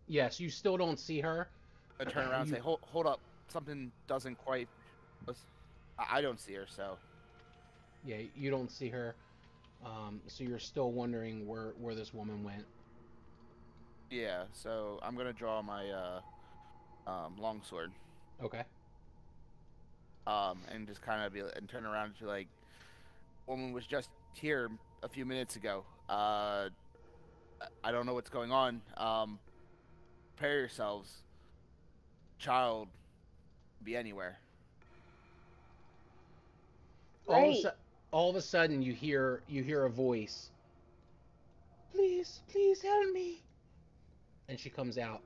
yes, you still don't see her. I turn around and You- say, "Hold up, something doesn't quite." I don't see her, so Yeah, you don't see her. So you're still wondering where this woman went. yeah. So I'm gonna draw my longsword. Okay. And just kind of and turn around and be like, "Woman was just here a few minutes ago. I don't know what's going on. Prepare yourselves. Child could be anywhere." Great. All of a sudden, you hear a voice. Please help me. And she comes out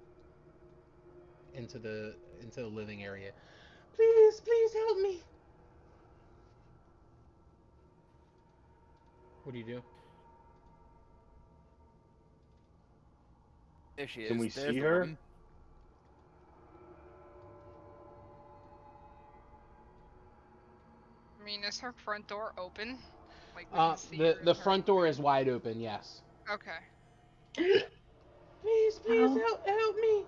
into the living area. Please help me. What do you do? There she is. Can we There's see the her? woman. I mean, is her front door open? Like we can see her The in her front door is wide open. Yes. Okay. Please Oh. help me.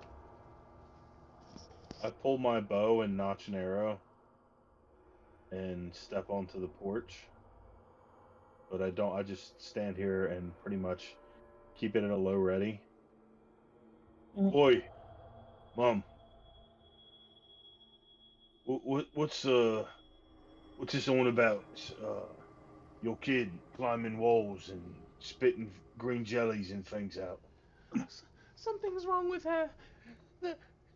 I pull my bow and notch an arrow and step onto the porch. But I don't. I just stand here and pretty much keep it at a low ready. Oi, Mom. What's this on about? Your kid climbing walls and spitting green jellies and things out. Something's wrong with her.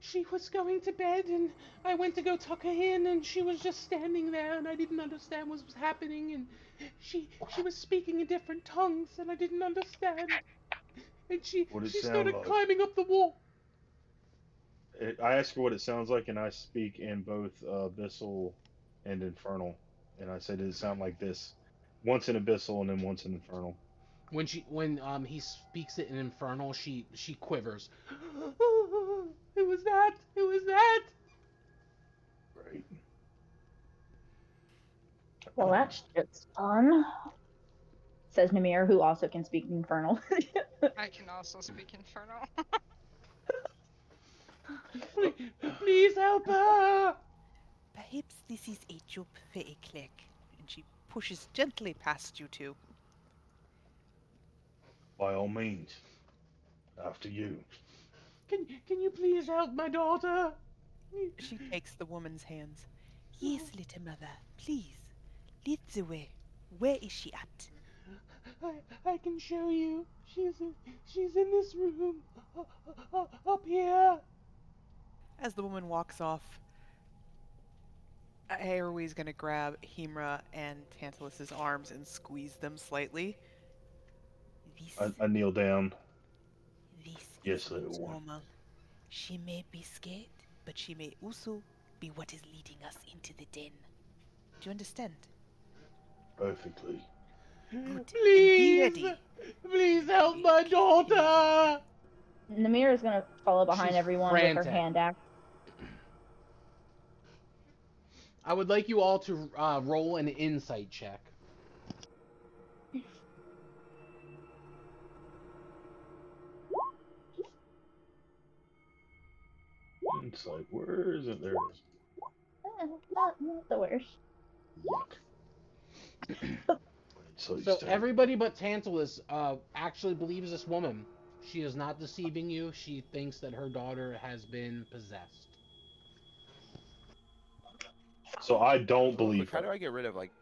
She was going to bed, and I went to go tuck her in, and she was just standing there, and I didn't understand what was happening, and she was speaking in different tongues, and I didn't understand. And she What'd it started sound like? climbing up the wall. I ask her what it sounds like, and I speak in both Abyssal and Infernal. And I say, does it sound like this? Once in Abyssal and then once in Infernal. When he speaks it in Infernal, she quivers. It was that. Right. Well, that's just fun. Says Namir, who also can speak Infernal. I can also speak Infernal. Please help her. Perhaps this is a job for a clerk. And she pushes gently past you two. By all means. After you. Can you please help my daughter? She takes the woman's hands. Yes, little mother, please. Lead the way. Where is she at? I can show you. She's in this room. Up here. As the woman walks off, Aeroe's gonna grab Hemra and Tantalus's arms and squeeze them slightly. I kneel down. This Yes, is little not one. normal. She may be scared, but she may also be what is leading us into the den. Do you understand? Perfectly. Good. Be ready. Please help my daughter. Namir is gonna follow behind She's everyone with frantic. her hand axe. I would like you all to roll an insight check. Insight. Where is it? There it is. Not the worst. Yuck. So So everybody but Tantalus actually believes this woman. She is not deceiving you. She thinks that her daughter has been possessed. So I don't Real believe quick, how her. do I get rid of like?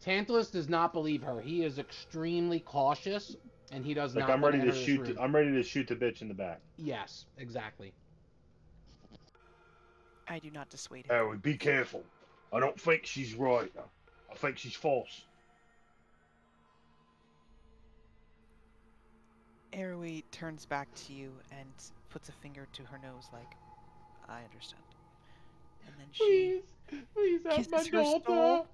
Tantalus does not believe her. He is extremely cautious, and he does Like not I'm want ready to to enter this shoot. room. I'm ready to shoot the bitch in the back. Yes, exactly. I do not dissuade him. Harry, be careful. I don't think she's right. I think she's false. Arroway turns back to you and puts a finger to her nose like, I understand. And then she Please help kisses my her daughter. soul.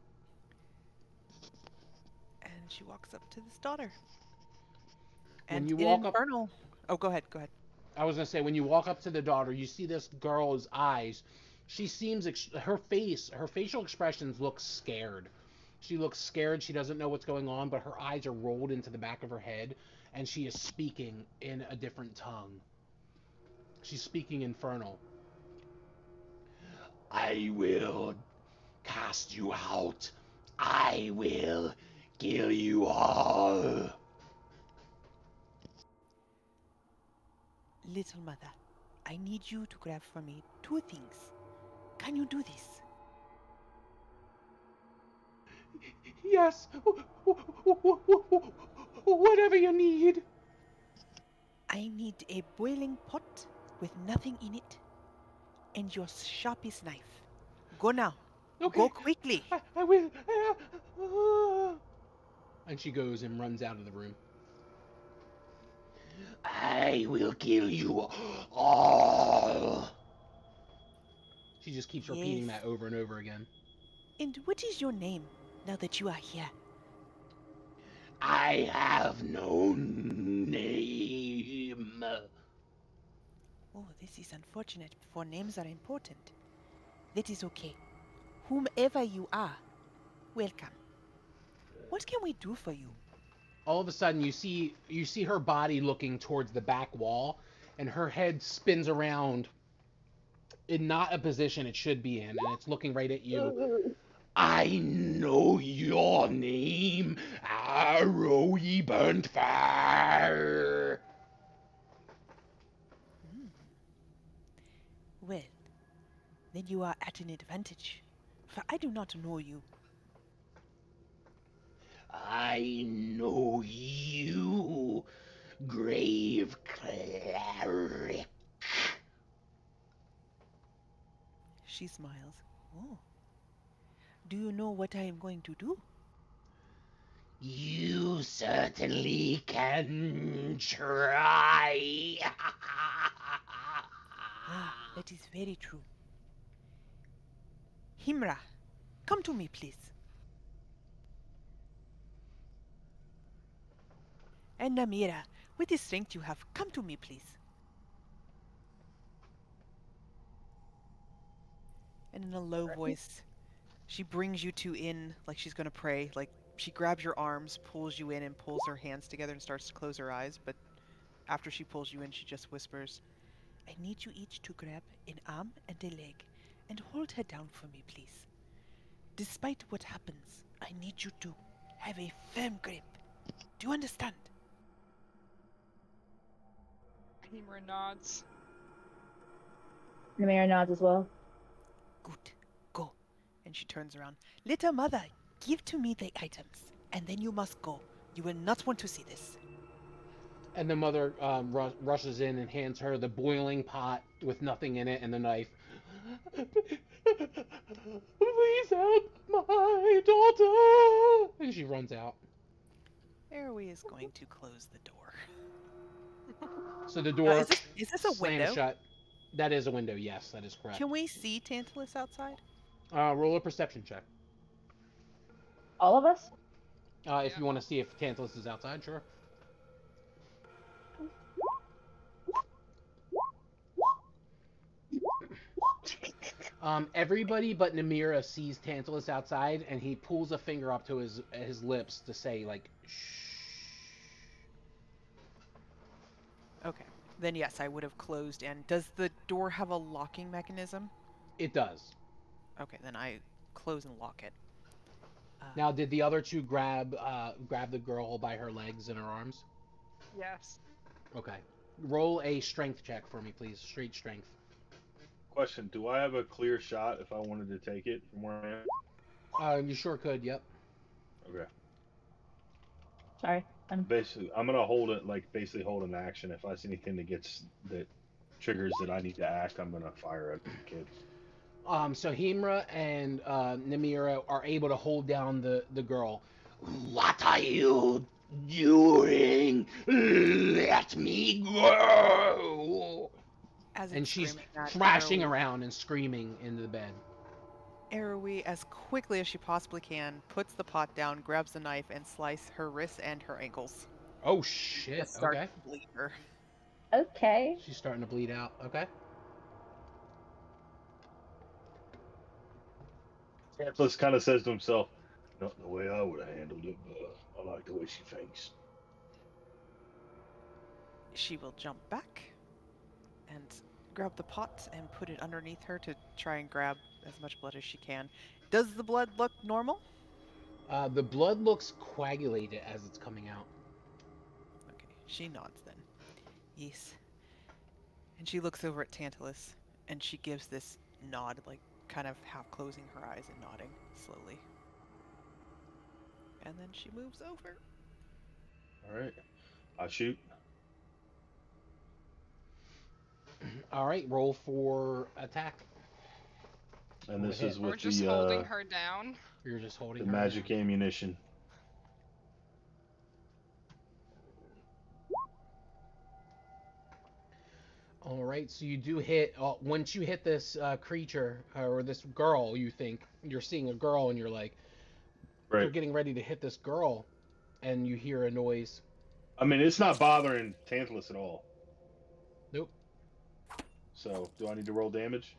And she walks up to this daughter. When And you in walk up, Infernal... Oh, go ahead. I was gonna say, when you walk up to the daughter, you see this girl's eyes. She seems her facial expressions look scared. She looks scared. She doesn't know what's going on, but her eyes are rolled into the back of her head, and she is speaking in a different tongue. She's speaking Infernal. I will cast you out. I will kill you all. Little mother, I need you to grab for me 2 things. Can you do this? Yes. Whatever you need. I need a boiling pot with nothing in it and your sharpest knife. Go now. Okay. Go quickly. I will. And she goes and runs out of the room. I will kill you all. She just keeps repeating Yes. that over and over again. And what is your name now that you are here? I have no name. Oh, this is unfortunate, for names are important. That is okay. Whomever you are, welcome. What can we do for you? All of a sudden, you see her body looking towards the back wall, and her head spins around in not a position it should be in, and it's looking right at you. I know your name, Arrowy Burnt Fire. Well, then you are at an advantage, for I do not know you. I know you, Grave Cleric. She smiles. Oh. Do you know what I am going to do? You certainly can try. Ah, that is very true. Himra, come to me, please. And Namira, with the strength you have, come to me, please. And in a low voice, she brings you two in like she's gonna pray. Like, she grabs your arms, pulls you in, and pulls her hands together and starts to close her eyes. But after she pulls you in, she just whispers, I need you each to grab an arm and a leg and hold her down for me, please. Despite what happens, I need you to have a firm grip. Do you understand? Himra nods. Namira nods as well. Good. Go. And she turns around. Little mother, give to me the items, and then you must go. You will not want to see this. And the mother rushes in and hands her the boiling pot with nothing in it and the knife. Please help my daughter! And she runs out. Arroway is going to close the door. So the door is this a slams window? shut. That is a window, yes, that is correct. Can we see Tantalus outside? Roll a perception check. All of us? If you want to see if Tantalus is outside, sure. Everybody but Namira sees Tantalus outside, and he pulls a finger up to his lips to say, like, shh. Okay. Then yes, I would have closed. And does the door have a locking mechanism? It does. Okay, then I close and lock it. Now, did the other two grab the girl by her legs and her arms? Yes. Okay. Roll a strength check for me, please. Straight strength. Question: do I have a clear shot if I wanted to take it from where I am? You sure could. Yep. Okay. Sorry. Basically, I'm gonna hold it, like basically hold an action. If I see anything that triggers that I need to act, I'm gonna fire at the kid. So Himra and Namira are able to hold down the girl. What are you doing? Let me go! As And it's she's screaming that, thrashing around and screaming into the bed. Arrowy, as quickly as she possibly can, puts the pot down, grabs the knife, and slices her wrists and her ankles. Oh shit! Just start Okay. to bleed her. Okay. She's starting to bleed out. Okay. Tantalus kind of says to himself, "Not the way I would have handled it, but I like the way she thinks." She will jump back and grab the pot and put it underneath her to try and grab as much blood as she can. Does the blood look normal? The blood looks coagulated as it's coming out. Okay, she nods then. Yes. And she looks over at Tantalus and she gives this nod, like kind of half closing her eyes and nodding slowly. And then she moves over. All right, I shoot. All right, roll for attack. And this hit. is We're with just holding her down. You're just holding the her magic down. ammunition. All right, so you do hit. Once you hit this creature or this girl, you think you're seeing a girl, and you're like, you're Right. getting ready to hit this girl, and you hear a noise. I mean, it's not bothering Tantalus at all. Nope. So, do I need to roll damage?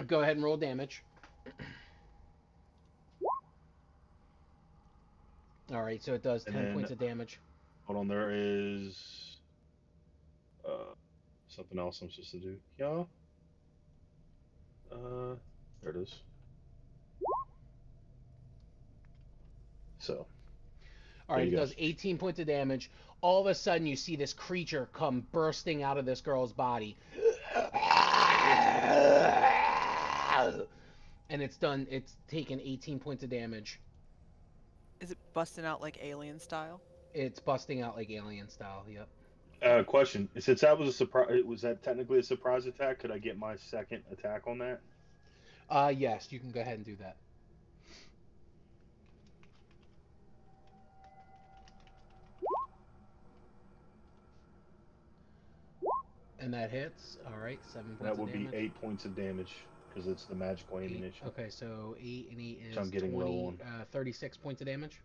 Go ahead and roll damage. All right, so it does And 10 then- points of damage. Hold on, there is something else I'm supposed to do. Yeah. There it is. So. All right, it does 18 points of damage. All of a sudden, you see this creature come bursting out of this girl's body. And it's taken 18 points of damage. Is it busting out like alien style? It's busting out like alien style, yep. Question. Since that was a surprise, was that technically a surprise attack? Could I get my second attack on that? Yes, you can go ahead and do that. And that hits. All right, 7 points of damage. That would be 8 points of damage because it's the magical ammunition. Okay, so 8 and 8 is I'm getting 20, low on. 36 points of damage?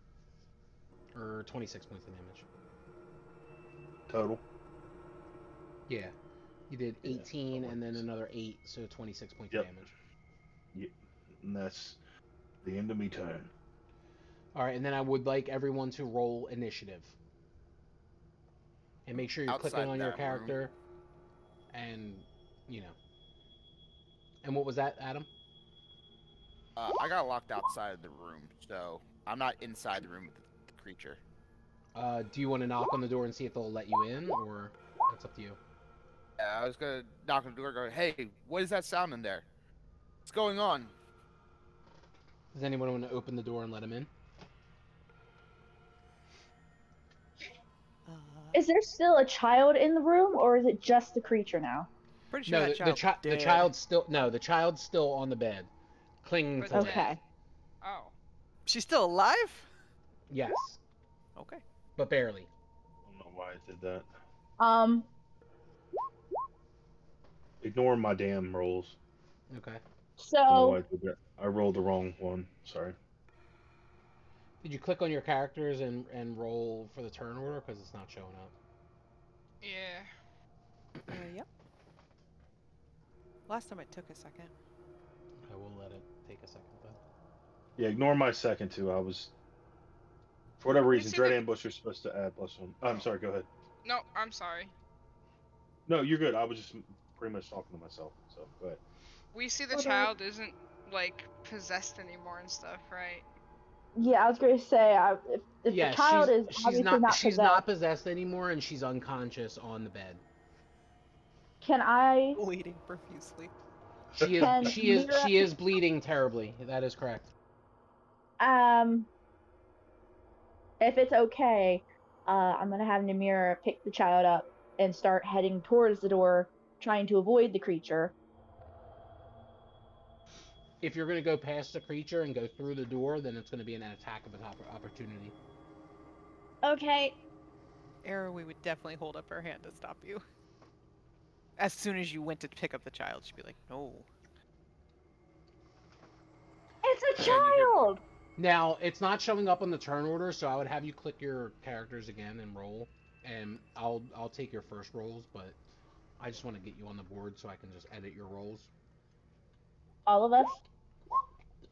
Or 26 points of damage? Total. Yeah. You did 18 and then another 8, so 26 points of damage. Yep. And that's the end of me turn. All right, and then I would like everyone to roll initiative. And make sure you're clicking on your character. And, you know. And what was that, Adam? I got locked outside of the room, so I'm not inside the room with the creature. Do you want to knock on the door and see if they'll let you in, or that's up to you? Yeah, I was gonna knock on the door, going, "Hey, what is that sound in there? What's going on?" Does anyone want to open the door and let him in? Is there still a child in the room, or is it just the creature now? Pretty sure No, the child's still the child's still on the bed, clinging to the bed. Okay. Oh. She's still alive? Yes, Okay. but barely. I don't know why I did that. Ignore my damn rolls. Okay. I don't know So why I did that. I rolled the wrong one. Sorry. Did you click on your characters and roll for the turn order because it's not showing up? Yeah. Yep. Last time it took a second. I will let it take a second then. Yeah, ignore my second two. I was, for whatever reason, see Dread the- Ambush is supposed to add +1. I'm sorry. Go ahead. No, I'm sorry. No, you're good. I was just pretty much talking to myself. So go ahead. We see the Hold on. child isn't like possessed anymore and stuff, right? Yeah, I was going to say, if Yeah, the child is she's obviously not she's possessed, not possessed anymore, and she's unconscious on the bed. can I? Bleeding profusely. Can Mira- She is bleeding terribly. That is correct. If it's okay, I'm gonna have Namira pick the child up and start heading towards the door, trying to avoid the creature. If you're gonna go past the creature and go through the door, then it's gonna be an attack of an opportunity. Okay. Arrowy would definitely hold up her hand to stop you. As soon as you went to pick up the child, she'd be like, no. It's a child! Now, it's not showing up on the turn order, so I would have you click your characters again and roll, and I'll take your first rolls, but I just want to get you on the board so I can just edit your rolls. All of us?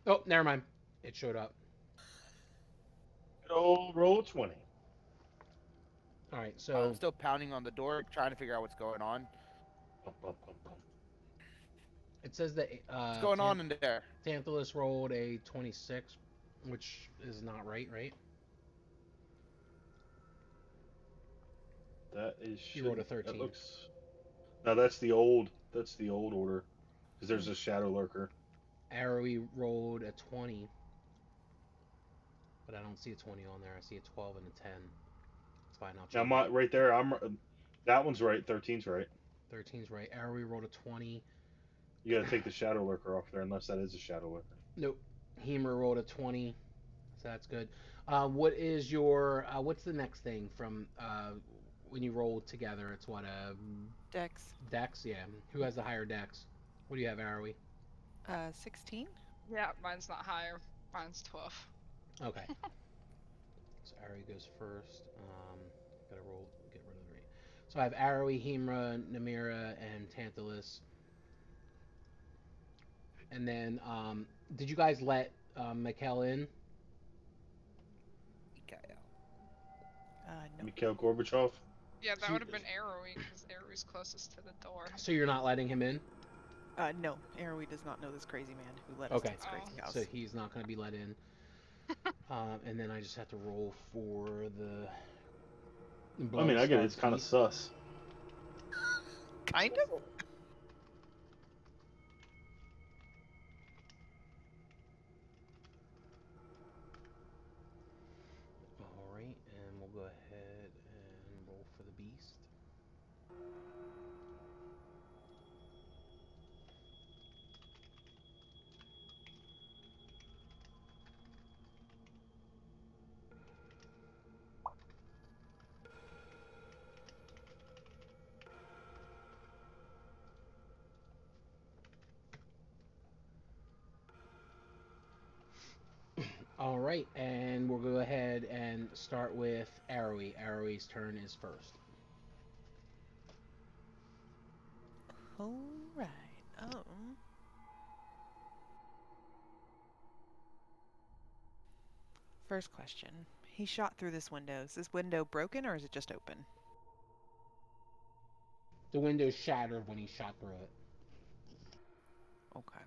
Oh, never mind. It showed up. Good old roll 20. All right, so I'm still pounding on the door, trying to figure out what's going on. it says that What's going on in there? Tantalus rolled a 26, which is not right? That is. You rolled a 13. That looks. No, that's the old order, because there's a shadow lurker. Arrowy rolled a 20, but I don't see a 20 on there. I see a 12 and a 10. It's fine. I'll change. Now, right there, that one's right. 13's right. 13's right. Arrowy rolled a 20. You gotta take the shadow lurker off there, unless that is a shadow lurker. Nope. Hemer rolled a 20, so that's good. What is your what's the next thing from when you roll together? It's what a Dex. Dex, yeah. Who has the higher Dex? What do you have, Arrowy? 16. Yeah, mine's not higher. Mine's 12. Okay. So Arrowy goes first. Gotta roll. Get rid of the rate. So I have Arrowy, Hemra, Namira, and Tantalus. And then, did you guys let Mikhail in? No. Mikhail Gorbachev. Yeah, that would have been Arrowy, because Arrow's closest to the door. So you're not letting him in? No. Arrowy does not know this crazy man who let us Okay. in this crazy house. So he's not going to be let in. And then I just have to roll for the. I mean, I get it. It's kind of piece. sus. Kind of? Alright, and we'll go ahead and roll for the beast. All right, and we'll go ahead and start with Arrowy. Arrowy's turn is first. Alright. First question. He shot through this window. Is this window broken or is it just open? The window shattered when he shot through it. Okay.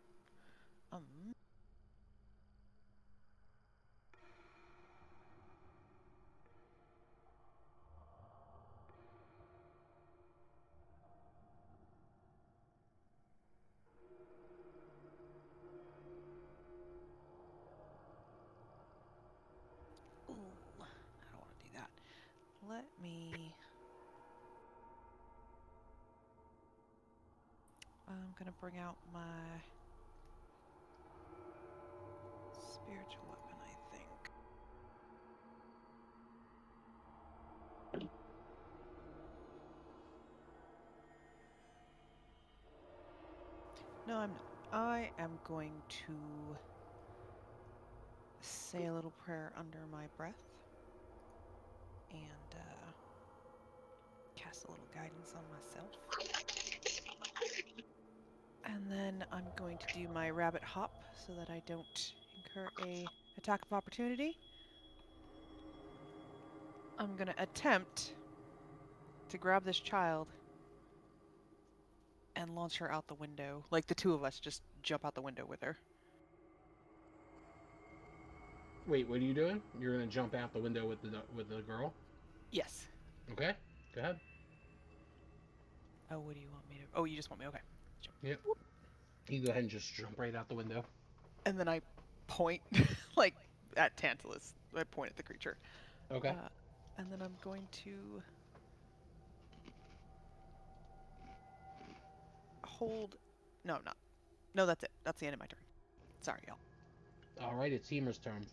Ooh, I don't want to do that. Let me... I'm gonna bring out my spiritual weapon, I think. No, I'm not. I am going to say a little prayer under my breath and cast a little guidance on myself. And then I'm going to do my rabbit hop so that I don't incur a attack of opportunity. I'm going to attempt to grab this child and launch her out the window. Like the two of us just jump out the window with her. Wait, what are you doing? You're gonna jump out the window with the girl? Yes. Okay, go ahead. Oh, what do you want me to? Oh, you just want me. Okay. Yep. You go ahead and just jump right out the window. And then I point, like, at Tantalus. I point at the creature. Okay. And then I'm going to hold. No, not. No, that's it. That's the end of my turn. Sorry, y'all. All right, it's Hemer's turn.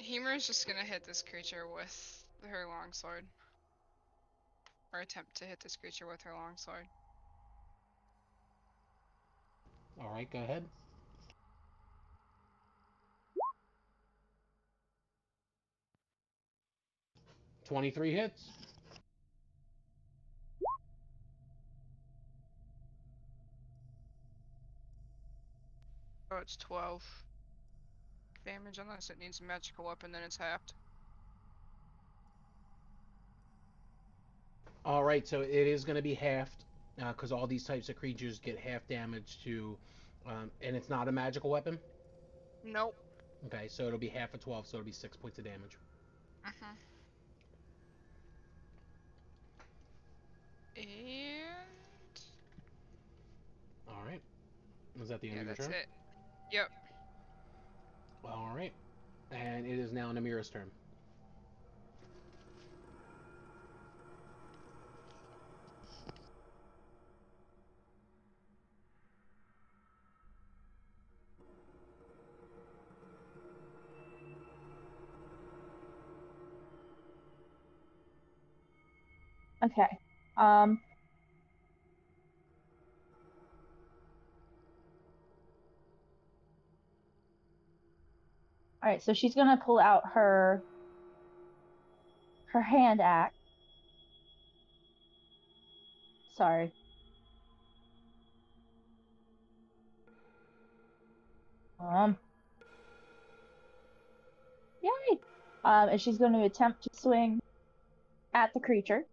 Hemer's just gonna hit this creature with her longsword. Or attempt to hit this creature with her longsword. All right, go ahead. $23 hits. Oh, it's 12 damage unless it needs a magical weapon, then it's halved. All right, so it is going to be halved because all these types of creatures get half damage to, and it's not a magical weapon. Nope. Okay, so it'll be half of 12, so it'll be 6 points of damage. And All right. Is that the end of your that's turn? it. Yep. All right. And it is now Namira's turn. Okay. All right, so she's gonna pull out her hand axe. Sorry. Yay! And she's going to attempt to swing at the creature.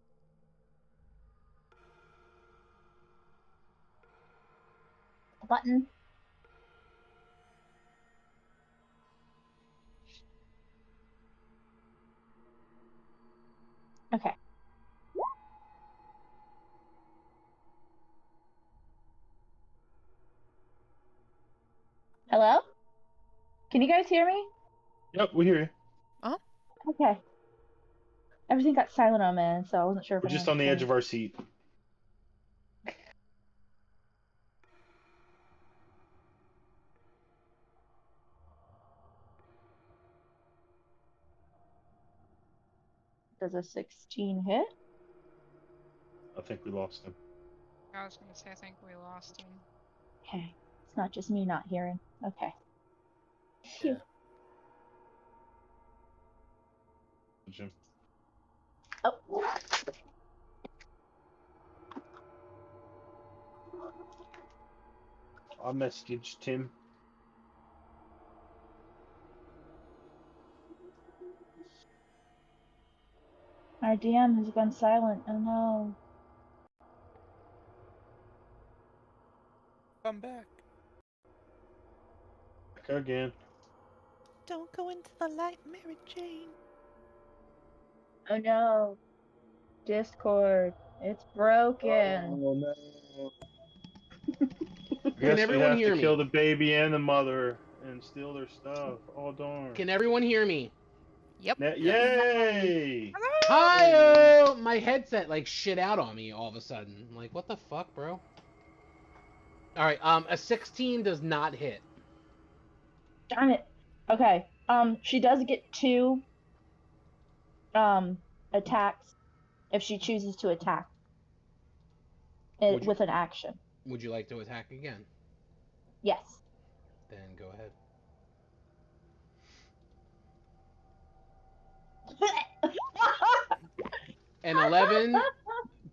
Button. Okay. Hello? Can you guys hear me? Yep, we hear you. Okay. Everything got silent on a minute, so I wasn't sure if We're just anyone on the could edge of our seat. Does a 16 hit? I think we lost him. I was gonna say I think we lost him. Okay. It's not just me not hearing. Okay. Phew. Jim. Oh. I messaged Tim. Our DM has gone silent. Oh no. Come back. Back again. Don't go into the light, Mary Jane. Oh no. Discord. It's broken. Oh no. I Can guess we everyone have hear to me? kill the baby and the mother and steal their stuff. Oh darn. Can everyone hear me? Yep. Yay! Hi! My headset like shit out on me all of a sudden. Like, what the fuck, bro? All right. A 16 does not hit. Darn it. Okay. She does get 2 attacks if she chooses to attack it with an action. Would you like to attack again? Yes. Then go ahead. An 11.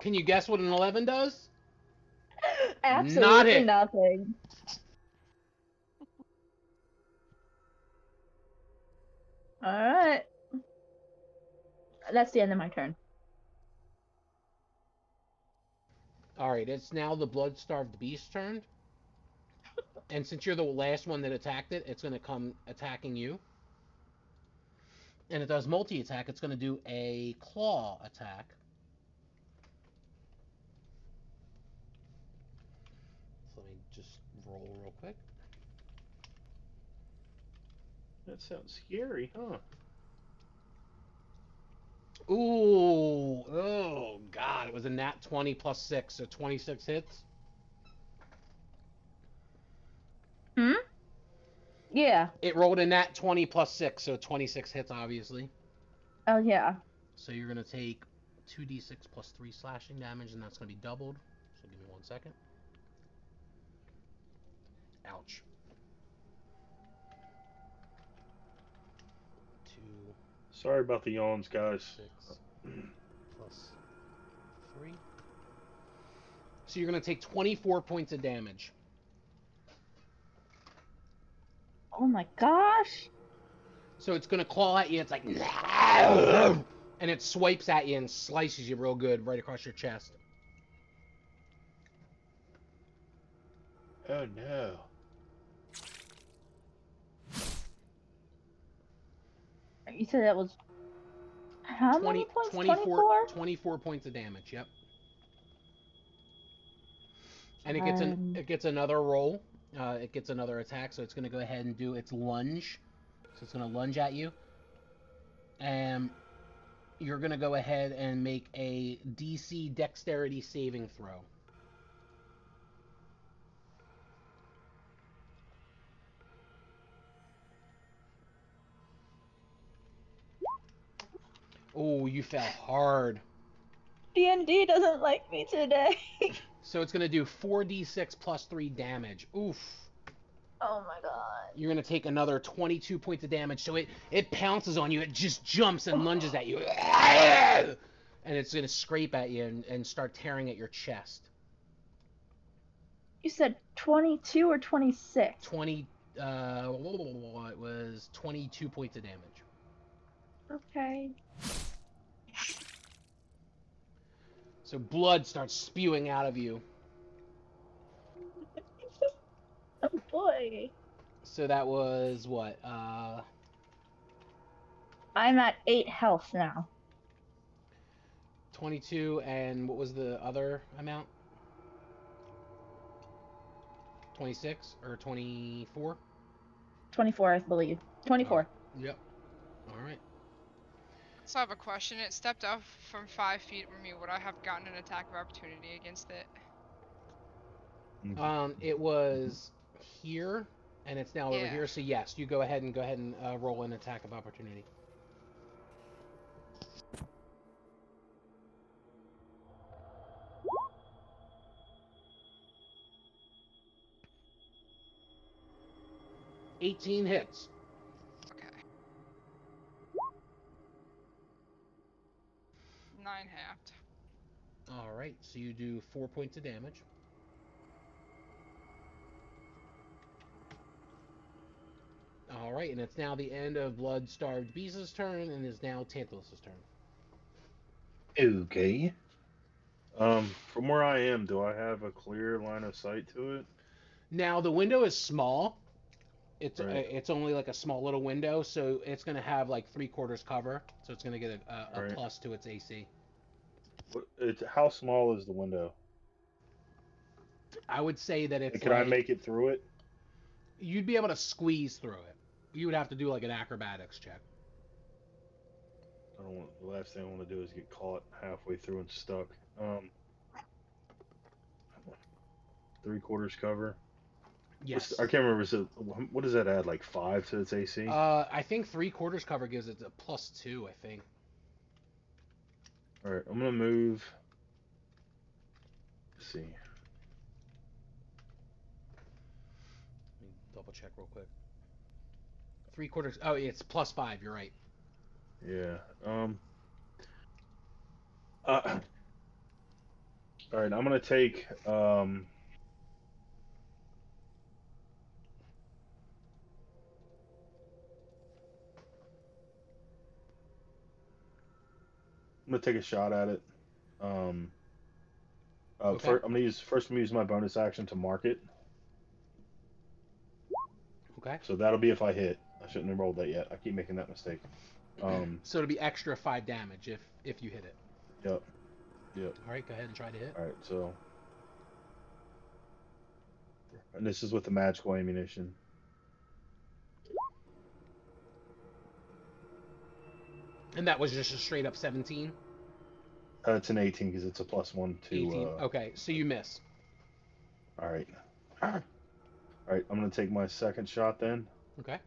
Can you guess what an 11 does? Absolutely Not hit. nothing. Alright. That's the end of my turn. All right, it's now the blood-starved beast's turn. And since you're the last one that attacked it, it's going to come attacking you. And it does multi-attack. It's going to do a claw attack. So let me just roll real quick. That sounds scary, huh? Ooh, oh god, it was a nat 20 plus 6, so 26 hits. Hmm? Yeah. It rolled a nat 20 plus 6, so 26 hits, obviously. Oh, yeah. So you're going to take 2d6 plus 3 slashing damage, and that's going to be doubled. So give me 1 second. Ouch. 2, Sorry about the yawns, guys. 6 plus 3. So you're going to take 24 points of damage. Oh my gosh. So it's going to claw at you. It's like... And it swipes at you and slices you real good right across your chest. Oh no. You said that was how many points? 24? 24 points of damage, yep. And it gets another roll. It gets another attack, so it's going to go ahead and do its lunge. So it's going to lunge at you. And you're going to go ahead and make a DC dexterity saving throw. Oh, you fell hard. D&D doesn't like me today. So it's going to do 4d6 plus 3 damage. Oof. Oh my god. You're going to take another 22 points of damage. So it pounces on you. It just jumps and lunges at you. And it's going to scrape at you and start tearing at your chest. You said 22 or 26? 20, it was 22 points of damage. Okay. So blood starts spewing out of you. Oh boy. So that was what? I'm at 8 health now. 22, and what was the other amount? 26 or 24? 24, I believe. 24. Yep. All right. So I have a question. It stepped up from 5 feet from me. Would I have gotten an attack of opportunity against it? It was here, and it's now over Yeah. here. So yes, you go ahead and roll an attack of opportunity. $18 hits. Okay. 9 halved. All right, so you do 4 points of damage. All right, and it's now the end of Blood-Starved Beast's turn, and is now Tantalus's turn. Okay. From where I am, do I have a clear line of sight to it? Now the window is small. It's Right. it's only like a small little window, so it's gonna have like 3/4 cover, so it's gonna get a Right. plus to its AC. How small is the window? I would say that it's Can I like make it through it? you'd be able to squeeze through it. You would have to do like an acrobatics check. I don't want. The last thing I want to do is get caught halfway through and stuck. 3/4 cover. Yes. I can't remember. What does that add? Like 5 to its AC? I think 3/4 cover gives it a +2. I think. All right, I'm gonna move. Let's see. Let me double check real quick. 3/4. Oh, it's +5. You're right. Yeah. All right, I'm gonna take I'm gonna take a shot at it. Okay. I'm gonna use my bonus action to mark it. Okay. So that'll be if I hit. I shouldn't have rolled that yet. I keep making that mistake. So it'll be extra 5 damage if you hit it. Yep. Yep. All right, go ahead and try to hit. All right. So, and this is with the magical ammunition. And that was just a straight up 17. It's an 18 because it's a +1 to. 18. Okay, so you miss. All right. All right. I'm gonna take my second shot then. Okay.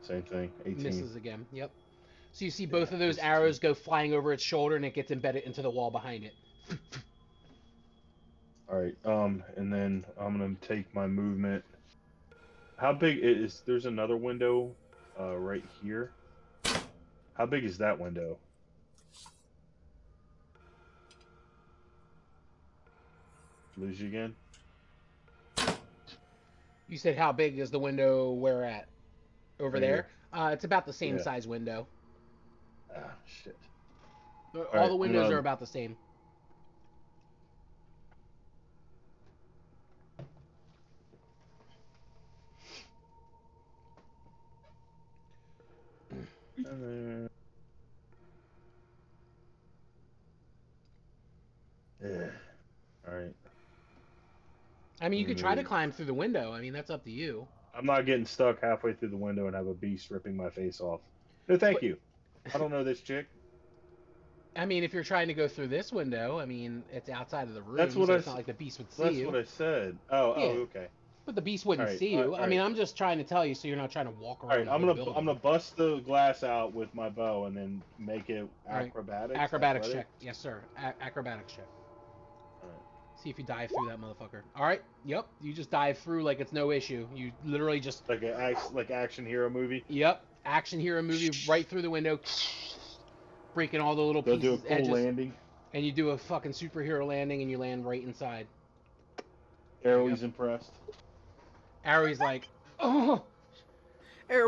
Same thing. 18. Misses again. Yep. So you see both of those arrows go flying over its shoulder, and it gets embedded into the wall behind it. All right. And then I'm gonna take my movement. How big is? There's another window, right here. How big is that window? Lose you again? You said how big is the window where at? Over Right there? It's about the same Yeah. size window. Ah, shit. All right, the windows I'm are about the same. Yeah. All right. I mean, you could try to Move. climb through the window. I mean, that's up to you. I'm not getting stuck halfway through the window and have a beast ripping my face off. No, thank But- you. I don't know this chick. I mean, if you're trying to go through this window, I mean, it's outside of the room, That's what so I it's not s- like the beast would see That's you. what I said. Oh, Yeah. okay. But the beast wouldn't Alright, see you. I mean, alright. I'm just trying to tell you so you're not trying to walk around. All right, the I'm whole gonna building. bust the glass out with my bow and then make it Alright. acrobatics. Acrobatics athletic? check. Yes, sir. Acrobatics check. Alright. See if you dive through that motherfucker. All right. Yep. You just dive through like it's no issue. You literally just. Like action hero movie. Yep. Action hero movie right through the window, breaking all the little They'll pieces, do a cool edges, landing. and you do a fucking superhero landing, and you land right inside. Arrow's impressed. Ari's like, oh,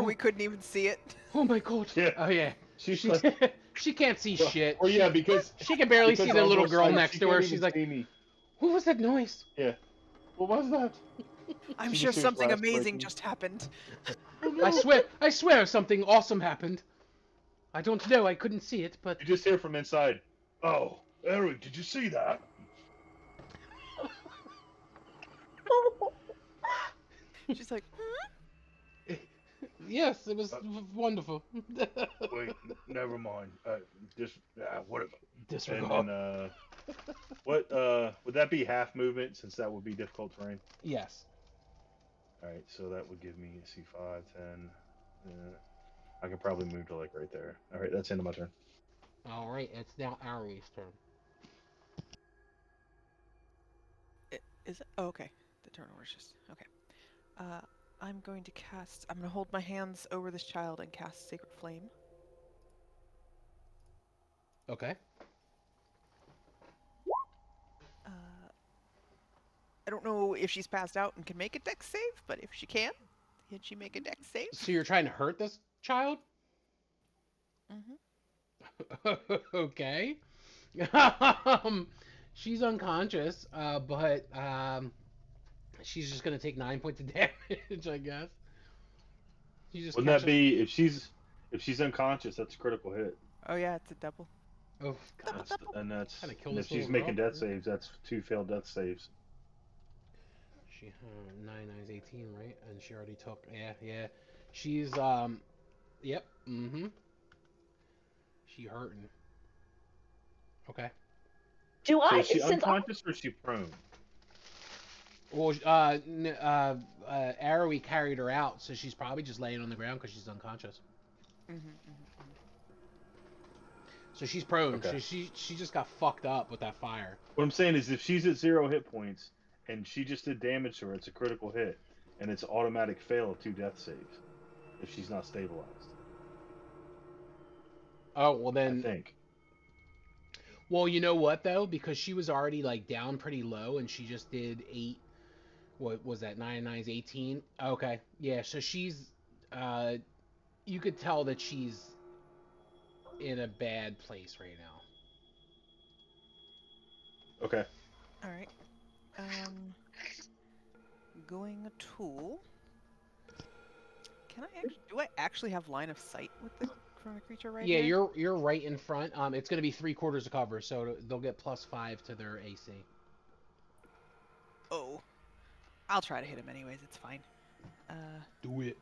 We couldn't even see it. oh my god. Yeah. Oh yeah. She's She, like, she can't see shit. Well, yeah, because She can barely because see the Uncle little girl Simon, next she to her. can't She's even like, see me. what was that noise? Yeah. What was that? I'm She sure just hears something glass amazing breaking. just happened. I swear something awesome happened. I don't know, I couldn't see it, but You just hear from inside. Oh, Eric, did you see that? She's like, yes, it was wonderful. Wait, never mind. Just whatever. Disregard. And then, what? Would that be half movement since that would be difficult terrain? Yes. All right, so that would give me see 5, 10. I could probably move to like right there. All right, that's the end of my turn. All right, it's now Ari's turn. is it? Oh, okay. The turn order's just okay. I'm going to cast. I'm going to hold my hands over this child and cast Sacred Flame. Okay. I don't know if she's passed out and can make a dex save, but if she can she make a dex save? So you're trying to hurt this child? Mm-hmm. Okay. She's unconscious, but she's just gonna take 9 points of damage, I guess. You just Wouldn't that catch be if she's unconscious? That's a critical hit. Oh yeah, it's a double. Oh god. And that's Kinda kill and this if she's little making girl. death saves, that's 2 failed death saves. She 9 is 18, right? And she already took. Yeah. She's Yep. Mm-hmm. She hurting. Okay. Do So I? is she Since unconscious or is she prone? Well, Arrowy carried her out, so she's probably just laying on the ground because she's unconscious. So she's prone. Okay. She just got fucked up with that fire. What I'm saying is if she's at 0 hit points and she just did damage to her, it's a critical hit. And it's automatic fail of 2 death saves if she's not stabilized. Oh, well I then. think. Well, you know what though? Because she was already like down pretty low, and she just did 8. What was that? 9 and 9 is 18. Okay, yeah. So she's, you could tell that she's in a bad place right now. Okay. All right. Going to. Do I actually have line of sight with the chrono creature right Yeah, here? you're right in front. It's going to be 3/4 of cover, so they'll get +5 to their AC. Oh. I'll try to hit him anyways. It's fine. Do it.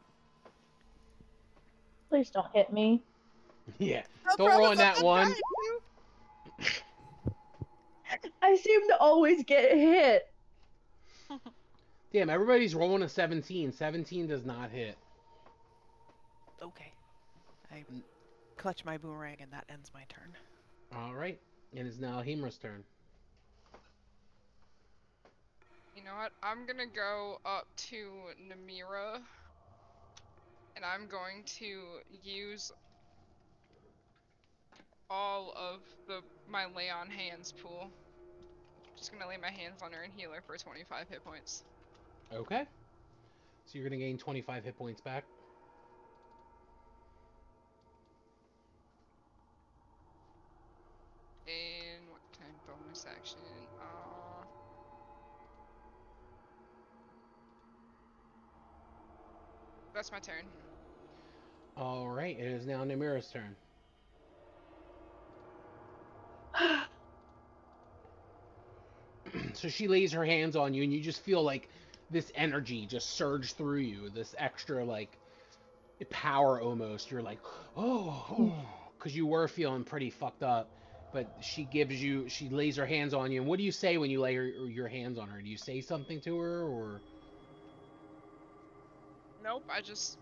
Please don't hit me. Yeah. I Don't roll on promise that I'm one. not trying to. I seem to always get hit. Damn, everybody's rolling a 17. 17 does not hit. Okay. I clutch my boomerang and that ends my turn. All right. It is now Himra's turn. You know what? I'm gonna go up to Namira, and I'm going to use all of my lay on hands pool. Just gonna lay my hands on her and heal her for 25 hit points. Okay. So you're going to gain 25 hit points back. And what time bonus action? That's my turn. All right. It is now Namira's turn. So she lays her hands on you, and you just feel like this energy just surge through you. This extra, like, power almost. You're like, oh, because you were feeling pretty fucked up. But she lays her hands on you. And what do you say when you lay your hands on her? Do you say something to her, or? Nope, I just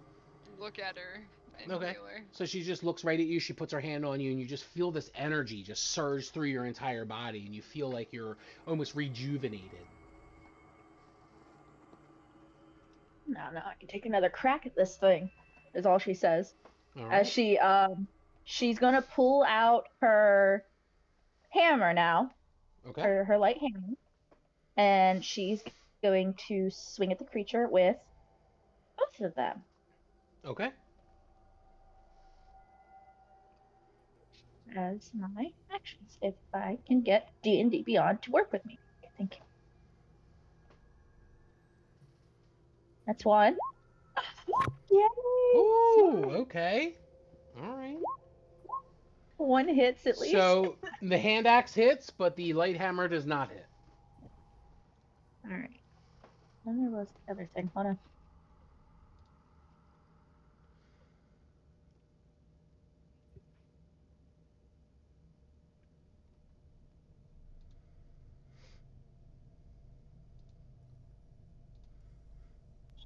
look at her and Okay. heal her. So she just looks right at you. She puts her hand on you, and you just feel this energy just surge through your entire body, and you feel like you're almost rejuvenated. No, I can take another crack at this thing, is all she says. All As right. she's gonna pull out her hammer now. Okay. Her light hammer. And she's going to swing at the creature with both of them. Okay. As my actions, if I can get D&D Beyond to work with me. Thank you. That's one. Yay! Ooh, okay. All right. One hits at least. So the hand axe hits, but the light hammer does not hit. All right. Then there was the other thing. Hold on.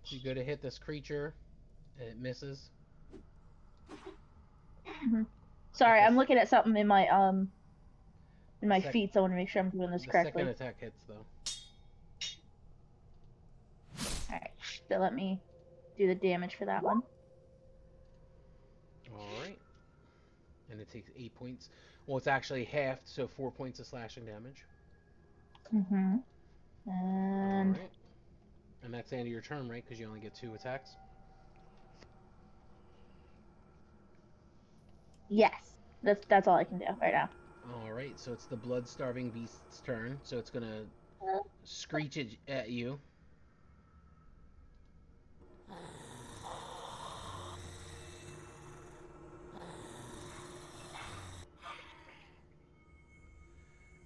So you go to hit this creature, and it misses. Sorry, Okay. I'm looking at something in my Sec- feet, so I want to make sure I'm doing this The correctly. second attack hits, though. All right. So let me do the damage for that one. All right. And it takes 8 points. Well, it's actually halved, so 4 points of slashing damage. Mm-hmm. All And right. And that's the end of your turn, right? Because you only get 2 attacks. yes, that's all I can do right now. All right. So it's the blood-starving beast's turn. So it's gonna screech at you.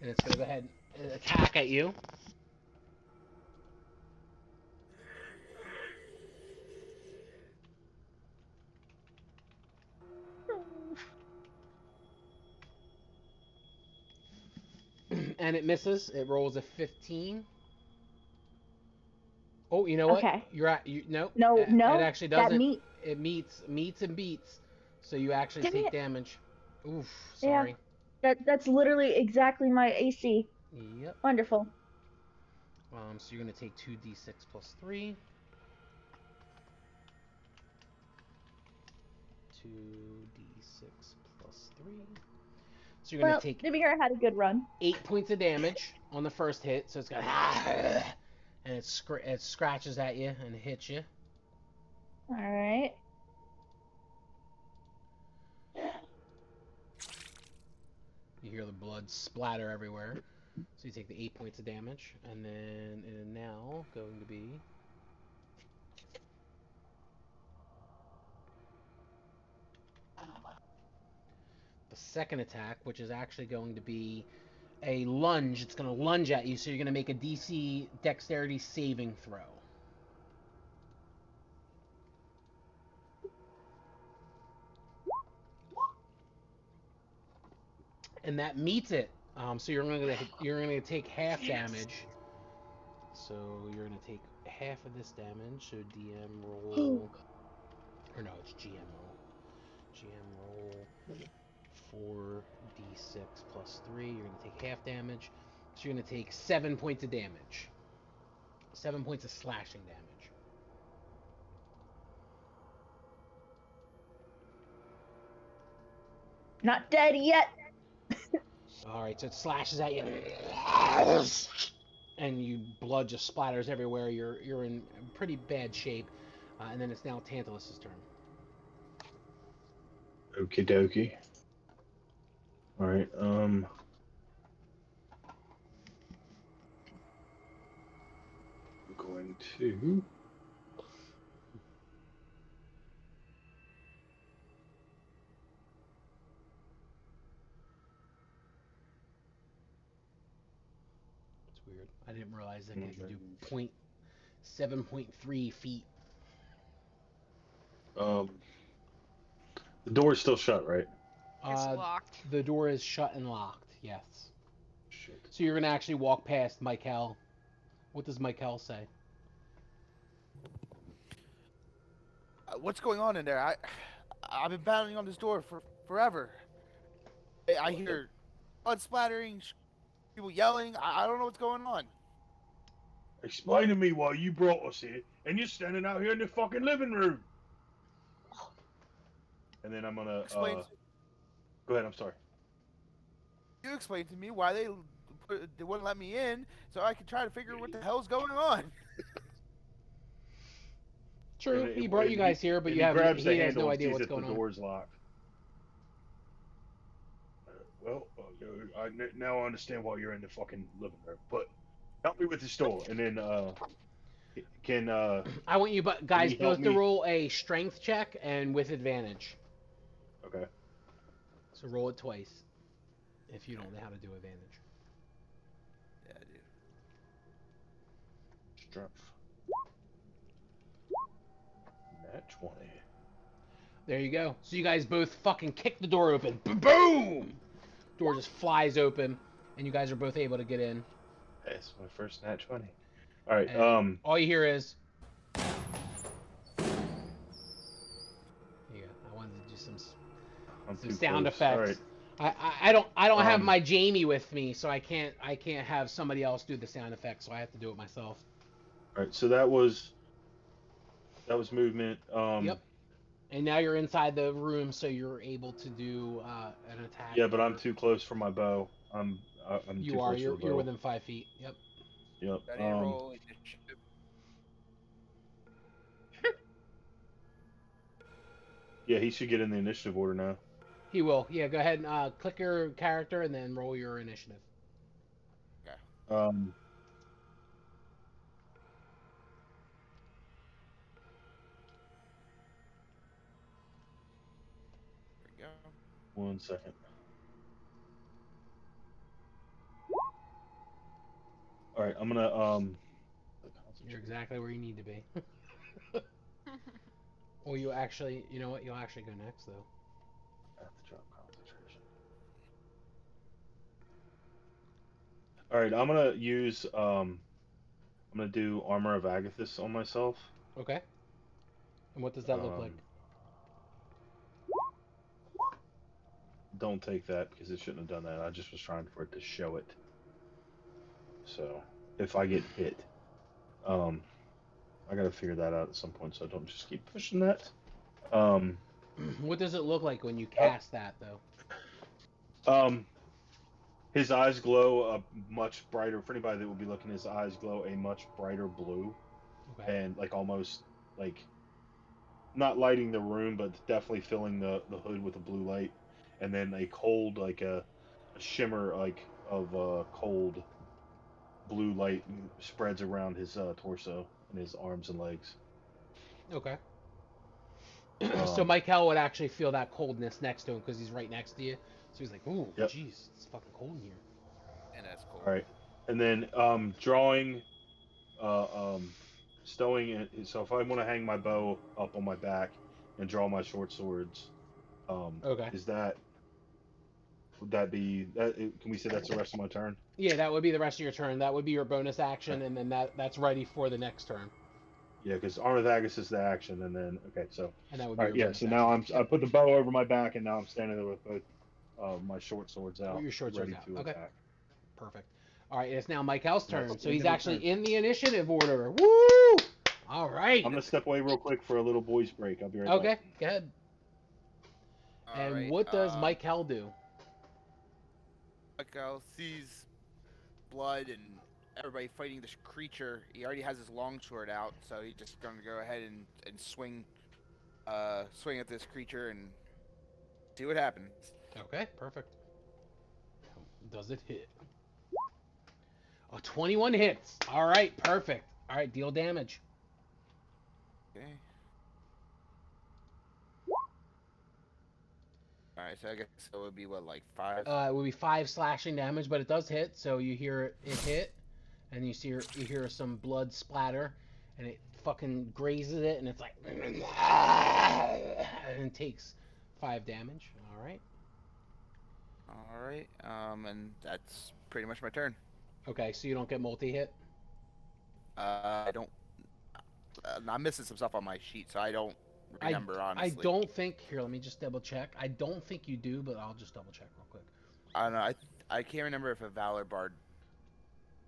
And it's gonna go ahead and attack at you. And it misses. It rolls a 15. Oh, you know what? Okay. Nope. No, It actually that doesn't. meat. It meets and beats. So you actually Dang take it. damage. Oof. Yeah. Sorry. That's literally exactly my AC. Yep. Wonderful. So you're gonna take 2d6 plus 3. 2d6 plus 3. So you're gonna Well, take Nimir had a good run. 8 points of damage on the first hit. So it's got and it scratches at you and hits you. All right. You hear the blood splatter everywhere. So you take the 8 points of damage, and then it is now going to be the second attack, which is actually going to be a lunge. It's going to lunge at you, so you're going to make a DC Dexterity saving throw. And that meets it. So you're gonna take half damage. So you're gonna take half of this damage. So DM roll, or no, it's GM roll. GM roll 4d6 plus 3. You're gonna take half damage. So you're gonna take 7 points of damage. 7 points of slashing damage. Not dead yet. All right, so it slashes at you, and blood just splatters everywhere. You're in pretty bad shape, and then it's now Tantalus's turn. Okie dokie. All right. I'm going to. It's weird. I didn't realize that you can do 7.3 feet. The door is still shut, right? It's locked. The door is shut and locked. Yes. Shit. So you're gonna actually walk past Michael. What does Michael say? What's going on in there? I've been battling on this door for forever. I hear blood splattering, people yelling. I don't know what's going on. Explain to me why you brought us here, and you're standing out here in the fucking living room. And then I'm gonna Explain. Go ahead. I'm sorry. You explain to me why they wouldn't let me in, so I could try to figure what the hell's going on. True, he brought you guys here, but he has no idea what's going on. The door's locked. Now I understand why you're in the fucking living room. But help me with this door, and then can I want you guys you help both to me? roll a strength check and with advantage. Okay. So roll it twice if you don't know how to do advantage. Yeah, dude. Strength. Nat 20. There you go. So you guys both fucking kick the door open. Boom! Door just flies open, and you guys are both able to get in. That's my first nat 20. All right. And all you hear is. Here you go. I wanted to do some sound effects. All right. I don't have my Jamie with me, so I can't have somebody else do the sound effects, so I have to do it myself. All right. So that was movement. Yep. And now you're inside the room, so you're able to do an attack. Yeah, but I'm too close for my bow. I'm You too are. close for the bow. You're within 5 feet. Yep. Yep. Ready to roll initiative. Yeah, he should get in the initiative order now. He will. Yeah, go ahead and click your character and then roll your initiative. Um. There we go. 1 second. All right, I'm gonna You're exactly where you need to be. Well, you know what? You'll actually go next though. I have to drop concentration. All right, I'm gonna use I'm gonna do Armor of Agathis on myself. Okay. And what does that look like? Don't take that because it shouldn't have done that. I just was trying for it to show it. So if I get hit, I gotta figure that out at some point so I don't just keep pushing that. What does it look like when you cast that though? His eyes glow a much brighter. For anybody that will be looking, his eyes glow a much brighter blue, and like almost like not lighting the room, but definitely filling the hood with a blue light, and then a cold like a shimmer like of cold blue light spreads around his torso and his arms and legs. Okay. So Um, Michael would actually feel that coldness next to him because he's right next to you. So he's like, "Ooh, Yep. jeez, it's fucking cold in here." And that's cool. All right, and then drawing, stowing it. So if I want to hang my bow up on my back and draw my short swords, Okay. would that be that? Can we say that's the rest of my turn? Yeah, that would be the rest of your turn. That would be your bonus action, Okay. and then that's ready for the next turn. Yeah, because Armathagis is the action, and then so And that would all be right, your yeah. bonus So action. now I Yep. put the bow over my back, and now I'm standing there with both my short swords out, Your short sword's ready out. to Okay. attack. Perfect. All right, it's now Michael's That's turn. So the he's end of my actually turn. in the initiative order. Woo! All right. I'm gonna step away real quick for a little boys break. I'll be right Okay, back. go ahead. All And right. what does Michael do? Michael sees blood and everybody fighting this creature. He already has his longsword out, so he's just going to go ahead and swing at this creature and see what happens. Okay, perfect. Does it hit? Oh, 21 hits. All right, perfect. All right, deal damage. Okay. All right, so I guess it would be what, like 5? It would be 5 slashing damage, but it does hit. So you hear it hit, and you hear some blood splatter, and it fucking grazes it, and it's like, and it takes 5 damage. All right. All right. And that's pretty much my turn. Okay, so you don't get multi-hit. I don't. I'm missing some stuff on my sheet, so I don't remember honestly. I don't think. Here, let me just double check. I don't think you do, but I'll just double check real quick. I don't know. I can't remember if a Valor Bard.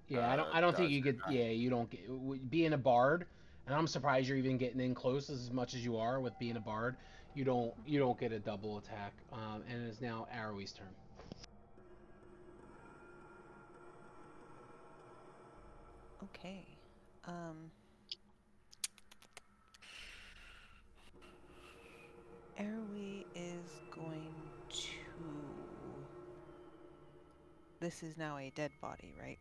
Yeah, I don't think does you or get. not. Yeah, you don't get being a bard, and I'm surprised you're even getting in close as much as you are with being a bard. You don't get a double attack. And it is now Arrowie's turn. Okay. Arrowee is going to. This is now a dead body, right?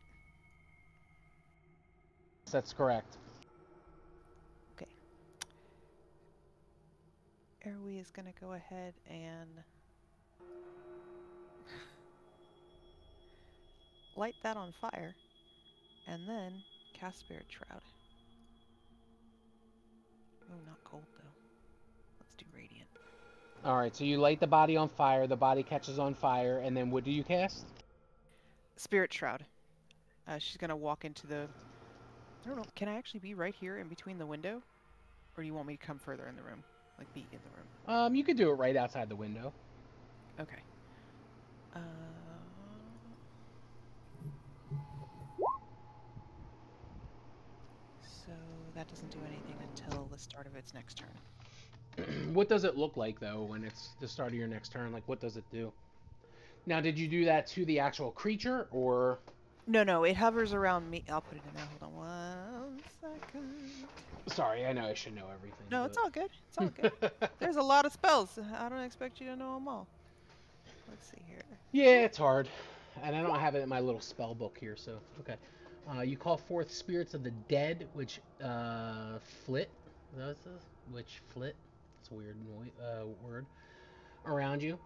That's correct. Okay. Arrowee is going to go ahead and light that on fire, and then cast Spirit Shroud. Oh, not cold though. Let's do Radiant. All right, so you light the body on fire. The body catches on fire, and then what do you cast? Spirit Shroud. She's gonna walk into the. I don't know. Can I actually be right here in between the window, or do you want me to come further in the room, like be in the room? You could do it right outside the window. Okay. So that doesn't do anything until the start of its next turn. What does it look like though when it's the start of your next turn? Like, what does it do? Now, did you do that to the actual creature, or? No, it hovers around me. I'll put it in there. Hold on 1 second. Sorry, I know I should know everything. No, but... it's all good. It's all good. There's a lot of spells. I don't expect you to know them all. Let's see here. Yeah, it's hard. And I don't have it in my little spell book here, so okay. You call forth spirits of the dead, which flit. Which flit? It's a weird word. Around you.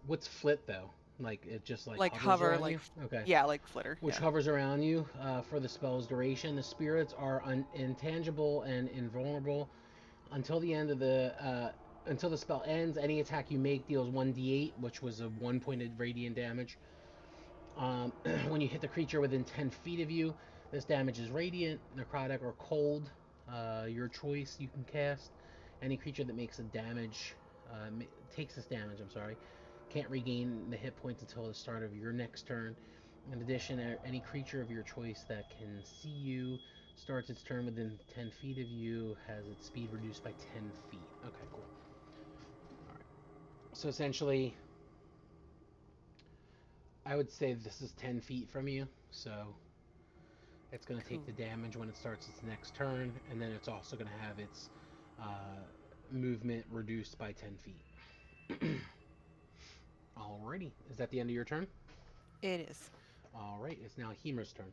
What's flit though? Like it just like hovers hover, around like you? Okay. yeah, like flitter. Which Yeah. hovers around you for the spell's duration. The spirits are intangible and invulnerable until the end of the until the spell ends. Any attack you make deals 1d8, which was a 1-pointed radiant damage. When you hit the creature within 10 feet of you, this damage is radiant, necrotic, or cold. Your choice. You can cast. Any creature that makes a damage takes this damage. I'm sorry. Can't regain the hit points until the start of your next turn. In addition, any creature of your choice that can see you starts its turn within 10 feet of you, has its speed reduced by 10 feet. Okay, cool. Alright. So essentially, I would say this is 10 feet from you, so it's going to take the damage when it starts its next turn, and then it's also going to have its movement reduced by 10 feet. Alrighty. Is that the end of your turn? It is. All right, it's now Hemer's turn.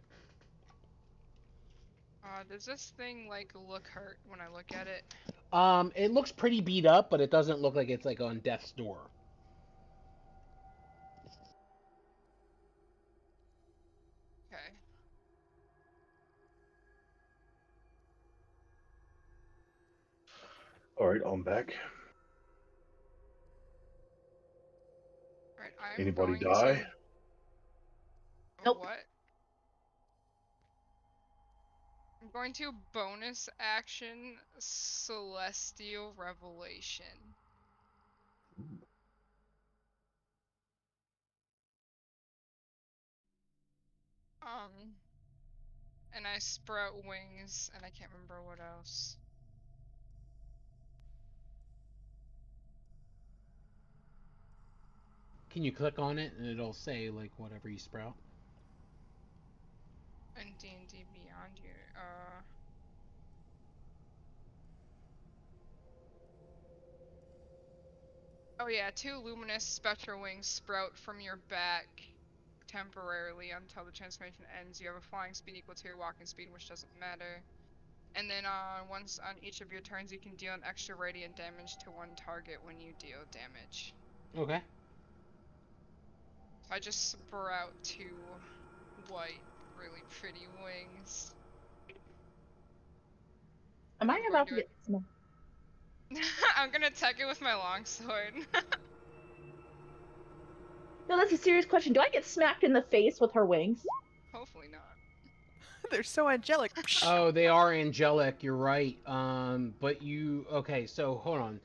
Does this thing like look hurt when I look at it? It looks pretty beat up, but it doesn't look like it's like on death's door. Okay. All right, I'm back. Alright, I'm Anybody going die? to... Nope. What? I'm going to bonus action Celestial Revelation. And I sprout wings, and I can't remember what else. Can you click on it and it'll say like whatever you sprout? And D&D Beyond here, Oh yeah, 2 luminous spectral wings sprout from your back temporarily until the transformation ends. You have a flying speed equal to your walking speed, which doesn't matter. And then once on each of your turns, you can deal an extra radiant damage to one target when you deal damage. Okay. So I just sprout 2 white, really pretty wings. Am I I'm about going to to get smacked? I'm gonna attack it with my longsword. No, that's a serious question. Do I get smacked in the face with her wings? Hopefully not. They're so angelic. Oh, they are angelic. You're right. But you okay? So hold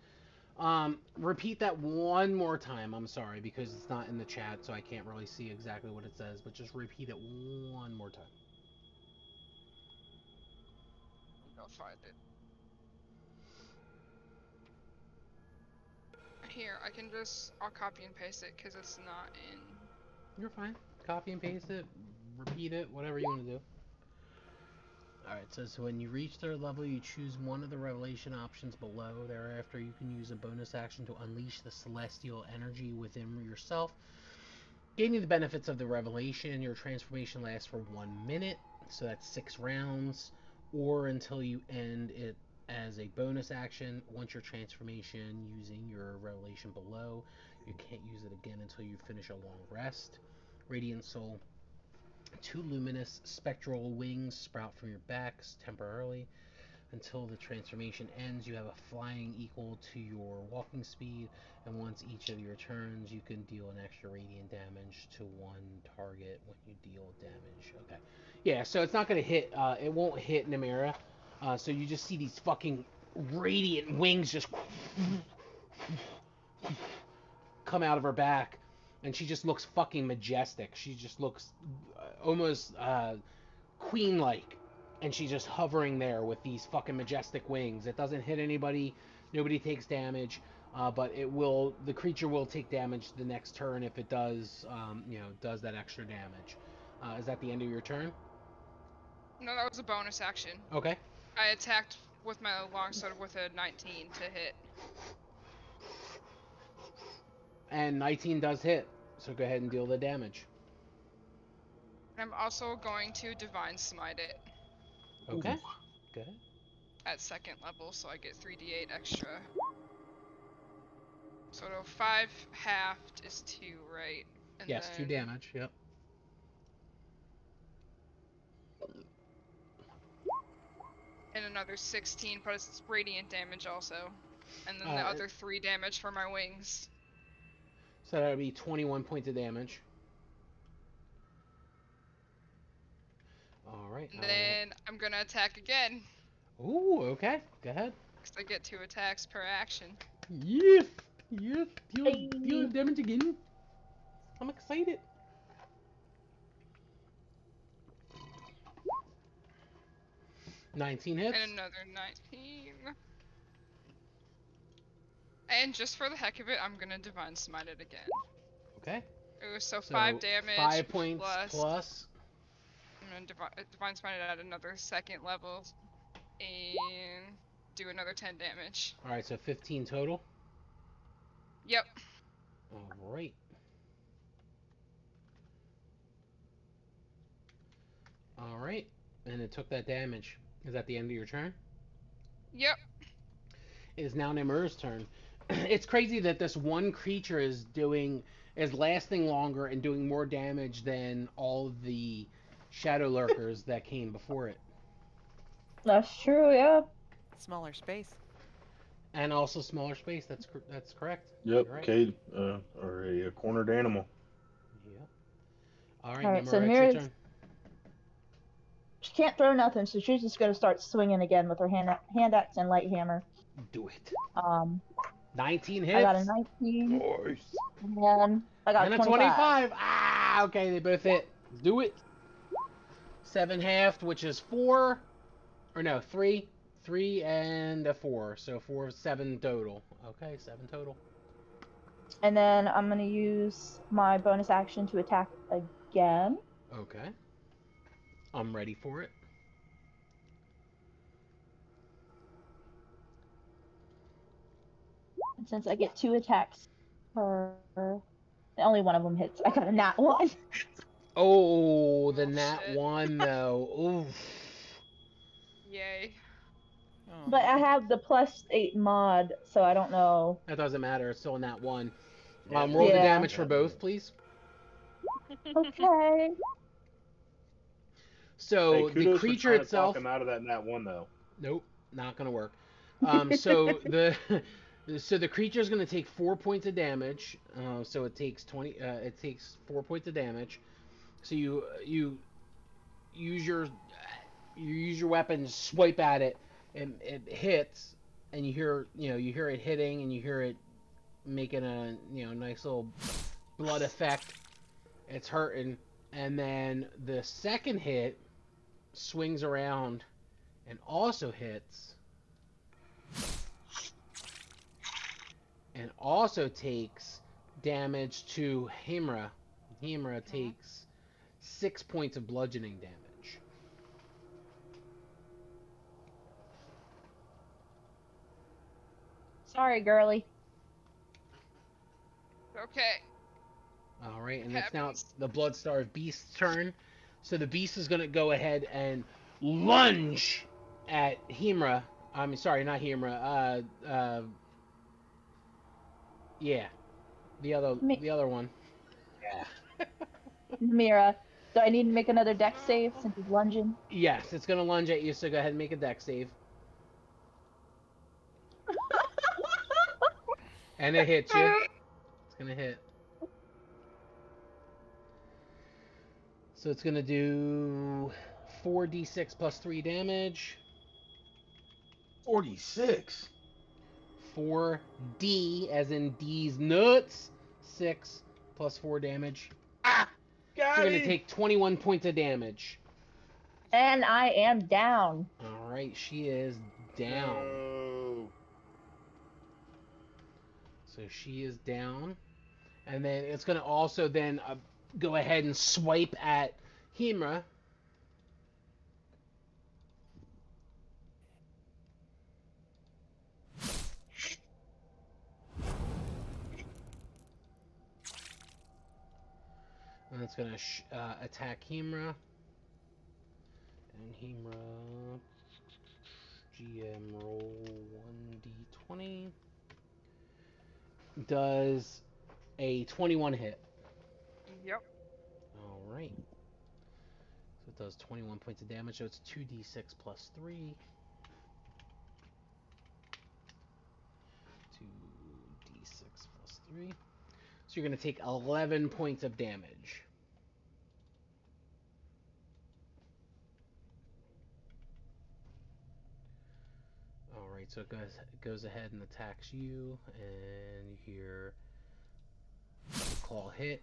on. Repeat that one more time. I'm sorry because it's not in the chat, so I can't really see exactly what it says. But just repeat it one more time. I'll find it. Here, I'll copy and paste it because it's not in. You're fine. Copy and paste it. Repeat it. Whatever you want to do. Alright, so when you reach 3rd level, you choose one of the revelation options below. Thereafter, you can use a bonus action to unleash the celestial energy within yourself. Gaining the benefits of the revelation, your transformation lasts for 1 minute, so that's 6 rounds, or until you end it as a bonus action. Once your transformation using your revelation below, you can't use it again until you finish a long rest. Radiant Soul. 2 luminous spectral wings sprout from your backs temporarily. Until the transformation ends, you have a flying equal to your walking speed, and once each of your turns, you can deal an extra radiant damage to one target when you deal damage. Okay. Yeah, so it's not going to hit, it won't hit Namira. So you just see these fucking radiant wings just come out of her back, and she just looks fucking majestic. She just looks almost queen-like, and she's just hovering there with these fucking majestic wings. It doesn't hit anybody. Nobody takes damage, but the creature will take damage the next turn if it does, does that extra damage. Is that the end of your turn? No, that was a bonus action. Okay. I attacked with my longsword with a 19 to hit. And 19 does hit, so go ahead and deal the damage. I'm also going to Divine Smite it. Okay. Go ahead. At 2nd level, so I get 3d8 extra. So 5 halved is 2, right? And yes, then... 2 damage, yep. And another 16, but it's radiant damage also. And then the other 3 damage for my wings. So that would be 21 points of damage. Alright. And then I'm gonna attack again. Ooh, okay. Go ahead. Because I get 2 attacks per action. Yes! Yes! Deal damage again. I'm excited. $19 hits. And another 19. And just for the heck of it, I'm gonna Divine Smite it again. Okay. Ooh, so 5 damage. 5 points plus. I'm gonna Divine Smite it at another 2nd level. And do another 10 damage. Alright, so 15 total? Yep. Alright. All right, and it took that damage. Is that the end of your turn? Yep. It is now Nimur's turn. It's crazy that this one creature is lasting longer and doing more damage than all of the shadow lurkers that came before it, That's true, yeah. Smaller space. and also smaller space. That's correct. Yep, You're right. Cade, or a cornered animal. Yep. All right, Alright, so Nimur, it's your Namira, turn. she can't throw nothing, so she's just gonna start swinging again with her hand axe and light hammer. Do it. Um, 19 I got a hits 19, Nice. and I got and a 25. 25. Ah, okay, they both hit. Do it. 7 halved, which is 4, or no, 3. 3 and a 4, so 4, 7 total. Okay, 7 total. And then I'm gonna use my bonus action to attack again. Okay. I'm ready for it. And since I get 2 attacks per, only one of them hits. I got a nat 1. Oh, the Oh, nat shit. 1 though. Oof. Yay. Oh, But I have the +8 mod, so I don't know. That doesn't matter. It's still a nat 1. Yeah, Roll the Yeah. damage for Yeah. both, please. Okay. So Hey, the kudos for creature trying to itself. talk him out of that nat 1, though. Nope, not gonna work. So the creature is gonna take 4 points of damage. So it takes 20. It takes 4 points of damage. So you use your weapon, swipe at it, and it hits, and you hear it hitting, and you hear it making a nice little blood effect. It's hurting, and then the second hit swings around and also hits, and also takes damage to Himra. Himra takes 6 points of bludgeoning damage. Sorry, girly. Okay. All right, and It it's now happens. the Bloodstar Beast's turn. So the Beast is going to go ahead and lunge at Himra. I mean, sorry, not Himra. Yeah, the other one. Mira, do I need to make another dex save since he's lunging? Yes, it's going to lunge at you. So go ahead and make a dex save. And it hits you. It's going to hit. So it's going to do 4d6 plus 3 damage. 46. 4d, as in D's nuts. 6 plus 4 damage. Ah! Got You're going to him. take 21 points of damage. And I am down. Alright, she is down. No. So she is down. And then it's going to also then go ahead and swipe at Himra. And it's going to attack Himra. And Himra, GM roll 1d20. Does a 21 hit. Yep. Alright. So it does 21 points of damage, so it's 2d6 plus 3. 2d6 plus 3. So you're going to take 11 points of damage. Alright, so it goes ahead and attacks you, and you hear the claw hit,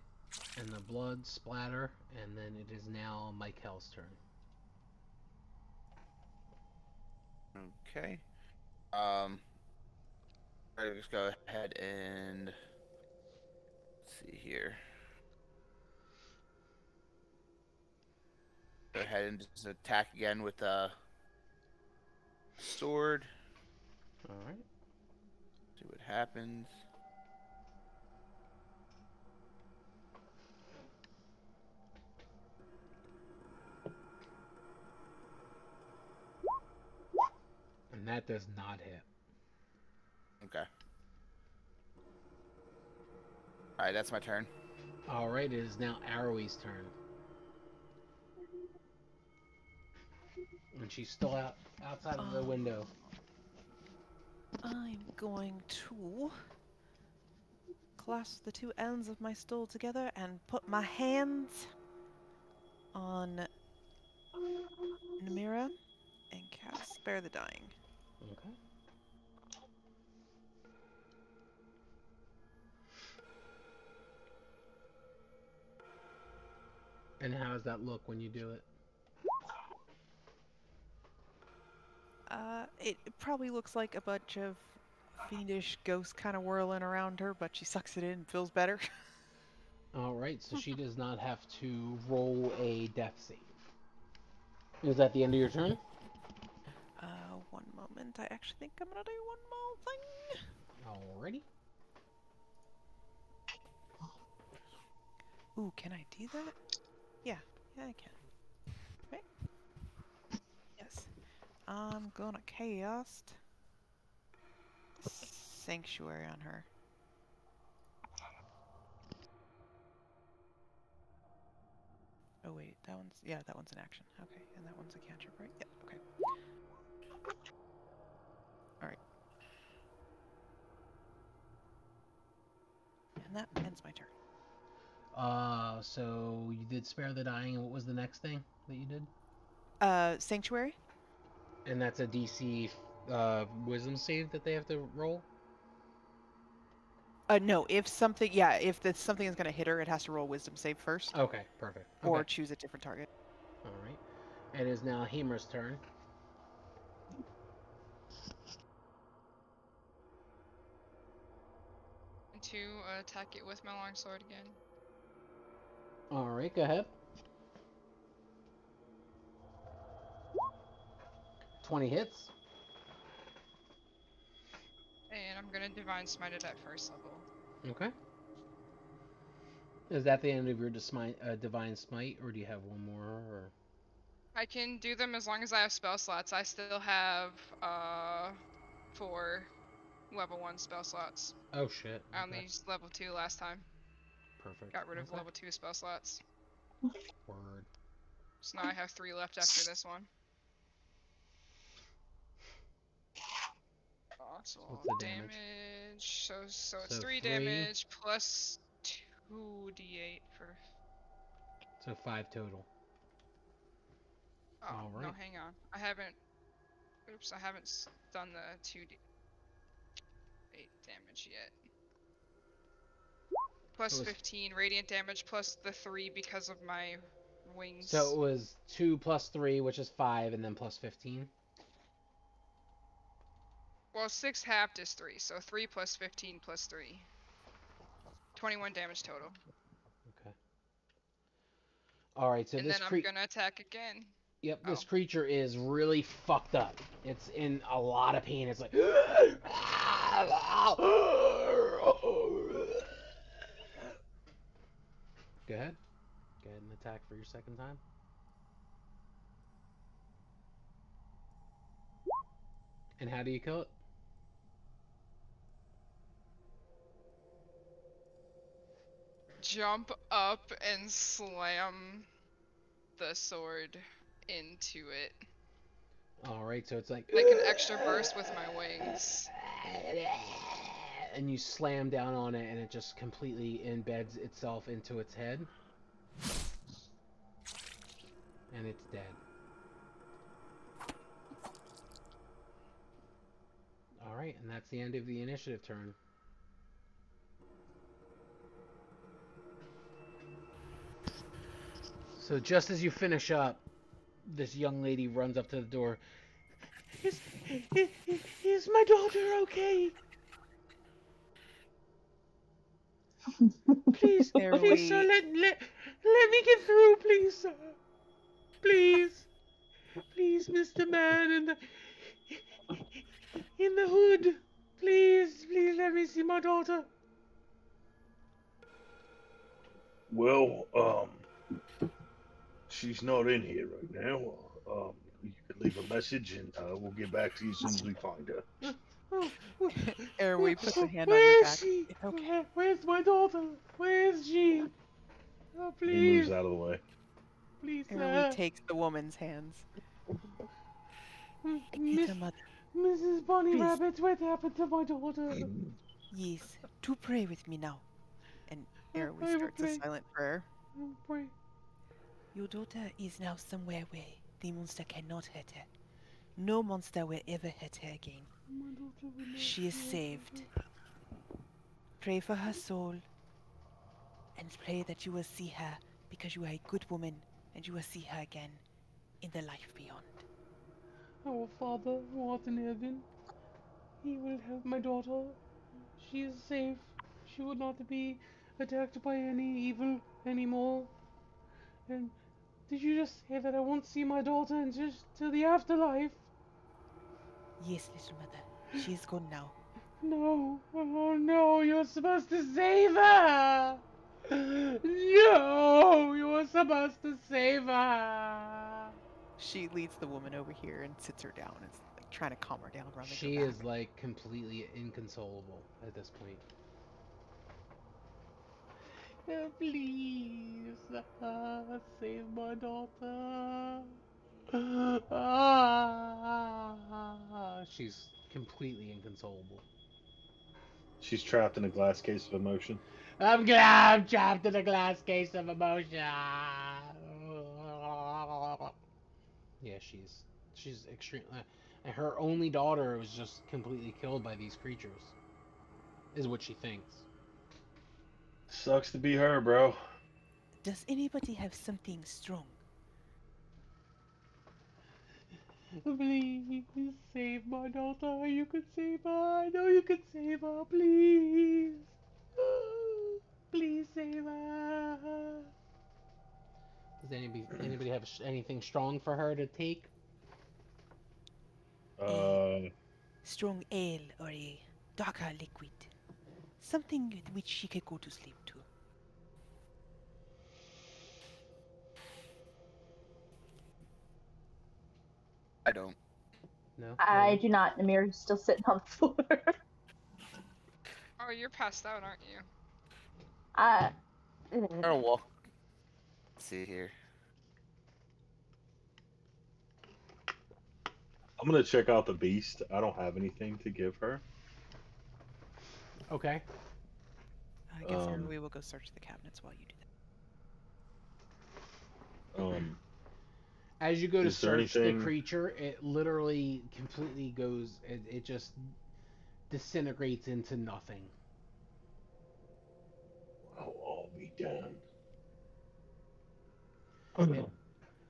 and the blood splatter, and then it is now Michael's turn. Okay. I'll just go ahead and let's see here. Go ahead and just attack again with a sword. Alright. See what happens. that does not hit. Okay. Alright, that's my turn. Alright, it is now Arrowie's turn. And she's still outside of the window. I'm going to clasp the two ends of my stole together and put my hands on Namira and cast Spare the Dying. Okay. And how does that look when you do it? It probably looks like a bunch of fiendish ghosts kind of whirling around her, but she sucks it in and feels better. Alright, so she does not have to roll a death save. Is that the end of your turn? One moment. I actually think I'm gonna do one more thing. Alrighty. Ooh, can I do that? Yeah, I can. Right? Yes. I'm gonna cast Sanctuary on her. Oh wait, that one's an action. Okay, and that one's a cantrip, right? Yep, okay. Alright. And that ends my turn. So you did Spare the Dying, and what was the next thing that you did? Sanctuary? And that's a DC wisdom save that they have to roll? No, if something is gonna hit her, it has to roll wisdom save first. Okay, perfect. Or choose a different target. Alright. It is now Hemer's turn. To attack it with my longsword again. Alright, go ahead. 20 hits. And I'm gonna Divine Smite it at first level. Okay. Is that the end of your Divine Smite, or do you have one more? Or... I can do them as long as I have spell slots. I still have 4 level 1 spell slots. Oh shit. I only used level 2 last time. Perfect. Got rid of level 2 spell slots. Word. So now I have 3 left after this one. So what's the damage? So it's 3 damage plus 2d8 for... So 5 total. Oh, All right. no, hang on. I haven't done the 2d8 damage yet. Plus 15 radiant damage plus the 3 because of my wings. So it was 2 plus 3, which is 5, and then plus 15? Well, 6 halved is 3, so 3 plus 15 plus 3. 21 damage total. Okay. Alright, so and then I'm gonna attack again. Yep, this creature is really fucked up. It's in a lot of pain. It's like... Go ahead. Go ahead and attack for your second time. And how do you kill it? Jump up and slam the sword into it. Alright, so it's like an extra burst with my wings. And you slam down on it, and it just completely embeds itself into its head. And it's dead. Alright, and that's the end of the initiative turn. So just as you finish up, this young lady runs up to the door. Is my daughter okay? Please, please, sir, let me get through, please, sir. Please. Please, Mr. Man in the hood. Please let me see my daughter. Well, she's not in here right now. You can leave a message, and we'll get back to you as soon as we find her. Erwi puts a hand on Where your is back. she? It's okay. Where's my daughter? Where is she? Oh, He please, moves out of the way. please, Erwi takes the woman's hands. Miss, Little mother, Mrs. Bunny Please. Rabbit, what happened to my daughter? yes, to pray with me now. And I Erwi will starts a pray. silent prayer. Pray. Your daughter is now somewhere where the monster cannot hurt her. No monster will ever hurt her again. My daughter will not She is be able saved. to- Pray for her soul, and pray that you will see her, because you are a good woman, and you will see her again in the life beyond. Our Father, who art in heaven, He will help my daughter. She is safe. She will not be attacked by any evil anymore. And did you just say that I won't see my daughter until the afterlife? Yes, little mother, she is gone now. No. Oh no, you're supposed to save her! No, you were supposed to save her! She leads the woman over here and sits her down and is like trying to calm her down, rubbing She her is back. like completely inconsolable at this point. Please, save my daughter. She's completely inconsolable. She's trapped in a glass case of emotion. I'm glad I'm trapped in a glass case of emotion. Yeah, she's extreme. And her only daughter was just completely killed by these creatures. Is what she thinks. Sucks to be her, bro. Does anybody have something strong? Please save my daughter. You can save her. I know you can save her. Please. Please save her. Does anybody have anything strong for her to take? Strong ale or a darker liquid. Something with which she could go to sleep too. I don't. No. I do not. Namir's still sitting on the floor. Oh, you're passed out, aren't you? Oh well. Let's see here. I'm gonna check out the beast. I don't have anything to give her. Okay. I guess Erwi will go search the cabinets while you do that. As you go to Is there search anything- the creature, it literally completely goes. It just disintegrates into nothing. I'll all be done.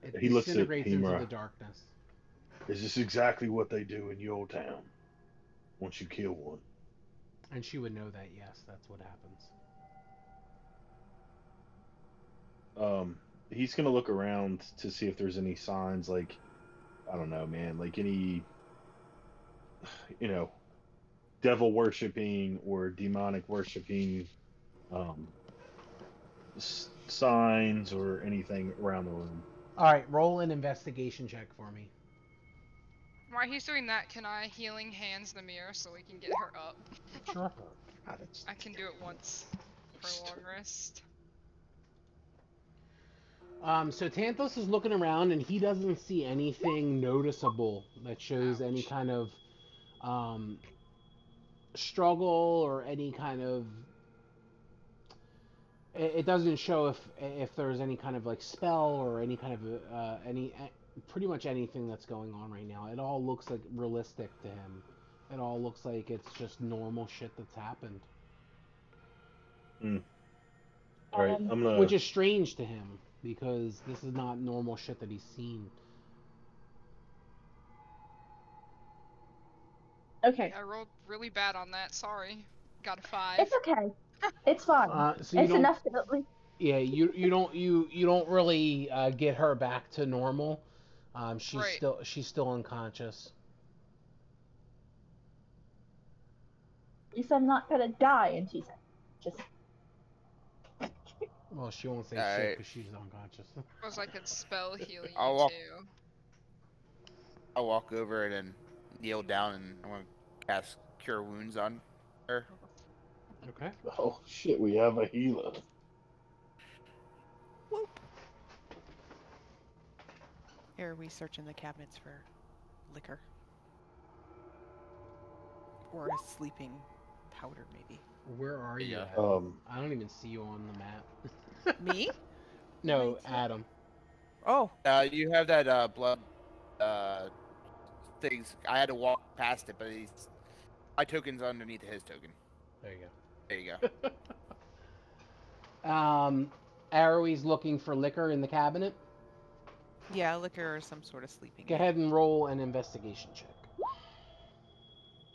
It He looks at disintegrates into Hemra. the darkness. Is this exactly what they do in your town? Once you kill one? And she would know that, yes, that's what happens. He's gonna look around to see if there's any signs, like, I don't know, man, like any, devil worshipping or demonic worshipping, signs or anything around the room. Alright, roll an investigation check for me. While he's doing that, can I healing hands the mirror so we can get her up? Sure. I can do it once for long rest. So Tanthos is looking around and he doesn't see anything noticeable that shows any kind of struggle or any kind of. It doesn't show if there's any kind of like spell or any kind of pretty much anything that's going on right now. It all looks like realistic to him. It all looks like it's just normal shit that's happened. All right, I'm gonna. Which is strange to him because this is not normal shit that he's seen. Okay. I rolled really bad on that. Sorry. Got a 5. It's okay. It's fine. So you it's don't- enough to at least. Yeah, you don't really get her back to normal. She's Right. still unconscious. At least I'm not gonna die in 2 seconds. Just Well, she won't say shit Alright. because she's unconscious. Suppose I could spell heal you I'll walk- too. I'll walk over and then kneel down and I want to cast Cure Wounds on her. Okay. Oh shit, we have a healer. Whoop. Are we searching the cabinets for liquor? Or a sleeping powder, maybe? Where are you? Yeah. Adam? I don't even see you on the map. Me? No, Right. Adam. Oh, You have that blood things. I had to walk past it, but my token's underneath his token. There you There you go. go. Arrowie's looking for liquor in the cabinet. yeah, liquor or some sort of sleeping Go aid. ahead and roll an investigation check.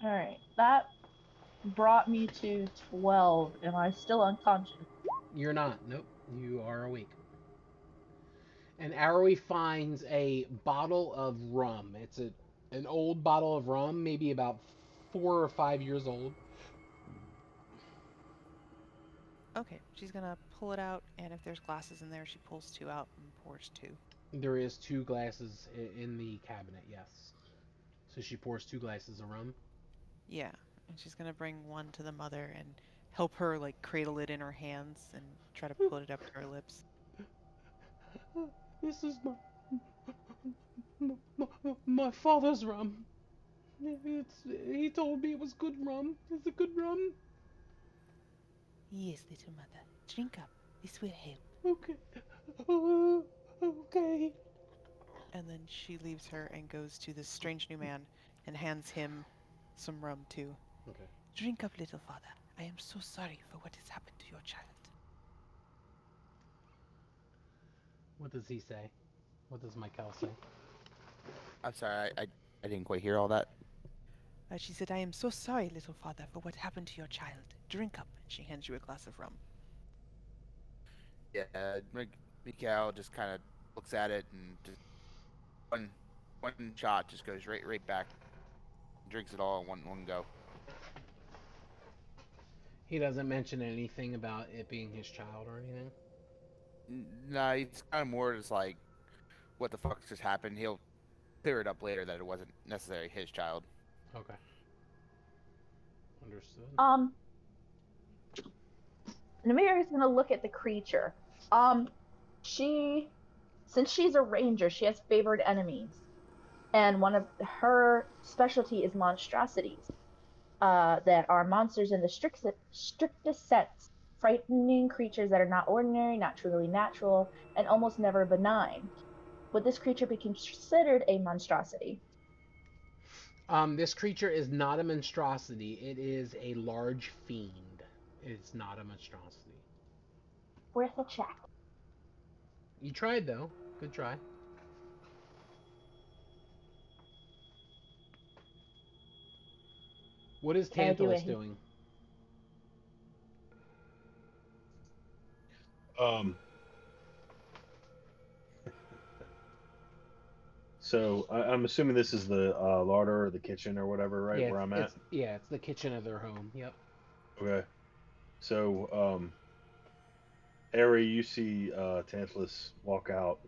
Alright, that brought me to 12. Am I still unconscious? You're not. Nope. You are awake. And Arrowie finds a bottle of rum. It's an old bottle of rum, maybe about 4 or 5 years old. Okay, she's gonna pull it out, and if there's glasses in there, she pulls 2 out and pours 2. There is 2 glasses in the cabinet, yes. So she pours 2 glasses of rum. Yeah, and she's gonna bring one to the mother and help her, like, cradle it in her hands and try to put it up to her lips. This is my father's rum. He told me it was good rum. Is it good rum? Yes, little mother. Drink up. This will help. Okay. Okay. And then she leaves her and goes to this strange new man and hands him some rum, too. Okay. Drink up, little father. I am so sorry for what has happened to your child. What does he say? What does Michael say? I'm sorry, I didn't quite hear all that. She said, I am so sorry, little father, for what happened to your child. Drink up. And she hands you a glass of rum. Yeah, Mikhail just kind of looks at it and just one shot just goes right back. Drinks it all in one go. He doesn't mention anything about it being his child or anything? Nah, it's kind of more just like, what the fuck just happened? He'll clear it up later that it wasn't necessarily his child. Okay. Understood. Namir is gonna look at the creature. Since she's a ranger, she has favored enemies. And one of her specialty is monstrosities. That are monsters in the strictest sense. Frightening creatures that are not ordinary, not truly natural, and almost never benign. Would this creature be considered a monstrosity? This creature is not a monstrosity. It is a large fiend. It's not a monstrosity. Worth a check. You tried, though. Good try. What is Tantalus doing? So I'm assuming this is the larder or the kitchen or whatever, right? Yeah, where I'm at. It's the kitchen of their home. Yep. Okay. So, Ari, you see Tantalus walk out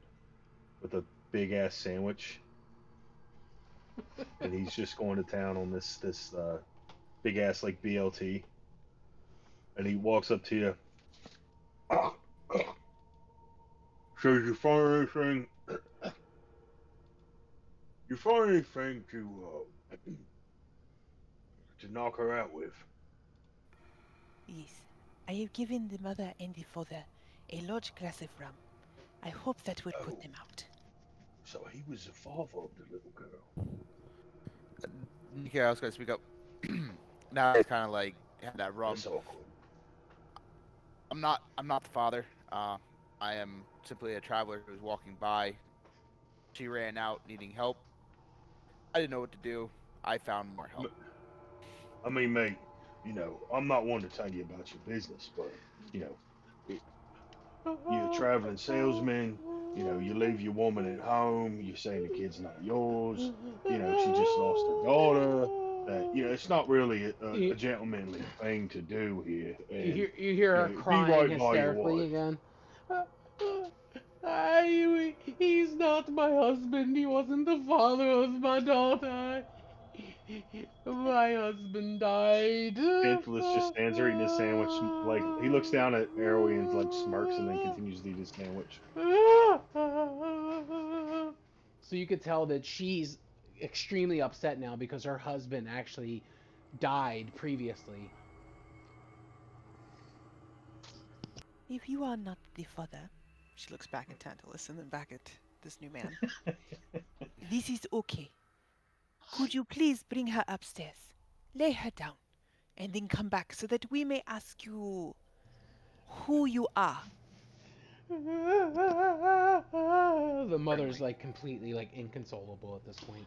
with a big ass sandwich, and he's just going to town on this big ass like BLT, and he walks up to you. So did you find anything? You find anything to knock her out with? Yes. I have given the mother and the father a large glass of rum. I hope that would put them out. So he was the father of the little girl. Mikhail, I was going to speak up. Now it's kind of like had that rum. That's awkward. I'm not the father. I am simply a traveler who was walking by. She ran out needing help. I didn't know what to do. I found more help. I mean, mate, I'm not one to tell you about your business, but, you're a traveling salesman, you leave your woman at home, you're saying the kid's not yours, she just lost her daughter. It's not really a gentlemanly thing to do here. And, You hear her be crying right by your hysterically wife. again. He's not my husband. He wasn't the father of my daughter. My husband died. Tantalus just stands there eating his sandwich. Like, he looks down at Arrowy and like smirks and then continues to eat his sandwich. So you could tell that she's extremely upset now because her husband actually died previously. If you are not the father, She looks back at Tantalus and then back at this new man. this is okay. Could you please bring her upstairs, lay her down, and then come back so that we may ask you who you are? The mother's like completely like inconsolable at this point.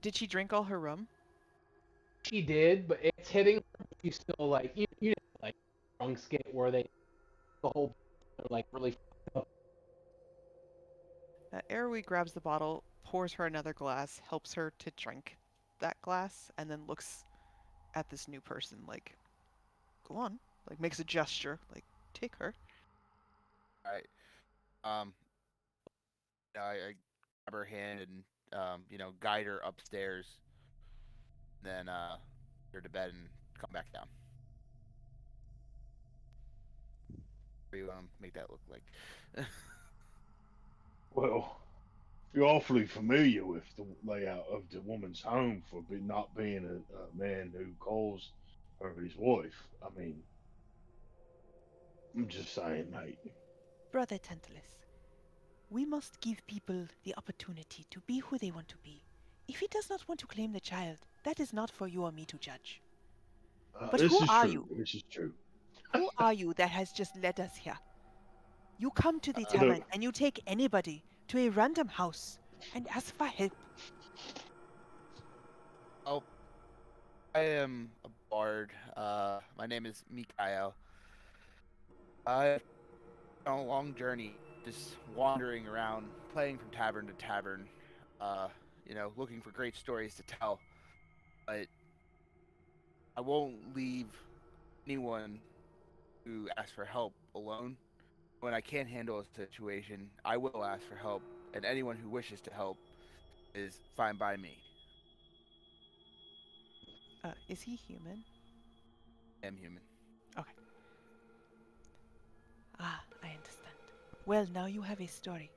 Did she drink all her rum? She did, but it's hitting her. You still like you know, like drunk skit where they the whole like really Arrowy grabs the bottle, pours her another glass, helps her to drink that glass, and then looks at this new person like, go on. Like, makes a gesture, like, take her. Right. I grab her hand and guide her upstairs. Then put her to bed and come back down. What do you want to make that look like? Well, you're awfully familiar with the layout of the woman's home for not being a man who calls her his wife. I mean, I'm just saying, mate. Brother Tantalus, we must give people the opportunity to be who they want to be. If he does not want to claim the child, that is not for you or me to judge. But This who is are true. you? This is true. Who are you that has just led us here? You come to the Look. tavern and you take anybody to a random house and ask for help. Oh, I am a bard. My name is Mikhail. I've been on a long journey, just wandering around, playing from tavern to tavern, looking for great stories to tell. But I won't leave anyone who asks for help alone. When I can't handle a situation, I will ask for help, and anyone who wishes to help is fine by me. Is he human? I am human. Okay. Ah, I understand. Well, now you have a story.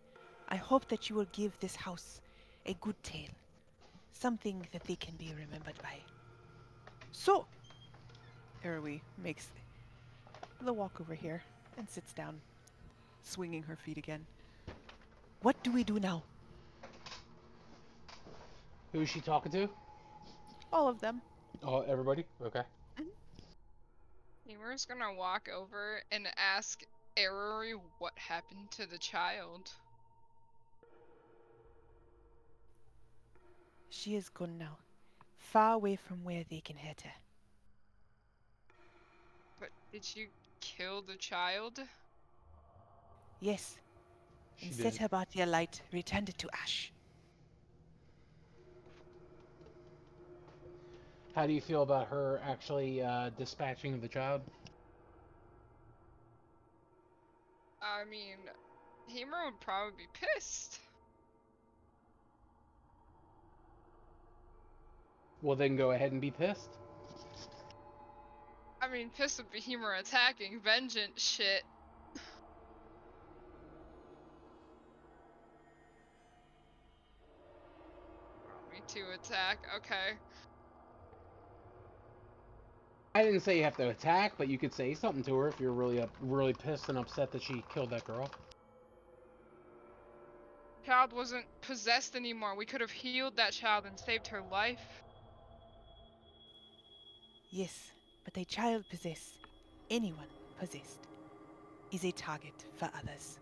I hope that you will give this house a good tale. Something that they can be remembered by. So, Arrowy makes the walk over here and sits down, swinging her feet again. what do we do now? Who is she talking to? All of them. Oh, everybody? Okay. Emer's gonna walk over and ask Arrowy what happened to the child. She is gone now, far away from where they can hurt her. But did you kill the child? Yes, She and did. set her body alight, returned it to ash. How do you feel about her actually dispatching the child? I mean, Hemer would probably be pissed. Well, then go ahead and be pissed. I mean, pissed would be Hemer attacking. Vengeance shit. Want me to attack? Okay. I didn't say you have to attack, but you could say something to her if you're really pissed and upset that she killed that girl. Child wasn't possessed anymore. We could have healed that child and saved her life. Yes, but a child possessed, anyone possessed, is a target for others.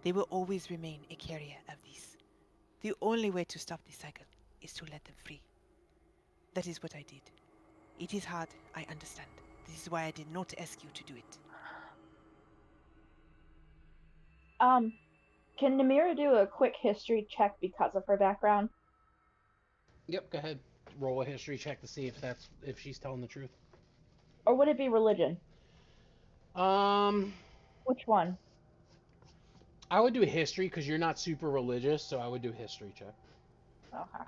They will always remain a carrier of these. The only way to stop this cycle is to let them free. That is what I did. It is hard, I understand. This is why I did not ask you to do it. Can Namira do a quick history check because of her background? Yep, go ahead. Roll a history check to see if she's telling the truth. Or would it be religion? Um, Which one? I would do a history because you're not super religious, so I would do a history check. Okay.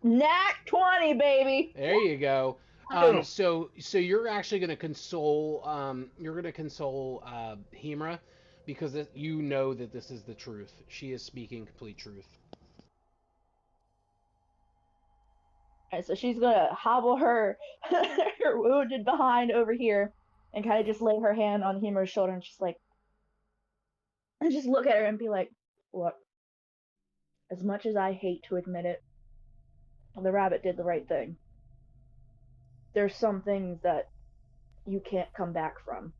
Nat 20, baby. There you go. Go. So you're actually gonna console Hemra because you know that this is the truth. She is speaking complete truth. Alright, so she's gonna hobble her her wounded behind over here and kind of just lay her hand on Hemra's shoulder and she's like, and just look at her and be like, look, as much as I hate to admit it, the rabbit did the right thing. There's some things that you can't come back from.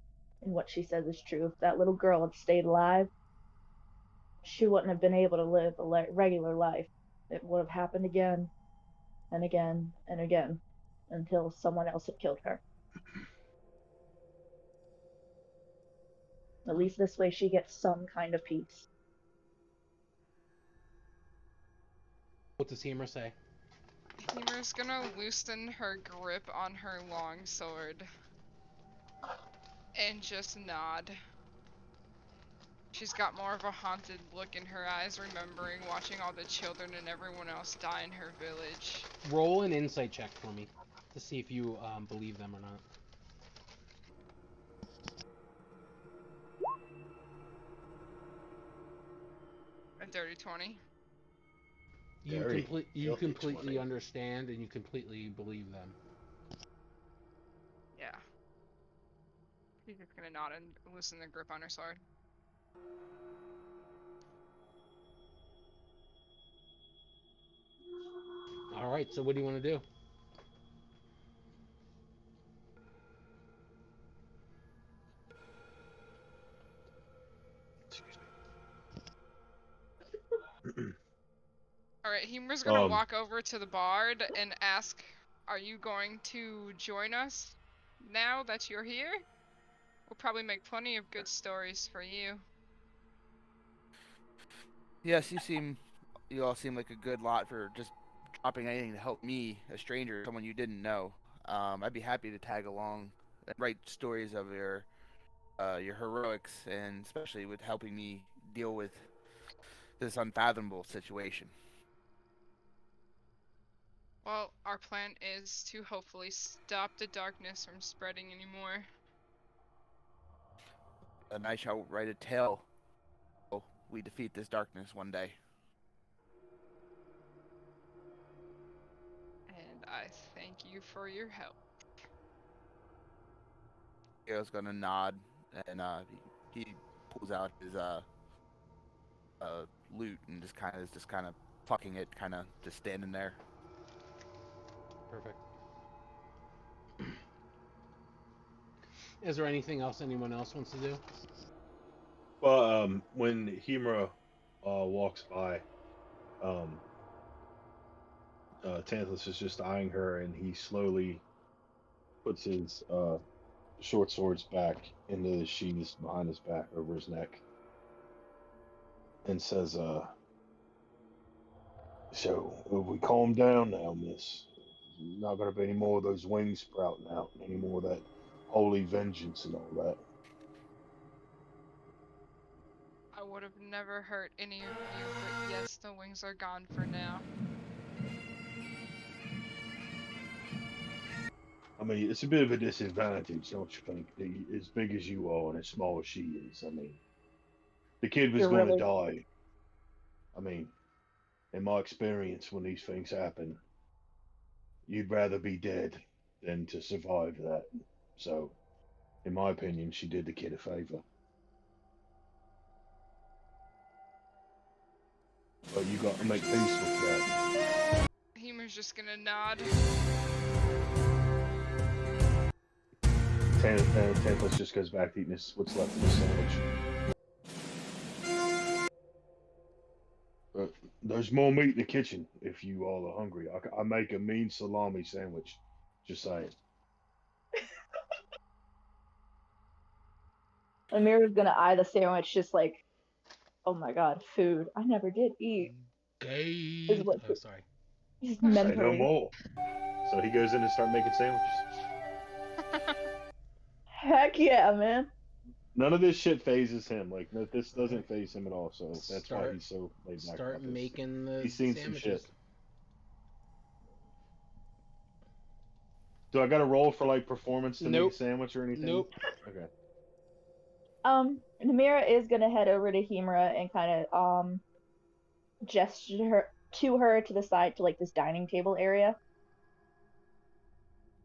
And what she says is true. If that little girl had stayed alive, she wouldn't have been able to live a regular life. It would have happened again and again and again until someone else had killed her. At least this way she gets some kind of peace. What does Hemra say? Hemra's gonna loosen her grip on her long sword and just nod. She's got more of a haunted look in her eyes, remembering watching all the children and everyone else die in her village. Roll an insight check for me to see if you believe them or not. A dirty 20. You completely 20. understand and you completely believe them. Yeah. She's just gonna nod and loosen the grip on her sword. All right, so what do you want to do? Alright, Hemra's gonna Um, walk over to the bard and ask, are you going to join us now that you're here? We'll probably make plenty of good stories for you. Yes, you all seem like a good lot for just dropping anything to help me, a stranger, someone you didn't know. I'd be happy to tag along and write stories of your heroics, and especially with helping me deal with this unfathomable situation. Well, our plan is to hopefully stop the darkness from spreading anymore. And I shall write a tale. Oh, we defeat this darkness one day. And I thank you for your help. Gail's gonna nod, and he pulls out his lute and just kind of plucking it, kind of just standing there. Perfect. Is there anything else anyone else wants to do? Well, when Hemra walks by, Tantalus is just eyeing her, and he slowly puts his short swords back into the sheaths behind his back, over his neck, and says, "So, have we calmed down now, miss? Not going to be any more of those wings sprouting out, any more of that holy vengeance and all that." I would have never hurt any of you, but yes, the wings are gone for now. I mean, it's a bit of a disadvantage, don't you think? As big as you are and as small as she is. I mean, the kid was You're going to really- die. I mean, in my experience, when these things happen, you'd rather be dead than to survive that. So, in my opinion, she did the kid a favor. But you got to make peace with that. Hemra's just gonna nod. Tantalus just goes back to eating what's left of the sandwich. There's more meat in the kitchen if you all are hungry. I make a mean salami sandwich. Just saying. Amira's gonna eye the sandwich just like, oh my god, food. I never did eat. Gay. what- Oh, sorry. Just Say mentally. no more. So he goes in and starts making sandwiches. Heck yeah, man. None of this shit phases him. Like this doesn't phase him at all. So that's why Start- he's so laid back. Start about this. making the He's seen some sandwiches. shit. Do I got to roll for like performance to Nope. make a sandwich or anything? Nope. Okay. Namira is gonna head over to Himura and kind of gesture her to the side to like this dining table area.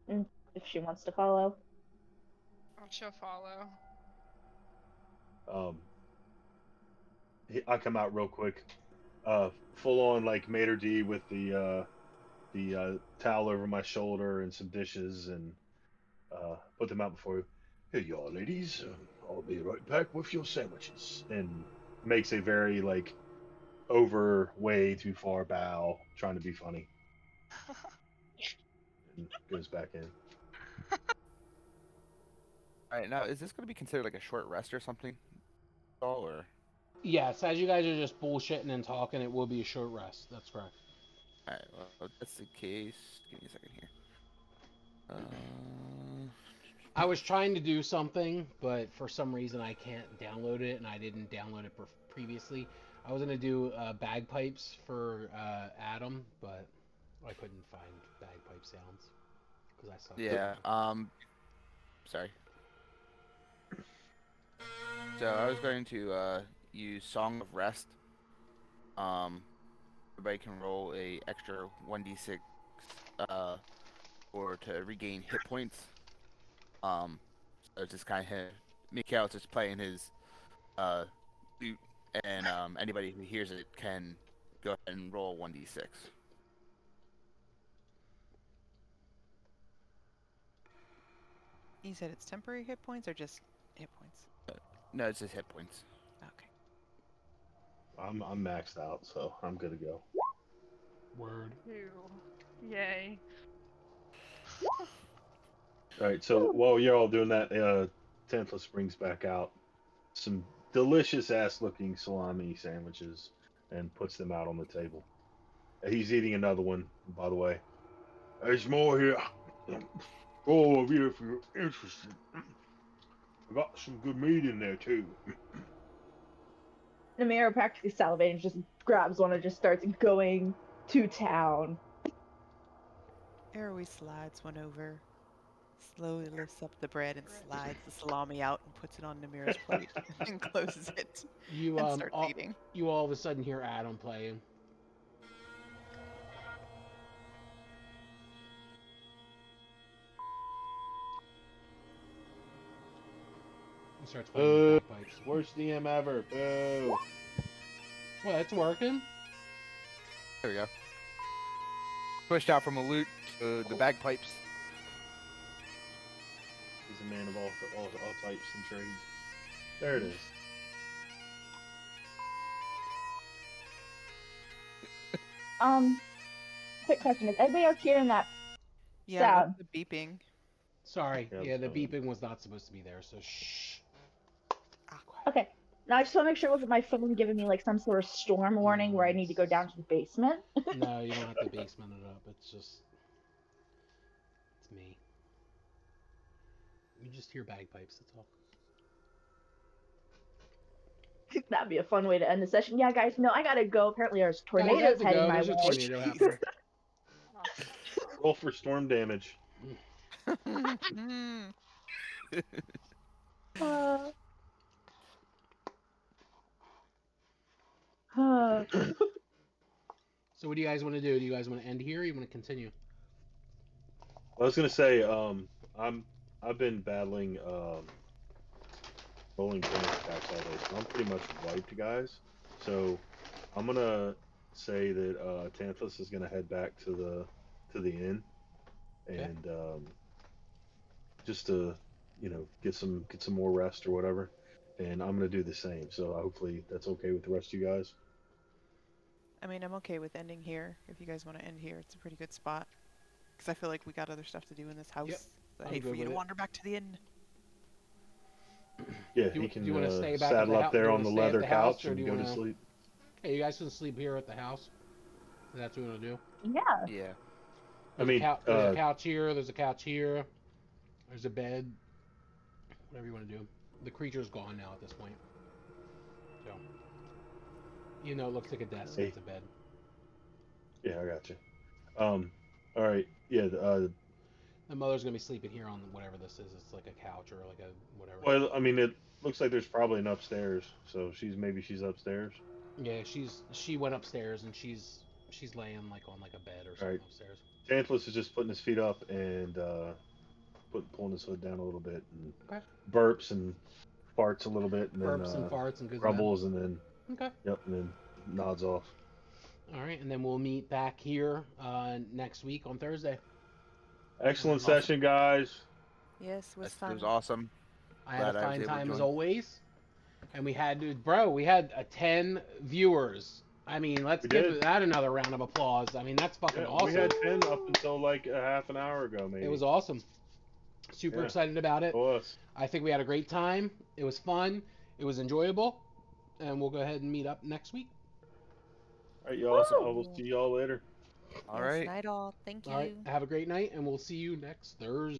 If she wants to follow. Oh, she'll follow. I come out real quick. Full on like maitre d' with the towel over my shoulder and some dishes and put them out before you. Here you are, ladies. I'll be right back with your sandwiches. And makes a very like over way too far bow, trying to be funny. And goes back in. All right, now is this going to be considered like a short rest or something? All or Yes, as you guys are just bullshitting and talking, it will be a short rest. That's correct. all right, well, if that's the case. Give me a second here. I was trying to do something, but for some reason I can't download it, and I didn't download it previously. I was gonna do bagpipes for Adam, but I couldn't find bagpipe sounds because I suck. Yeah. Sorry. So I was going to use Song of Rest. Everybody can roll a extra 1d6 or to regain hit points. So it's just kind of Mikhail's just playing his lute, and anybody who hears it can go ahead and roll 1d6. You said it's temporary hit points or just hit points? No, it's just hit points. Okay. I'm maxed out, so I'm good to go. Word. Ew. Yay. All right, so while you're all doing that, Tantalus brings back out some delicious ass looking salami sandwiches and puts them out on the table. He's eating another one, by the way. There's more here. Go over here if you're interested. I got some good meat in there too. Namira practically salivating, just grabs one and just starts going to town. Arrowy slides one over, slowly lifts up the bread and slides the salami out and puts it on Namira's plate and closes it You and starts eating. You all of a sudden hear Adam playing. He starts playing the bagpipes. Worst DM ever. Boo. Well, it's working. There we go. Pushed out from a lute to the bagpipes. He's a man of all types and trades. There it is. Quick question: is anybody else hearing that Yeah, sound? that's the beeping. Sorry. Yeah, Yeah, the so- beeping was not supposed to be there, so shh. Ah, quiet. Okay. Now I just want to make sure it wasn't my phone giving me like some sort of storm warning where I need to go down to the basement. No, you don't have to basement it up. It's just. It's me. You just hear bagpipes, that's all. That'd be a fun way to end the session. Yeah, guys, no, I gotta go. Apparently, there's Guys, I have tornadoes to heading go. my There's a way. tornado happening. Roll for storm damage. Uh, So what do you guys want to do? Do you guys want to end here or you want to continue? I was gonna say, I've been battling rolling panic attacks all day, so I'm pretty much wiped, guys. So I'm gonna say that Tantalus is gonna head back to the inn, Okay. and just to get some more rest or whatever. And I'm gonna do the same. So hopefully that's okay with the rest of you guys. I mean, I'm okay with ending here. If you guys want to end here, it's a pretty good spot. Because I feel like we got other stuff to do in this house. But I I'm hate for good you to with it. wander back to the inn. Yeah, Do he you- can do you wanna stay back at saddle the up hou- there do you on the wanna stay at leather the house, couch or and do you go to wanna- sleep. Okay, you guys can sleep here at the house. That's what we want to do. yeah. Yeah. There's mean, there's a couch here. There's a couch here. There's a bed. Whatever you want to do. The creature's gone now at this point. So, you know, it looks like a desk. Hey. It's a bed. Yeah, I got you. All right. Yeah. The mother's gonna be sleeping here on whatever this is. It's like a couch or like a whatever. Well, I mean, it looks like there's probably an upstairs, so she's upstairs. Yeah, she went upstairs and she's laying like on like a bed or something Right. upstairs. Tantalus is just putting his feet up and pulling his hood down a little bit, and Okay. burps and farts a little bit, and Burps then and farts and good grumbles, and then Okay. yep, and then nods off. All right, and then we'll meet back here next week on Thursday. Excellent Awesome. session, guys. Yes, it was It fun. was awesome. I had Glad a I was fine able to time as join. always, and we had 10 viewers. I mean, let's We give did. that another round of applause. I mean, that's fucking Yeah, awesome. we had 10 up until like a half an hour ago, maybe. It was awesome. Super Yeah. excited about it. It was. I think we had a great time. It was fun. It was enjoyable, and we'll go ahead and meet up next week. All right, y'all. So Woo! we'll see y'all later. All Yes, right. night all. Thank you. All right, have a great night, and we'll see you next Thursday.